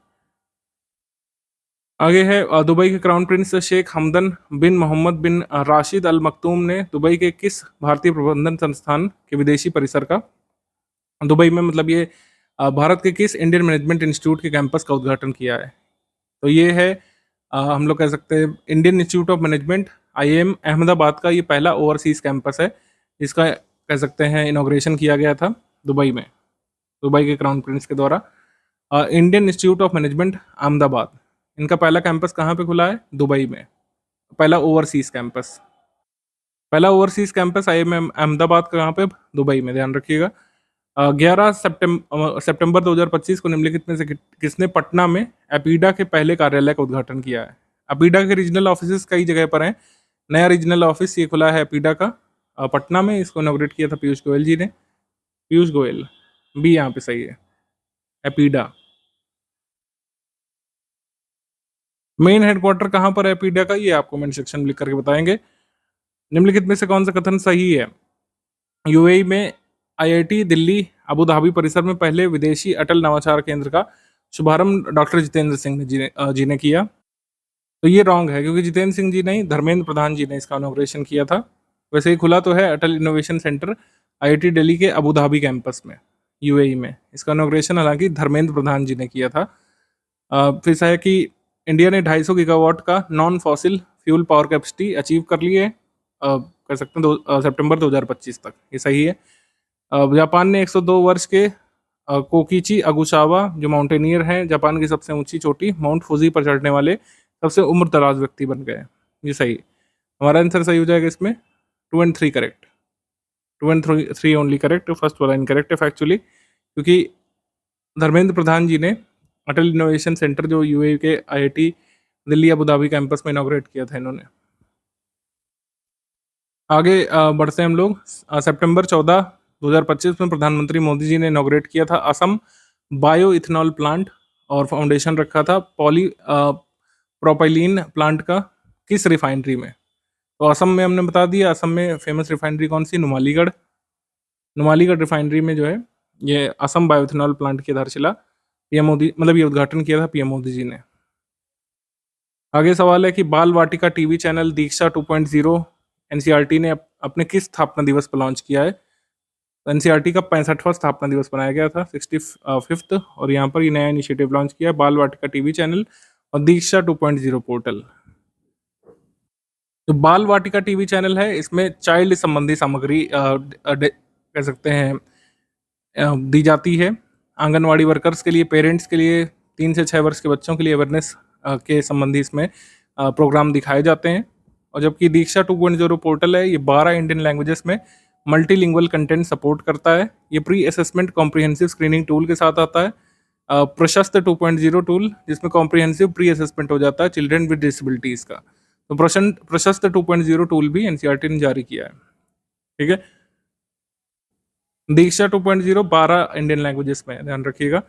आगे है दुबई के क्राउन प्रिंस शेख हमदन बिन मोहम्मद बिन राशिद अल मखतूम ने दुबई के किस भारतीय प्रबंधन संस्थान के विदेशी परिसर का, दुबई में मतलब ये भारत के किस इंडियन मैनेजमेंट इंस्टीट्यूट के कैंपस का उद्घाटन किया है? तो ये है हम लोग कह सकते हैं Indian institute of management IIM Ahmedabad का ये पहला ओवरसीज कैंपस है, जिसका कह सकते हैं इनॉग्रेशन किया गया था दुबई में, दुबई के क्राउन प्रिंस के द्वारा। Indian institute of management Ahmedabad, इनका पहला कैंपस कहाँ पे खुला है? दुबई में, पहला ओवरसीज कैंपस। पहला ओवरसीज कैंपस आईआईएम अहमदाबाद का कहाँ पे? दुबई में, ध्यान रखिएगा। 11 सितंबर 2025 को निम्नलिखित में से किसने पटना में एपीडा के पहले कार्यालय का उद्घाटन किया है? एपीडा के रीजनल ऑफिस कई जगह पर हैं। नया रीजनल ऑफिस ये खुला है एपीडा का पटना में। इसको इनॉग्रेट किया था पीयूष गोयल जी ने। पीयूष गोयल, बी यहाँ पे सही है, एपीडा। मेन हेडक्वार्टर कहाँ पर है एपीडा का, ये आप कमेंट सेक्शन में लिख करके बताएंगे। निम्नलिखित में से कौन सा कथन सही है? यूएई में आईआईटी दिल्ली अबू धाबी परिसर में पहले विदेशी अटल नवाचार केंद्र का शुभारंभ डॉक्टर जितेंद्र सिंह जी ने किया। तो ये रॉन्ग है, क्योंकि जितेंद्र सिंह जी नहीं, धर्मेंद्र प्रधान जी ने इसका इनॉग्रेशन किया था। वैसे ही खुला तो है अटल इनोवेशन सेंटर आईआईटी दिल्ली के अबू धाबी कैंपस में, यूएई में। इसका इनॉग्रेशन हालांकि धर्मेंद्र प्रधान जी ने किया था। फिर ऐसा है कि इंडिया ने 250 गीगावाट का non fossil fuel power capacity achieve कर ली है, कह सकते हैं सितंबर 2025 तक। ये सही है। जापान ने 102 वर्ष के कोकीची अगुसावा जो माउंटेनियर हैं, जापान की सबसे ऊंची चोटी माउंट फुजी पर चढ़ने वाले सबसे उम्र दराज व्यक्ति बन गए। ये सही, हमारा आंसर सही हो जाएगा इसमें। 2 and 3 correct, 2 and 3 only correct, first वाला इनकरेक्ट है फैक्चुअली, क्योंकि धर्मेंद्र प्रधान जी ने अटल इनोवेशन सेंटर जो यूएई के IIT Delhi Abu Dhabi campus में इनॉग्रेट किया था इन्होंने। आगे बढ़ते हैं हम लोग। सितंबर 14 2025 में प्रधानमंत्री मोदी जी ने इनॉग्रेट किया था असम बायो इथेनॉल प्लांट, और फाउंडेशन रखा था पॉली प्रोपाइलीन प्लांट का किस रिफाइनरी में? तो असम में हमने बता दिया। असम में फेमस रिफाइनरी कौन सी? नुमालीगढ़। नुमालीगढ़ रिफाइनरी में जो है ये असम बायो इथेनॉल प्लांट की आधारशिला पीएम मोदी, मतलब ये उद्घाटन किया था पीएम मोदी जी ने। आगे सवाल है कि बाल वाटिका टीवी चैनल दीक्षा 2.0 एनसीईआरटी ने अपने किस स्थापना दिवस पर लॉन्च किया है? एनसीईआरटी का 65वां स्थापना दिवस मनाया गया था, 65th, और यहाँ पर ये नया इनिशिएटिव लॉन्च किया है, बाल वाटिका टीवी चैनल और दीक्षा 2.0 पोर्टल। जो बाल वाटिका टीवी चैनल है इसमें चाइल्ड संबंधी सामग्री कह सकते हैं दी जाती है। आंगनवाड़ी वर्कर्स के लिए, पेरेंट्स के लिए, 3 से 6 वर्ष के बच्चों के लिए अवेयरनेस के संबंधी इसमें प्रोग्राम दिखाए जाते हैं। और जबकि दीक्षा 2.0 पोर्टल है, ये 12 इंडियन लैंग्वेजेस में मल्टीलिंगुअल कंटेंट सपोर्ट करता है। ये pre assessment comprehensive screening tool के साथ आता है। प्रशस्त 2.0 टूल, जिसमें कॉम्प्रिहेंसिव प्री असेसमेंट हो जाता है चिल्ड्रन विद डिसेबिलिटीज का। तो प्रशस्त 2.0 टूल भी एनसीईआरटी ने जारी किया है। ठीक है, दीक्षा 2.0 12 इंडियन लैंग्वेजेस में, ध्यान रखिएगा।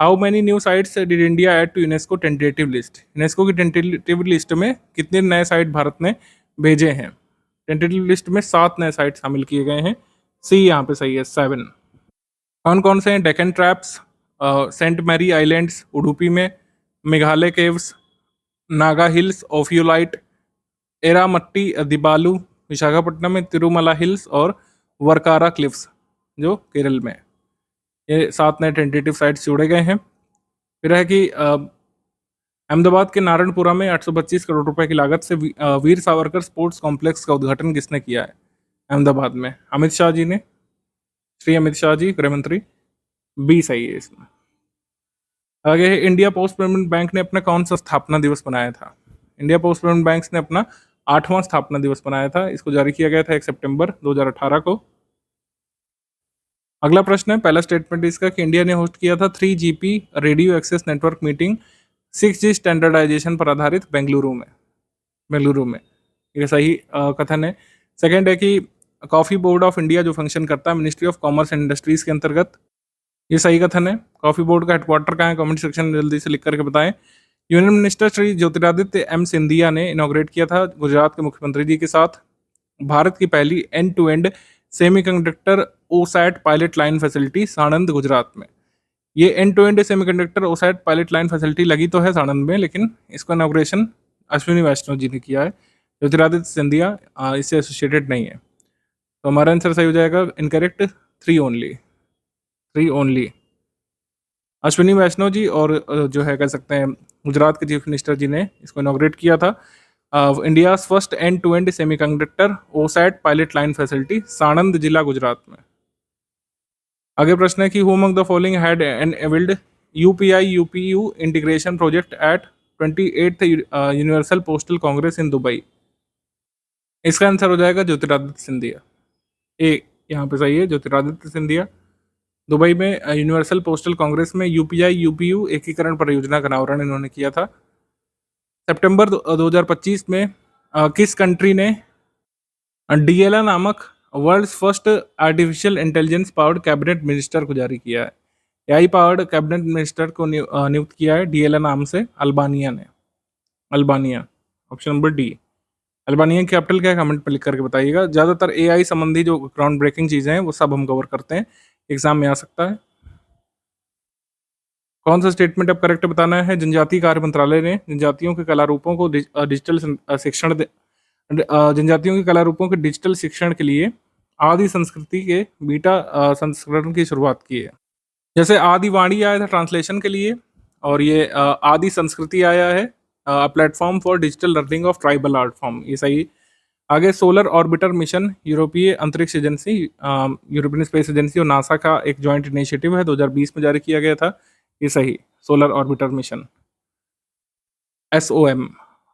How many new sites did India add to UNESCO tentative list? UNESCO की टेंटेटिव लिस्ट में कितने नए साइट भारत ने भेजे हैं? टेंटेटिव लिस्ट में 7 नए साइट शामिल किए गए हैं। सी यहाँ पे सही है, 7। कौन कौन से हैं? Deccan traps, Saint Mary islands Udupi में, Meghalaya caves, Naga hills, ophiolite, Erramatti Dibbalu Visakhapatnam में, तिरुमला हिल्स और वर्कारा क्लिफ्स जो केरल में। ये 7 नए टेंटेटिव साइट्स जोड़े गए हैं। फिर है कि अहमदाबाद के नारायणपुरा में 825 करोड़ रुपए की लागत से वीर सावरकर स्पोर्ट्स कॉम्प्लेक्स का उद्घाटन किसने किया है अहमदाबाद में? अमित शाह जी ने, श्री अमित शाह जी, गृह मंत्री। बी सही है इसमें। आगे है इंडिया पोस्ट पेमेंट बैंक ने अपना कौन सा स्थापना दिवस मनाया था? इंडिया पोस्ट पेमेंट बैंक ने अपना 8वां स्थापना दिवस मनाया था। इसको जारी किया गया था 1 सितंबर 2018 को। अगला प्रश्न है, पहला स्टेटमेंट इसका कि इंडिया ने होस्ट किया था 3GP radio access network meeting 6G standardisation पर आधारित बेंगलुरु में। ये सही कथन है। सेकंड है कि कॉफ़ी बोर्ड ऑफ इंडिया जो फंक्शन करता है ministry of commerce and industries के अंतर्गत, ये सही कथन है। कॉफ़ी बोर्ड का हेडक्वार्टर कहाँ है? कमेंट सेक्शन में जल्दी से लिख करके बताएं। Union minister Shri Jyotiraditya M Scindia ने इनॉग्रेट किया था गुजरात के मुख्यमंत्री जी के साथ भारत की पहली end to end semiconductor OSAT pilot line facility Sanand Gujarat में। ये end to end semiconductor OSAT pilot line facility लगी तो है साणंद में, लेकिन इसका इनॉग्रेशन अश्विनी वैष्णव जी ने किया है। ज्योतिरादित्य सिंधिया इससे एसोसिएटेड नहीं है। तो हमारा आंसर सही हो जाएगा इनकरेक्ट 3 ओनली। अश्विनी वैष्णव जी और जो है कह सकते हैं गुजरात के चीफ मिनिस्टर जी ने इसको इनॉग्रेट किया था। India first end to end semiconductor OSAT pilot line facility Sanand जिला गुजरात में। आगे प्रश्न है कि who among the following had enabled UPI UPU integration project at 28th universal postal congress in Dubai. इसका आंसर हो जाएगा ज्योतिरादित्य सिंधिया। ए यहाँ पे सही है, ज्योतिरादित्य सिंधिया। दुबई में यूनिवर्सल पोस्टल कांग्रेस में यूपीआई यूपीयू एकीकरण परियोजना का अनावरण इन्होंने किया था। सितंबर 2025 में किस कंट्री ने डीएलए नामक world's first artificial intelligence powered cabinet minister को जारी किया है? एआई पावर्ड कैबिनेट मिनिस्टर को नियुक्त किया है डीएलए नाम से अल्बानिया ने। Albania, option number D. Albania की कैपिटल क्या है? कमेंट पर लिख करके बताइएगा। ज़्यादातर एआई संबंधी जो ग्राउंड ब्रेकिंग चीज़ें हैं वो सब हम कवर करते हैं, एग्जाम में आ सकता है। कौन सा स्टेटमेंट अब करेक्ट बताना है? जनजातीय कार्य मंत्रालय ने जनजातियों के कला रूपों को डिजिटल शिक्षण जनजातियों के कला रूपों के डिजिटल शिक्षण के लिए आदि संस्कृति के बीटा संस्करण की शुरुआत की है। जैसे आदि वाणी आया था ट्रांसलेशन के लिए, और ये आदि संस्कृति आया है platform for digital learning of tribal art form. ये सही। आगे सोलर ऑर्बिटर मिशन यूरोपीय अंतरिक्ष एजेंसी यूरोपियन स्पेस एजेंसी और नासा का एक जॉइंट इनिशिएटिव है, 2020 में जारी किया गया था। ये सही, सोलर ऑर्बिटर मिशन SOM।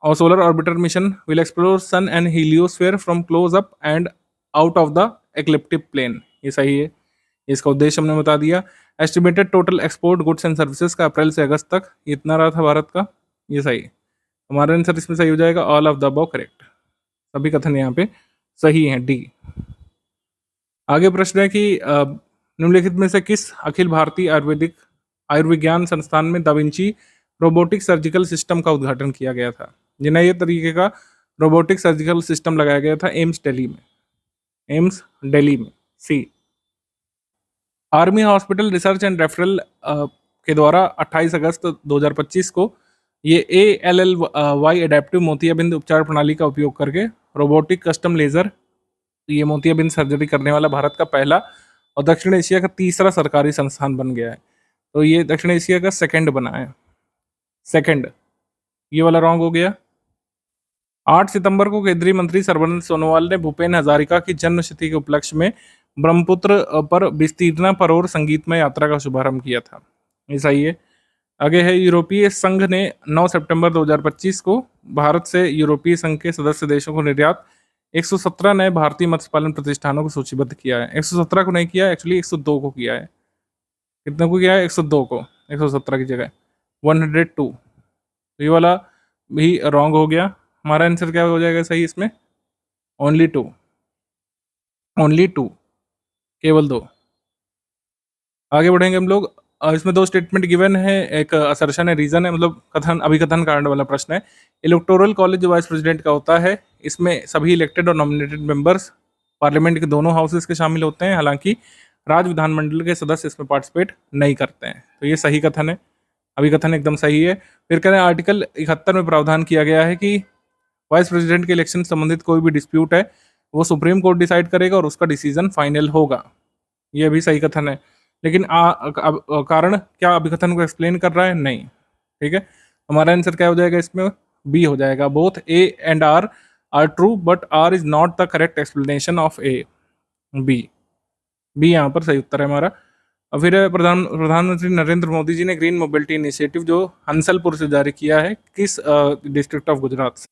और solar orbiter mission will explore sun and heliosphere from close up and out of the ecliptic plane. ये सही है, इसका उद्देश्य हमने बता दिया। Estimated total export goods and services का अप्रैल से अगस्त तक इतना रहा था भारत का। ये सही। हमारा आंसर इसमें सही हो जाएगा all of the above correct. सभी कथन यहाँ पे सही हैं, डी। आगे प्रश्न है कि निम्नलिखित में से किस अखिल भारतीय आयुर्विज्ञान संस्थान में da Vinci robotic surgical system का उद्घाटन किया गया था? जिन्हें ये तरीके का रोबोटिक सर्जिकल सिस्टम लगाया गया था एम्स दिल्ली में। C. Army hospital research and referral के द्वारा 28 अगस्त 2025 को ये ALLY एडेप्टिव मोतियाबिंद उपचार प्रणाली का उपयोग करके रोबोटिक कस्टम लेजर, ये मोतियाबिंद सर्जरी करने वाला भारत का पहला और दक्षिण एशिया का तीसरा सरकारी संस्थान बन गया है। तो ये दक्षिण एशिया का सेकंड बना है। सेकंड, ये वाला रॉन्ग हो गया। 8 सितंबर को केंद्रीय मंत्री सर्बानंद सोनोवाल ने भूपेन हजारिका की जन्मशती के उपलक्ष्य में ब्रह्मपुत्र पर विस्तीर्णा परोर संगीतमय यात्रा का शुभारंभ किया था। ये सही है। आगे है यूरोपीय संघ ने 9 सितंबर 2025 को भारत से यूरोपीय संघ के सदस्य देशों को निर्यात 117 नए भारतीय मत्स्य पालन प्रतिष्ठानों को सूचीबद्ध किया है। 117 को नहीं किया, एक्चुअली 102 को किया है। कितने को किया है? 102 को, 117 की जगह 102। ये वाला भी रॉन्ग हो गया। हमारा आंसर क्या हो जाएगा सही इसमें? ओनली टू, केवल 2। आगे बढ़ेंगे हम लोग। इसमें 2 स्टेटमेंट गिवन है, एक असर्शन है, रीजन है, मतलब कथन अभिकथन कारण वाला प्रश्न है। इलेक्टोरल कॉलेज जो वाइस प्रेसिडेंट का होता है, इसमें सभी इलेक्टेड और नॉमिनेटेड मेंबर्स पार्लियामेंट के दोनों हाउसेस के शामिल होते हैं, हालांकि राज्य विधानमंडल के सदस्य इसमें पार्टिसिपेट नहीं करते हैं। तो ये सही कथन है, अभिकथन एकदम सही है। फिर कह रहे हैं आर्टिकल 71 में प्रावधान किया गया है कि वाइस प्रेसिडेंट के इलेक्शन संबंधित कोई भी डिस्प्यूट है वो सुप्रीम कोर्ट डिसाइड करेगा और उसका डिसीजन फाइनल होगा। ये भी सही कथन है, लेकिन कारण क्या अभिकथन को एक्सप्लेन कर रहा है? नहीं। ठीक है, हमारा आंसर क्या हो जाएगा इसमें? बी हो जाएगा। Both A and R true but R is not the correct explanation of A. B यहाँ पर सही उत्तर है हमारा। और फिर प्रधानमंत्री नरेंद्र मोदी जी ने ग्रीन मोबिलिटी इनिशिएटिव जो हंसलपुर से जारी किया है, किस डिस्ट्रिक्ट ऑफ गुजरात से?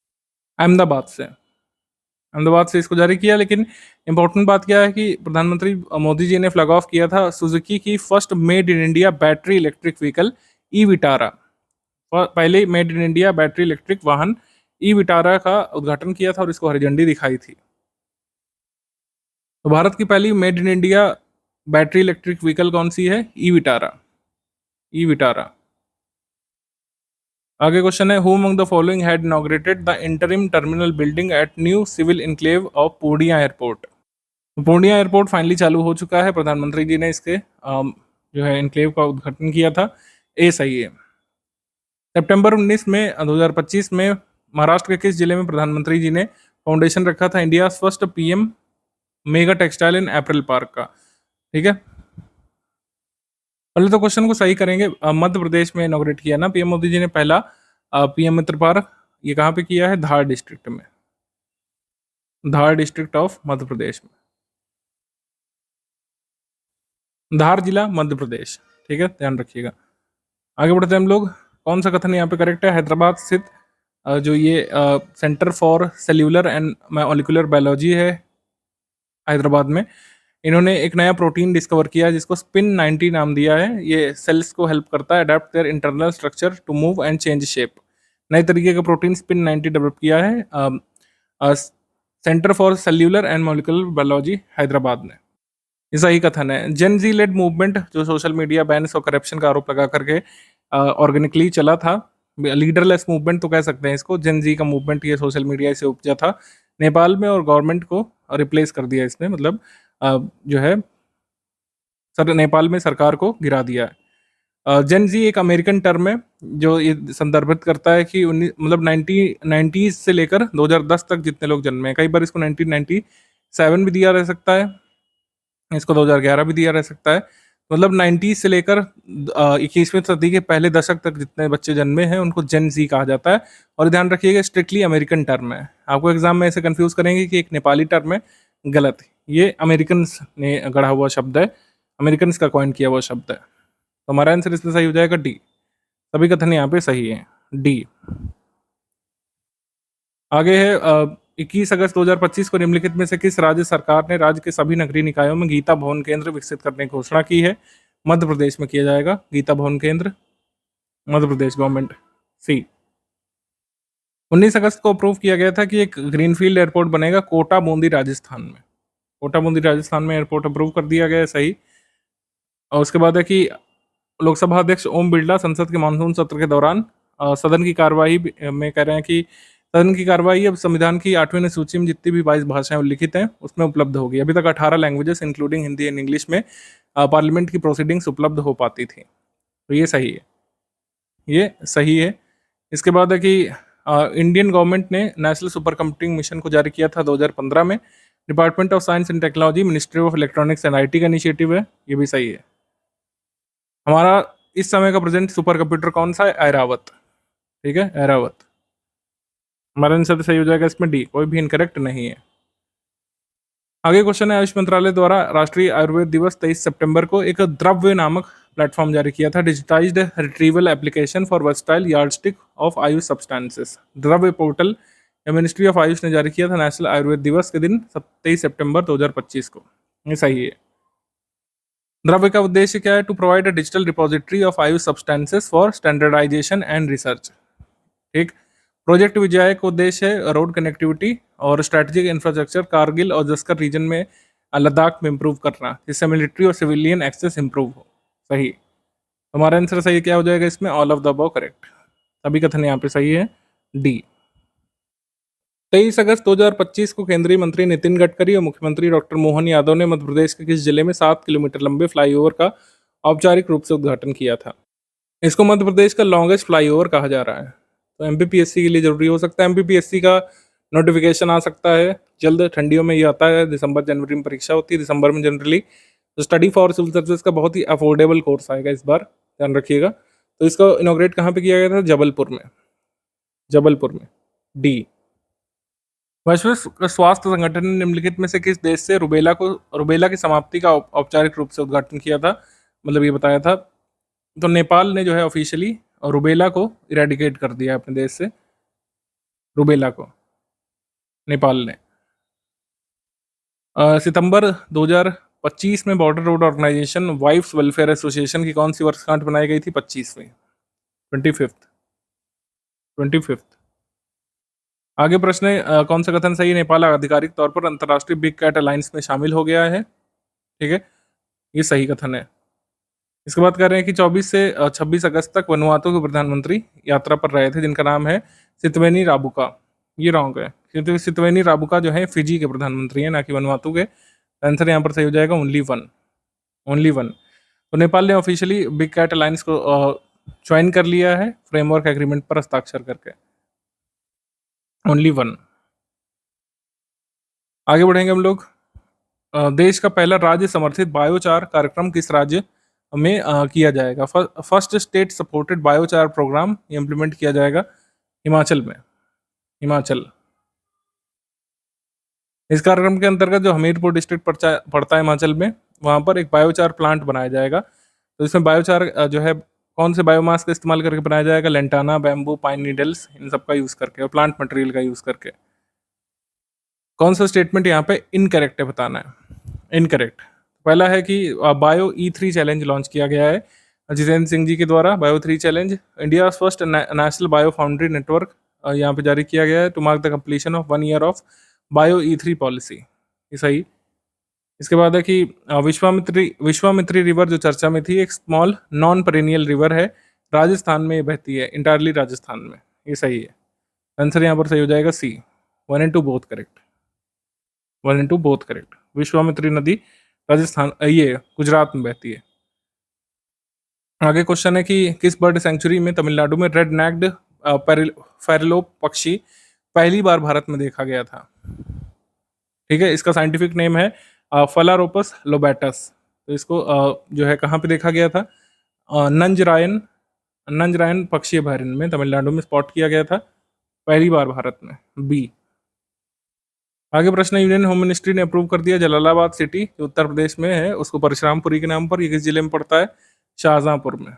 अहमदाबाद से। अहमदाबाद से इसको जारी किया, लेकिन इम्पोर्टेंट बात क्या है कि प्रधानमंत्री मोदी जी ने फ्लैग ऑफ किया था सुजुकी की first made in India battery electric vehicle e Vitara. पहले made in India battery electric वाहन ई विटारा का उद्घाटन किया था और इसको हरी झंडी दिखाई थी। तो भारत की पहली made in India battery electric vehicle कौन सी है? E Vitara. E Vitara. आगे क्वेश्चन है, who among the following had inaugurated the interim terminal building at new civil enclave of Purnea airport? Purnea airport finally चालू हो चुका है, प्रधानमंत्री जी ने इसके जो है इनक्लेव का उद्घाटन किया था। ए सही है। सितंबर 19 में 2025 में महाराष्ट्र के किस जिले में प्रधानमंत्री जी ने फाउंडेशन रखा था India first PM mega textile इन एप्रल पार्क का? ठीक है, पहले तो क्वेश्चन को सही करेंगे। मध्य प्रदेश में इनॉग्रेट किया ना पीएम मोदी जी ने पहला पीएम मित्र पार्क। ये कहाँ पे किया है? धार डिस्ट्रिक्ट में, धार डिस्ट्रिक्ट ऑफ मध्य प्रदेश में, धार जिला मध्य प्रदेश। ठीक है, ध्यान रखिएगा। आगे बढ़ते हैं हम लोग। कौन सा कथन यहाँ पे करेक्ट है? हैदराबाद स्थित जो ये centre for cellular and molecular biology है हैदराबाद में, इन्होंने एक नया प्रोटीन डिस्कवर किया है जिसको स्पिन 90 नाम दिया है। ये सेल्स को हेल्प करता है adapt their internal structure to move and change shape. नए तरीके का प्रोटीन स्पिन 90 डेवलप किया है centre for cellular and molecular biology Hyderabad ने। ये सही कथन है। जेन जी लेड मूवमेंट जो सोशल मीडिया बैन्स और करप्शन का आरोप लगा करके ऑर्गेनिकली चला था, लीडरलेस मूवमेंट तो कह सकते हैं इसको। जेन जी का मूवमेंट ये सोशल मीडिया से उपजा था नेपाल में, और गवर्नमेंट को रिप्लेस कर दिया इसने, मतलब जो है नेपाल में सरकार को गिरा दिया है। जेन जी एक अमेरिकन टर्म है जो ये संदर्भित करता है कि मतलब 1990s से लेकर 2010 तक जितने लोग जन्मे हैं। कई बार इसको 1997 भी दिया रह सकता है, इसको 2011 भी दिया रह सकता है। मतलब 90s से लेकर 21वीं सदी के पहले दशक तक जितने बच्चे जन्मे हैं उनको जेन जी कहा जाता है। और ध्यान रखिएगा, स्ट्रिक्टली अमेरिकन टर्म है। आपको एग्जाम में ऐसे कंफ्यूज करेंगे कि एक नेपाली टर्म है, गलत है। ये अमेरिकन ने गढ़ा हुआ शब्द है, अमेरिकन का कॉइन किया हुआ शब्द है। तो हमारा आंसर इसमें सही हो जाएगा डी। सभी कथन यहाँ पे सही है, डी। आगे है 21 अगस्त 2025 को निम्नलिखित में से किस राज्य सरकार ने राज्य के सभी नगरीय निकायों में गीता भवन केंद्र विकसित करने की घोषणा की है? मध्य प्रदेश में किया जाएगा गीता भवन केंद्र, मध्य प्रदेश गवर्नमेंट, सी। 19 अगस्त को अप्रूव किया गया था कि एक ग्रीनफील्ड एयरपोर्ट बनेगा कोटा बूंदी राजस्थान में। कोटा बूंदी राजस्थान में एयरपोर्ट अप्रूव कर दिया गया है, सही। और उसके बाद है कि लोकसभा अध्यक्ष ओम बिरला संसद के मानसून सत्र के दौरान सदन की कार्यवाही में कह रहे हैं कि सदन की कार्यवाही अब संविधान की 8वीं सूची में जितनी भी 22 भाषाएं उल्लिखित हैं उसमें उपलब्ध होगी। अभी तक 18 languages including Hindi and English में पार्लियामेंट की प्रोसीडिंग्स उपलब्ध हो पाती थी। तो ये सही है, ये सही है। इसके बाद है कि इंडियन गवर्नमेंट ने नेशनल सुपर कंप्यूटिंग मिशन को जारी किया था 2015 में। Department of science and technology, ministry of electronics and IT का इनिशिएटिव है, ये भी सही है। हमारा इस समय का प्रेजेंट सुपर कंप्यूटर कौन सा है? ऐरावत। ठीक है, ऐरावत। हमारा आंसर सही हो जाएगा इसमें डी, कोई भी इनकरेक्ट नहीं है। आगे क्वेश्चन है, आयुष मंत्रालय द्वारा राष्ट्रीय आयुर्वेद दिवस 23 सितंबर को एक द्रव्य नामक प्लेटफॉर्म जारी किया था, digitised retrieval application for versatile yardstick of AYUSH substances. द्रव्य पोर्टल या मिनिस्ट्री ऑफ आयुष ने जारी किया था नेशनल आयुर्वेद दिवस के दिन 23 सितंबर 2025 को। ये सही है। द्रव्य का उद्देश्य क्या है? To provide a digital repository of AYUSH substances for standardisation and research. ठीक। प्रोजेक्ट विजय का उद्देश्य है रोड कनेक्टिविटी और स्ट्रेटेजिक इंफ्रास्ट्रक्चर कारगिल और जस्कर रीजन में लद्दाख में इंप्रूव करना, जिससे मिलिट्री और सिविलियन एक्सेस इंप्रूव हो। सही। हमारा आंसर सही क्या हो जाएगा इसमें? All of the above correct. सभी कथन यहाँ पे सही है, डी। 23 अगस्त 2025 को केंद्रीय मंत्री नितिन गडकरी और मुख्यमंत्री डॉक्टर मोहन यादव ने मध्य प्रदेश के किस जिले में 7 किलोमीटर लंबे फ्लाईओवर का औपचारिक रूप से उद्घाटन किया था? इसको मध्य प्रदेश का लॉन्गेस्ट फ्लाईओवर कहा जा रहा है। तो MPPSC के लिए जरूरी हो सकता है। MPPSC का नोटिफिकेशन आ सकता है जल्द, ठंडियों में ये आता है, दिसंबर जनवरी में परीक्षा होती है, दिसंबर में जनरली। तो स्टडी फॉर सिविल सर्विसेज का बहुत ही अफोर्डेबल कोर्स आएगा इस बार, ध्यान रखिएगा। तो इसका इनॉग्रेट कहाँ पे किया गया था? जबलपुर में, जबलपुर में, डी। वैश्विक स्वास्थ्य संगठन ने निम्नलिखित में से किस देश से रुबेला की समाप्ति का औपचारिक रूप से उद्घाटन किया था? मतलब ये बताया था। तो नेपाल ने जो है ऑफिशियली रुबेला को इरेडिकेट कर दिया अपने देश से, रुबेला को नेपाल ने। सितंबर 2025 में border road organisation wives welfare association की कौन सी वर्षगांठ बनाई गई थी? 25वीं, 25th, 25th। आगे प्रश्न है, कौन सा कथन सही है? नेपाल आधिकारिक तौर पर अंतर्राष्ट्रीय बिग कैट अलायंस में शामिल हो गया है। ठीक है, ये सही कथन है। इसके बाद कह रहे हैं कि 24 से 26 अगस्त तक वनुआतु के प्रधानमंत्री यात्रा पर रहे थे, जिनका नाम है सितवेनी राबुका। ये रॉन्ग है, क्योंकि सितवेनी राबुका जो है फिजी के प्रधानमंत्री हैं, ना कि वनुआतु के। आंसर यहाँ पर सही हो जाएगा ओनली वन, ओनली वन। तो नेपाल ने ऑफिशियली बिग कैट अलायंस को ज्वाइन कर लिया है फ्रेमवर्क एग्रीमेंट पर हस्ताक्षर करके, ओनली वन। आगे बढ़ेंगे हम लोग। देश का पहला राज्य समर्थित बायोचार कार्यक्रम किस राज्य में किया जाएगा? First state supported biochar programme implement किया जाएगा हिमाचल में, हिमाचल। इस कार्यक्रम के अंतर्गत जो हमीरपुर डिस्ट्रिक्ट पड़ता है हिमाचल में, वहाँ पर एक बायोचार प्लांट बनाया जाएगा। तो इसमें बायोचार जो है कौन से बायोमास का इस्तेमाल करके बनाया जाएगा? लेंटाना, बैम्बू, पाइन नीडल्स, इन सब का यूज़ करके और प्लांट मटेरियल का यूज़ करके। कौन सा स्टेटमेंट यहाँ पे इनकरेक्ट है बताना है, इनकरेक्ट। पहला है कि बायो E3 चैलेंज लॉन्च किया गया है जितेंद्र सिंह जी के द्वारा। Bio 3 challenge India first national bio foundry network यहाँ पे जारी किया गया है to mark the completion of 1 year of bio E3 policy, ये सही। इसके बाद है कि विश्वामित्री रिवर जो चर्चा में थी, एक स्मॉल नॉन पेरेनियल रिवर है, राजस्थान में ये बहती है, इंटायरली राजस्थान में, ये सही है। आंसर यहाँ पर सही हो जाएगा सी, 1 and 2 both correct, 1 and 2 both correct. Vishwamitri नदी राजस्थान, ये गुजरात में बहती है। आगे क्वेश्चन है कि किस बर्ड सेंचुरी में तमिलनाडु में रेड नेक्ड फेरिलोप पक्षी पहली बार भारत में देखा गया था? ठीक है, इसका साइंटिफिक नेम है फलारोपस लोबैटस। तो इसको जो है कहाँ पे देखा गया था? नंजरायन पक्षी अभयारण्य में तमिलनाडु में स्पॉट किया गया था पहली बार भारत में, बी। आगे प्रश्न, यूनियन होम मिनिस्ट्री ने अप्रूव कर दिया जलालाबाद सिटी जो उत्तर प्रदेश में है उसको परशुरामपुरी के नाम पर। ये किस जिले में पड़ता है? शाहजहांपुर में,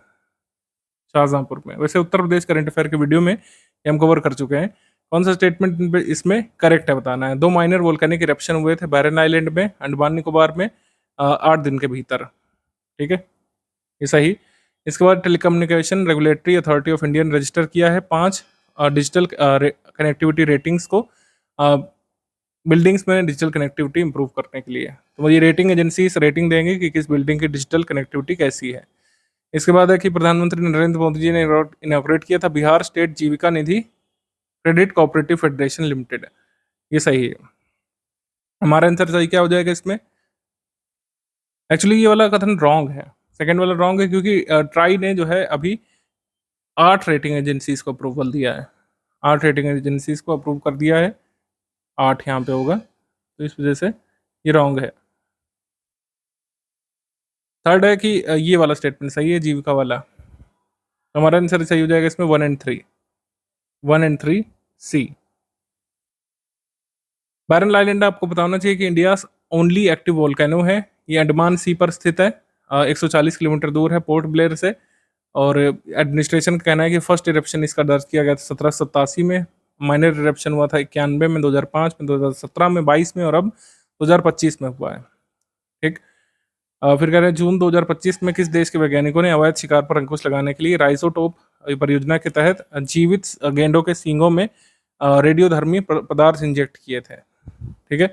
शाहजहांपुर में। वैसे उत्तर प्रदेश करंट अफेयर के वीडियो में ये हम कवर कर चुके हैं। कौन सा स्टेटमेंट इसमें करेक्ट है बताना है? 2 माइनर वोल्केनिक इरप्शन हुए थे बैरन आइलैंड में, अंडमान निकोबार में 8 दिन के भीतर। ठीक है, ये सही। इसके बाद telecommunication regulatory authority of India ने रजिस्टर किया है 5 डिजिटल कनेक्टिविटी रेटिंग्स को बिल्डिंग्स में डिजिटल कनेक्टिविटी इंप्रूव करने के लिए। तो ये रेटिंग एजेंसी रेटिंग देंगे कि किस बिल्डिंग की डिजिटल कनेक्टिविटी कैसी है। इसके बाद है कि प्रधानमंत्री नरेंद्र मोदी जी ने इनॉग्रेट किया था बिहार स्टेट जीविका निधि क्रेडिट कोऑपरेटिव फेडरेशन लिमिटेड, ये सही है। हमारा आंसर सही क्या हो जाएगा इसमें? एक्चुअली ये वाला कथन रॉन्ग है, सेकंड वाला रॉन्ग है, क्योंकि ट्राई ने जो है अभी 8 रेटिंग एजेंसीज को अप्रूवल दिया है, 8 रेटिंग एजेंसीज को अप्रूव कर दिया है, 8 यहाँ पे होगा, तो इस वजह से ये रॉन्ग है। थर्ड है कि ये वाला स्टेटमेंट सही है, जीविका वाला। तो हमारा आंसर सही हो जाएगा इसमें 1 and 3, 1 and 3 C. Baron island आपको बताना चाहिए कि इंडिया ओनली एक्टिव वोल्केनो है। ये अंडमान सी पर स्थित है, 140 किलोमीटर दूर है पोर्ट ब्लेयर से। और एडमिनिस्ट्रेशन का कहना है कि फर्स्ट इरप्शन इसका दर्ज किया गया था 1787 में, माइनर इरप्शन हुआ था 91 में, 2005 में, 2017 में, 22 में और अब 2025 में हुआ है। ठीक, फिर कह रहे हैं जून 2025 में किस देश के वैज्ञानिकों ने अवैध शिकार पर अंकुश लगाने के लिए राइजोटोप परियोजना के तहत जीवित गेंडों के सींगों में रेडियोधर्मी पदार्थ इंजेक्ट किए थे? ठीक है,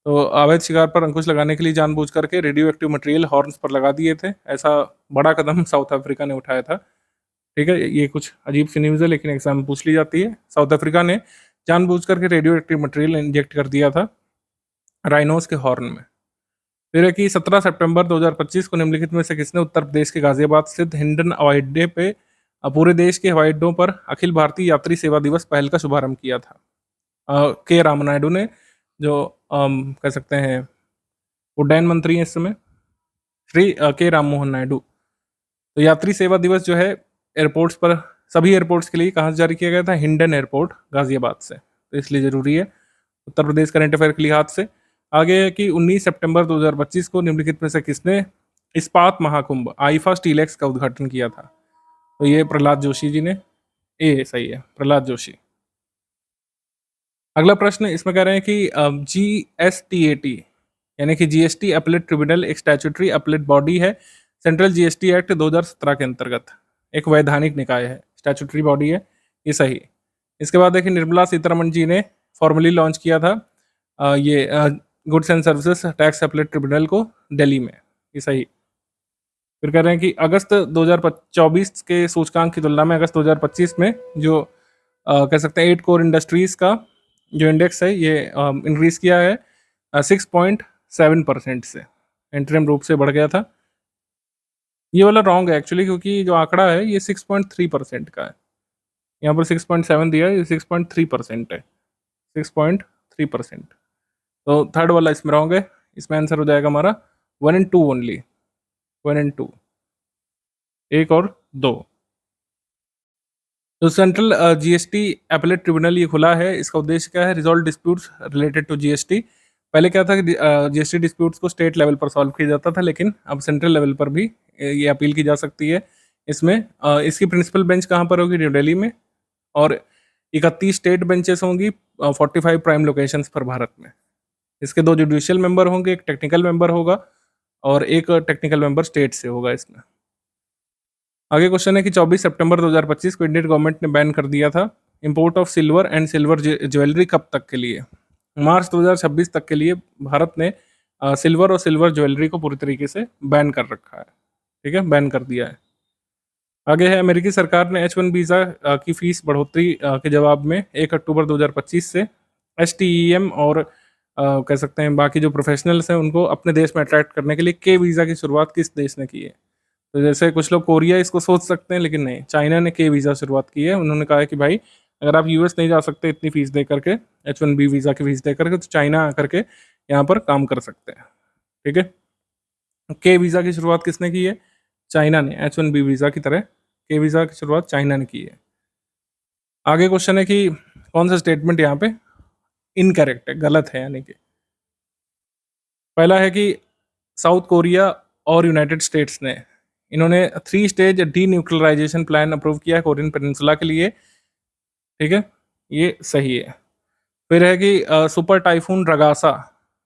तो अवैध शिकार पर अंकुश लगाने के लिए जानबूझ करके रेडियो एक्टिव मटेरियल हॉर्न्स पर लगा दिए थे। ऐसा बड़ा कदम साउथ अफ्रीका ने उठाया था। ठीक है, ये कुछ अजीब सी न्यूज़ है लेकिन एग्जाम में पूछ ली जाती है। साउथ अफ्रीका ने जानबूझ करके रेडियो एक्टिव मटेरियल इंजेक्ट कर दिया था राइनोस के हॉर्न में। फिर है कि 17 सितंबर 2025 को निम्नलिखित में से किसने उत्तर प्रदेश के गाजियाबाद स्थित हिंडन हवाई अड्डे पे पूरे देश के हवाई अड्डों पर अखिल भारतीय यात्री सेवा दिवस पहल का शुभारंभ किया था? के रामनायडू ने, जो कह सकते हैं उड्डयन मंत्री हैं इस समय, श्री के राम मोहन नायडू। तो यात्री सेवा दिवस जो है एयरपोर्ट्स पर, सभी एयरपोर्ट्स के लिए कहाँ से जारी किया गया था? हिंडन एयरपोर्ट गाजियाबाद से। तो इसलिए ज़रूरी है उत्तर प्रदेश करंट अफेयर के लिहाज से। आगे है कि 19 सितंबर 2025 को निम्नलिखित में से किसने इस्पात महाकुंभ आईफा स्टीलेक्स का उद्घाटन किया था? तो ये प्रहलाद जोशी जी ने। ए सही है, प्रहलाद जोशी। अगला प्रश्न इसमें कह रहे हैं कि जीएसटीएटी यानी कि जीएसटी अपीलेट ट्रिब्यूनल एक स्टैट्यूटरी अपीलेट बॉडी है सेंट्रल जीएसटी एक्ट 2017 के अंतर्गत, एक वैधानिक निकाय है, स्टैट्यूटरी बॉडी है, ये सही। इसके बाद देखिए निर्मला सीतारमण जी ने फॉर्मली लॉन्च किया था ये goods and services tax appellate tribunal को दिल्ली में, ये सही। फिर कह रहे हैं कि अगस्त 2024 के सूचकांक की तुलना में अगस्त 2025 में जो कह सकते हैं 8 कोर इंडस्ट्रीज का जो इंडेक्स है ये इंक्रीज किया है 6.7% से, इंटरिम रूप से बढ़ गया था। ये वाला रॉन्ग है एक्चुअली, क्योंकि जो आंकड़ा है ये 6.3% का है। यहाँ पर 6.7 दिया है, ये 6.3% है, 6.3%। तो थर्ड वाला इसमें रॉन्ग है, इसमें आंसर हो जाएगा हमारा 1 and 2 ओनली, 1 and 2, 1 और 2। तो सेंट्रल जीएसटी अपीलेट ट्रिब्यूनल ये खुला है, इसका उद्देश्य क्या है? Resolve disputes related to GST. पहले क्या था कि जीएसटी डिस्प्यूट्स को स्टेट लेवल पर सॉल्व किया जाता था, लेकिन अब सेंट्रल लेवल पर भी ये अपील की जा सकती है। इसमें इसकी प्रिंसिपल बेंच कहाँ पर होगी? न्यू दिल्ली में, और 31 स्टेट बेंचेस होंगी 45 प्राइम लोकेशंस पर भारत में। इसके 2 जुडिशियल मेंबर होंगे, एक टेक्निकल मेंबर होगा और एक टेक्निकल मेंबर स्टेट से होगा इसमें। आगे क्वेश्चन है कि 24 सितंबर 2025 को इंडियन गवर्नमेंट ने बैन कर दिया था import of silver and silver jewellery कब तक के लिए? मार्च 2026 तक के लिए भारत ने सिल्वर और सिल्वर ज्वेलरी को पूरी तरीके से बैन कर रखा है, ठीक है, बैन कर दिया है। आगे है अमेरिकी सरकार ने H1 वीज़ा की फीस बढ़ोतरी के जवाब में 1 अक्टूबर 2025 से STEM और कह सकते हैं बाकी जो प्रोफेशनल्स हैं उनको अपने देश में अट्रैक्ट करने के लिए के वीज़ा की शुरुआत किस देश ने की है? तो जैसे कुछ लोग कोरिया इसको सोच सकते हैं, लेकिन नहीं, चाइना ने के वीज़ा शुरुआत की है। उन्होंने कहा है कि भाई अगर आप यूएस नहीं जा सकते इतनी फीस दे करके, H1B वीज़ा की फीस दे करके, तो चाइना आकर के यहाँ पर काम कर सकते हैं, ठीक है। के वीज़ा की शुरुआत किसने की है? चाइना ने। H1B वीज़ा की तरह के वीज़ा की शुरुआत चाइना ने की है। आगे क्वेश्चन है कि कौन सा स्टेटमेंट यहाँ पे इनकरेक्ट है, गलत है, यानी कि पहला है कि साउथ कोरिया और यूनाइटेड स्टेट्स ने इन्होंने 3 stage D nuclearization plan approve किया है कोरियन पेनिनसुला के लिए, ठीक है, ये सही है। फिर है कि सुपर टाइफून रगासा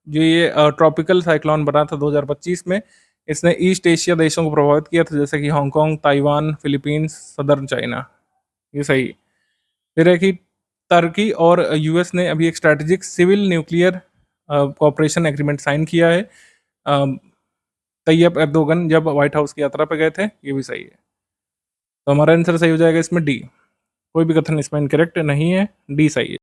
जो ये ट्रॉपिकल साइक्लोन बना था 2025 में, इसने ईस्ट एशिया देशों को प्रभावित किया था, जैसे कि Hong Kong, Taiwan, Philippines, southern China, ये सही। फिर है कि तुर्की और यूएस ने अभी एक strategic civil nuclear cooperation agreement sign किया है तैयब एर्दोगन जब व्हाइट हाउस की यात्रा पर गए थे, ये भी सही है। तो हमारा आंसर सही हो जाएगा इसमें डी, कोई भी कथन इसमें इनकरेक्ट नहीं है, डी सही है।